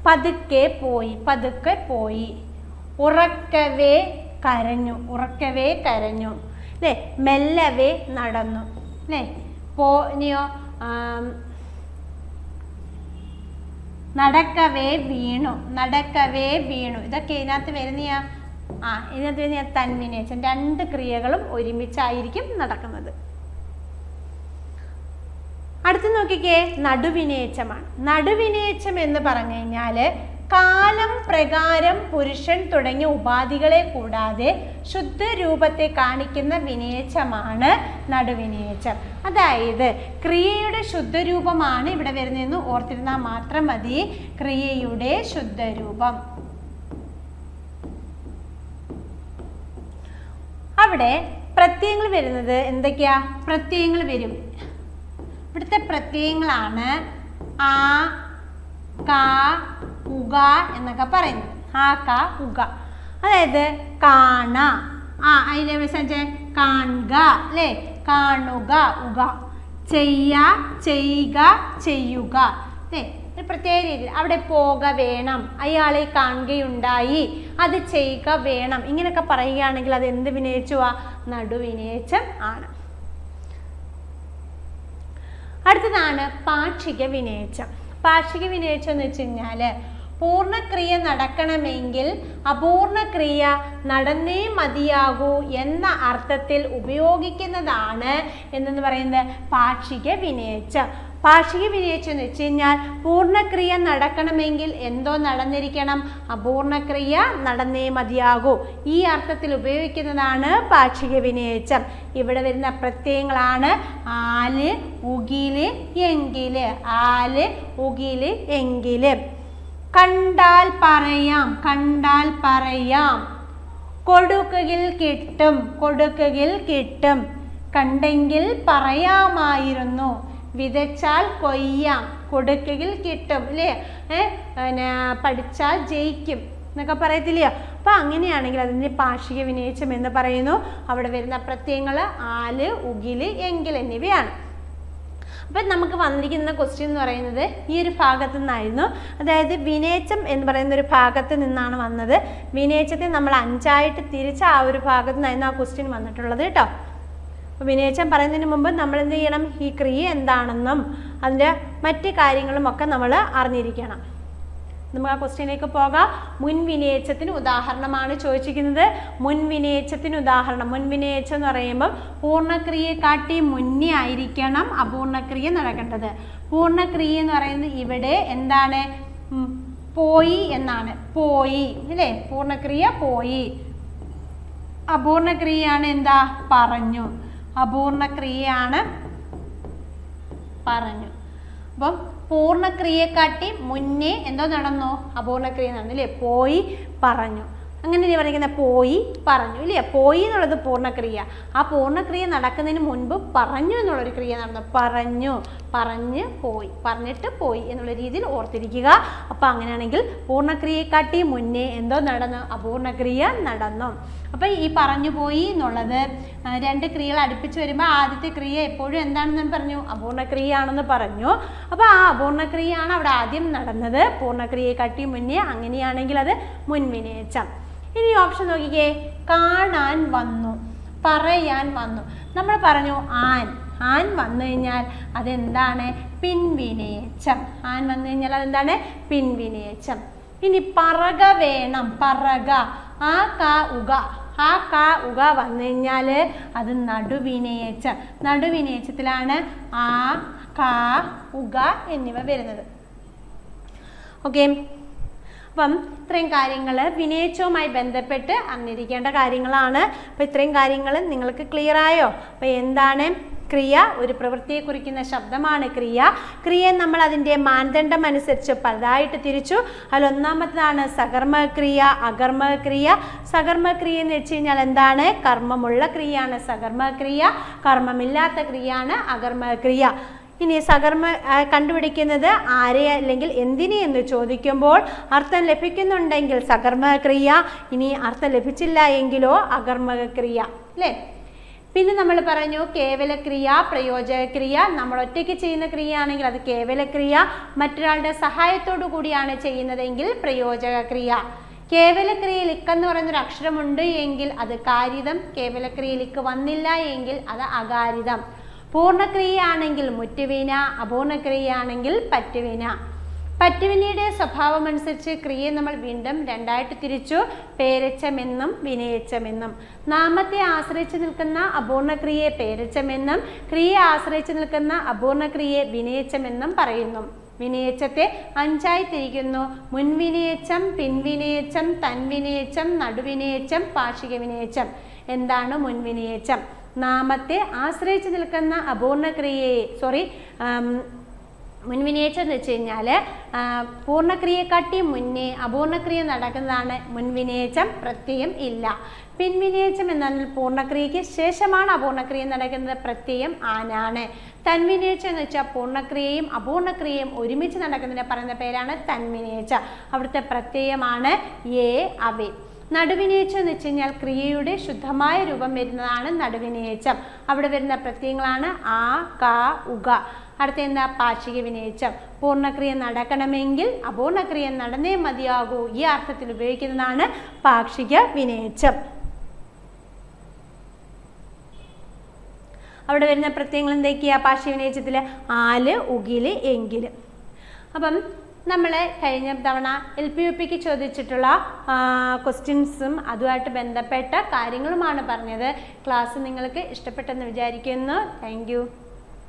പതുക്കെ പോയി, ഉറക്കവേ കരഞ്ഞു അല്ലേ? മെല്ലവേ നടന്നു അല്ലേ? ഇനിയോ നടക്കവേ വീണു. ഇതൊക്കെ ഇതിനകത്ത് വരുന്ന തൻവിനേച്ചം. 2 ക്രിയകളും ഒരുമിച്ചായിരിക്കും നടക്കുന്നത്. അടുത്ത് നോക്കിക്കേ, നടുവിനേച്ചമാണ്. നടുവിനേച്ചം എന്ന് പറഞ്ഞു കഴിഞ്ഞാൽ കാലം, പ്രകാരം, പുരുഷൻ തുടങ്ങിയ ഉപാധികളെ കൂടാതെ ശുദ്ധരൂപത്തെ കാണിക്കുന്ന വിനേച്ചമാണ് നടുവിനേച്ചം. അതായത് ക്രിയയുടെ ശുദ്ധരൂപമാണ് ഇവിടെ വരുന്നതെന്ന് ഓർത്തിരുന്നാൽ മാത്രം മതി. ക്രിയയുടെ ശുദ്ധരൂപം. അവിടെ പ്രത്യയങ്ങൾ വരുന്നത് എന്തൊക്കെയാ? പ്രത്യയങ്ങൾ വരും. ഇവിടുത്തെ പ്രത്യയങ്ങളാണ് ആ, കാ, ഉക എന്നൊക്കെ പറയുന്നത്. ആ, കാ, ഉക. അതായത് കാണ, അതിനെ വെച്ചാൽ കാണുക അല്ലേ? കാണുക, ഉക. ചെയ്യുക, അല്ലേ? പ്രത്യേക രീതിയിൽ അവിടെ പോക വേണം, അയാളെ കാണുകയുണ്ടായി, അത് ചെയ്യുക വേണം, ഇങ്ങനെയൊക്കെ പറയുകയാണെങ്കിൽ അത് എന്ത് വിനയിച്ചുവാ? നടുവിനേച്ചം ആണ്. അടുത്തതാണ് പാക്ഷിക വിനേച്ചം. പാക്ഷിക വിനേച്ചം എന്ന് വെച്ച് കഴിഞ്ഞാൽ പൂർണ്ണക്രിയ നടക്കണമെങ്കിൽ അപൂർണക്രിയ നടന്നേ മതിയാകൂ എന്ന അർത്ഥത്തിൽ ഉപയോഗിക്കുന്നതാണ് എന്നു പറയുന്നത് പാക്ഷിക വിനേച്ഛം. പാക്ഷിക വിനേച്ഛം എന്ന് വെച്ച് കഴിഞ്ഞാൽ പൂർണ്ണക്രിയ നടക്കണമെങ്കിൽ എന്തോ നടന്നിരിക്കണം, അപൂർണക്രിയ നടന്നേ മതിയാകൂ. ഈ അർത്ഥത്തിൽ ഉപയോഗിക്കുന്നതാണ് പാക്ഷിക വിനേച്ഛം. ഇവിടെ വരുന്ന പ്രത്യയങ്ങളാണ് ആല്, ഉകില്, എങ്കില്. ആല്, ഉകില്, എങ്കില്. കണ്ടാൽ പറയാം, കണ്ടാൽ പറയാം. കൊടുക്കുകിൽ കിട്ടും, കൊടുക്കുകിൽ കിട്ടും. കണ്ടെങ്കിൽ പറയാമായിരുന്നു. വിതച്ചാൽ കൊയ്യാം, കൊടുക്കുകിൽ കിട്ടും, അല്ലേ? പഠിച്ചാൽ ജയിക്കും എന്നൊക്കെ പറയത്തില്ലയോ? അപ്പം അങ്ങനെയാണെങ്കിൽ അതിൻ്റെ പാക്ഷിക വിനേച്ഛം എന്ന് പറയുന്നു. അവിടെ വരുന്ന പ്രത്യയങ്ങൾ ആല്, ഉകില്, എങ്കിൽ എന്നിവയാണ്. അപ്പം നമുക്ക് വന്നിരിക്കുന്ന ക്വസ്റ്റ്യൻ എന്ന് പറയുന്നത് ഈ ഒരു ഭാഗത്തു നിന്നായിരുന്നു. അതായത് വിനേച്ഛം എന്ന് പറയുന്ന ഒരു ഭാഗത്ത് നിന്നാണ് വന്നത്. വിനേച്ഛത്തെ നമ്മൾ 5ആയിട്ട് തിരിച്ച ആ ഒരു ഭാഗത്തു നിന്നായിരുന്നു ആ ക്വസ്റ്റ്യൻ വന്നിട്ടുള്ളത് കേട്ടോ. അപ്പോൾ വിനേച്ഛം പറയുന്നതിന് മുമ്പ് നമ്മൾ എന്ത് ചെയ്യണം, ഈ ക്രിയ എന്താണെന്നും അതിൻ്റെ മറ്റ് കാര്യങ്ങളും ഒക്കെ നമ്മൾ അറിഞ്ഞിരിക്കണം. നമുക്ക് ആ ക്വസ്റ്റ്യനിലേക്ക് പോകാം. മുൻവിനേച്ഛത്തിന് ഉദാഹരണമാണ് ചോദിച്ചിരിക്കുന്നത്. മുൻവിനേച്ഛത്തിന് ഉദാഹരണം, മുൻവിനേച്ഛം എന്ന് പറയുമ്പം പൂർണ്ണക്രിയയെ കാട്ടി മുന്നേ ആയിരിക്കണം അപൂർണക്രിയ നടക്കേണ്ടത്. പൂർണ്ണക്രിയ എന്ന് പറയുന്നത് ഇവിടെ എന്താണ്, പോയി എന്നാണ്. പോയി, അല്ലേ? പൂർണ്ണക്രിയ പോയി. അപൂർണക്രിയയാണ് എന്താ, പറഞ്ഞു. അപൂർണക്രിയയാണ് പറഞ്ഞു. അപ്പം പൂർണ്ണക്രിയക്കാട്ടി മുന്നേ എന്തോ നടന്നു, അപൂർണക്രിയ നടന്നു, അല്ലേ? പോയി, പറഞ്ഞു. അങ്ങനെ പറയുന്നത് പോയി, പറഞ്ഞു, ഇല്ലേ? പോയി എന്നുള്ളത് പൂർണ്ണക്രിയ. ആ പൂർണ്ണക്രിയ നടക്കുന്നതിന് മുൻപ് പറഞ്ഞു എന്നുള്ളൊരു ക്രിയ നടന്നു. പറഞ്ഞു, പറഞ്ഞ് പോയി, പറഞ്ഞിട്ട് പോയി എന്നുള്ള രീതിയിൽ ഓർത്തിരിക്കുക. അപ്പം അങ്ങനെയാണെങ്കിൽ പൂർണ്ണക്രിയക്കാട്ടി മുന്നേ എന്തോ നടന്നു, അപൂർണക്രിയ നടന്നു. അപ്പം ഈ പറഞ്ഞു പോയി എന്നുള്ളത് 2 ക്രിയകൾ അടുപ്പിച്ച് വരുമ്പോൾ ആദ്യത്തെ ക്രിയ എപ്പോഴും എന്താണെന്ന് പറഞ്ഞു, അപൂർണക്രിയയാണെന്ന് പറഞ്ഞു. അപ്പോൾ ആ അപൂർണക്രിയയാണ് അവിടെ ആദ്യം നടന്നത്, പൂർണ്ണക്രിയക്കാട്ടി മുന്നേ. അങ്ങനെയാണെങ്കിൽ അത് മുൻവിനേച്ഛം. ഇനി ഓപ്ഷൻ നോക്കിക്കേ, കാണാൻ വന്നു, പറയാൻ വന്നു. നമ്മൾ പറഞ്ഞു ആൻ, ആൻ വന്നു കഴിഞ്ഞാൽ അതെന്താണ്, പിൻവിനേച്ഛം. ആൻ വന്നു കഴിഞ്ഞാൽ അതെന്താണ്, പിൻവിനേച്ഛം. ഇനി പറക വേണം, പറക. ആ കാ ഉക, ആ കാ ഉക വന്നു കഴിഞ്ഞാൽ അത് നടുവിനേച്ഛം. നടുവിനേച്ഛത്തിലാണ് ആ കാ ഉക എന്നിവ വരുന്നത്. ഓക്കെ. അപ്പം ഇത്രയും കാര്യങ്ങൾ വിനേച്ഛവുമായി ബന്ധപ്പെട്ട് അറിഞ്ഞിരിക്കേണ്ട കാര്യങ്ങളാണ്. അപ്പോൾ ഇത്രയും കാര്യങ്ങൾ നിങ്ങൾക്ക് ക്ലിയർ ആയോ? അപ്പോൾ എന്താണ് ക്രിയ? ഒരു പ്രവൃത്തിയെ കുറിക്കുന്ന ശബ്ദമാണ് ക്രിയ. ക്രിയയെ നമ്മൾ അതിൻ്റെ മാനദണ്ഡം അനുസരിച്ച് പലതായിട്ട് തിരിച്ചു. അതിലൊന്നാമത്തേതാണ് സകർമ്മക്രിയ, അകർമ്മക്രിയ. സകർമ്മക്രിയ എന്ന് വെച്ച് കഴിഞ്ഞാൽ എന്താണ്, കർമ്മമുള്ള ക്രിയയാണ് സകർമ്മക്രിയ, കർമ്മമില്ലാത്ത ക്രിയയാണ് അകർമ്മക്രിയ. ഇനി സകർമ്മ കണ്ടുപിടിക്കുന്നത് ആരെ അല്ലെങ്കിൽ എന്തിനെ എന്ന് ചോദിക്കുമ്പോൾ അർത്ഥം ലഭിക്കുന്നുണ്ടെങ്കിൽ സകർമ്മക്രിയ, ഇനി അർത്ഥം ലഭിച്ചില്ല എങ്കിലോ അകർമ്മക്രിയ, അല്ലേ? പിന്നെ നമ്മൾ പറഞ്ഞു കേവലക്രിയ, പ്രയോജകക്രിയ. നമ്മൾ ഒറ്റയ്ക്ക് ചെയ്യുന്ന ക്രിയ ആണെങ്കിൽ അത് കേവലക്രിയ, മറ്റൊരാളുടെ സഹായത്തോടു കൂടിയാണ് ചെയ്യുന്നതെങ്കിൽ പ്രയോജകക്രിയ. കേവലക്രിയയിൽ ഇക്കെന്ന് പറയുന്നൊരു അക്ഷരമുണ്ട് എങ്കിൽ അത് കാരിതം, കേവലക്രിയയിൽ ഇക്ക് വന്നില്ല എങ്കിൽ അത് അകാരിതം. പൂർണ്ണക്രിയയാണെങ്കിൽ മുറ്റുവിന, അപൂർണക്രിയയാണെങ്കിൽ പറ്റുവിന. പറ്റുവിനയുടെ സ്വഭാവം അനുസരിച്ച് ക്രിയയെ നമ്മൾ വീണ്ടും 2ആയിട്ട് തിരിച്ചു, പേരച്ചമെന്നും വിനേച്ഛമെന്നും. നാമത്തെ ആശ്രയിച്ച് നിൽക്കുന്ന അപൂർണക്രിയയെ പേരച്ചമെന്നും ക്രിയയെ ആശ്രയിച്ച് നിൽക്കുന്ന അപൂർണക്രിയയെ വിനേച്ഛമെന്നും പറയുന്നു. വിനേച്ഛത്തെ 5ആയി തിരിക്കുന്നു: മുൻവിനേച്ഛം, പിൻവിനേച്ഛം, തൻവിനേച്ഛം, നടുവിനേച്ഛം, പാക്ഷിക വിനേച്ഛം. എന്താണ് മുൻവിനേച്ഛം? നാമത്തെ ആശ്രയിച്ച് നിൽക്കുന്ന അപൂർണക്രിയയെ മുൻവിനേച്ഛം എന്ന് വെച്ച് കഴിഞ്ഞാൽ പൂർണ്ണക്രിയക്കാട്ടി മുന്നേ അപൂർണക്രിയ നടക്കുന്നതാണ് മുൻവിനേച്ഛം, പ്രത്യയം ഇല്ല. പിൻവിനേച്ഛം എന്നാൽ പൂർണ്ണക്രിയയ്ക്ക് ശേഷമാണ് അപൂർണക്രിയ നടക്കുന്നത്, പ്രത്യയം ആനാണ്. തൻവിനേച്ഛം എന്ന് വെച്ചാൽ പൂർണ്ണക്രിയയും അപൂർണക്രിയയും ഒരുമിച്ച് നടക്കുന്നതിനെ പറയുന്ന പേരാണ് തൻവിനേച്ഛം. അവിടുത്തെ പ്രത്യയമാണ് ഏ, അവേ. നടുവിനേച്ഛം എന്ന് വെച്ച് കഴിഞ്ഞാൽ ക്രിയയുടെ ശുദ്ധമായ രൂപം വരുന്നതാണ് നടുവിനേച്ഛം. അവിടെ വരുന്ന പ്രത്യയങ്ങളാണ് ആ, കാ, ഉക. അടുത്ത എന്താ? പാക്ഷിക വിനേച്ഛം. പൂർണ്ണക്രിയ നടക്കണമെങ്കിൽ അപൂർണക്രിയ നടന്നേ മതിയാകൂ, ഈ അർത്ഥത്തിൽ ഉപയോഗിക്കുന്നതാണ് പാക്ഷിക വിനേച്ഛം. അവിടെ വരുന്ന പ്രത്യയങ്ങൾ എന്തൊക്കെയാ പാക്ഷിക വിനേച്ഛത്തിൽ? ആല്, ഉകില്, എങ്കില്. അപ്പം നമ്മൾ കഴിഞ്ഞ തവണ LP UPക്ക് ചോദിച്ചിട്ടുള്ള ക്വസ്റ്റ്യൻസും അതുമായിട്ട് ബന്ധപ്പെട്ട കാര്യങ്ങളുമാണ് പറഞ്ഞത്. ക്ലാസ് നിങ്ങൾക്ക് ഇഷ്ടപ്പെട്ടെന്ന് വിചാരിക്കുന്നു. Thank you.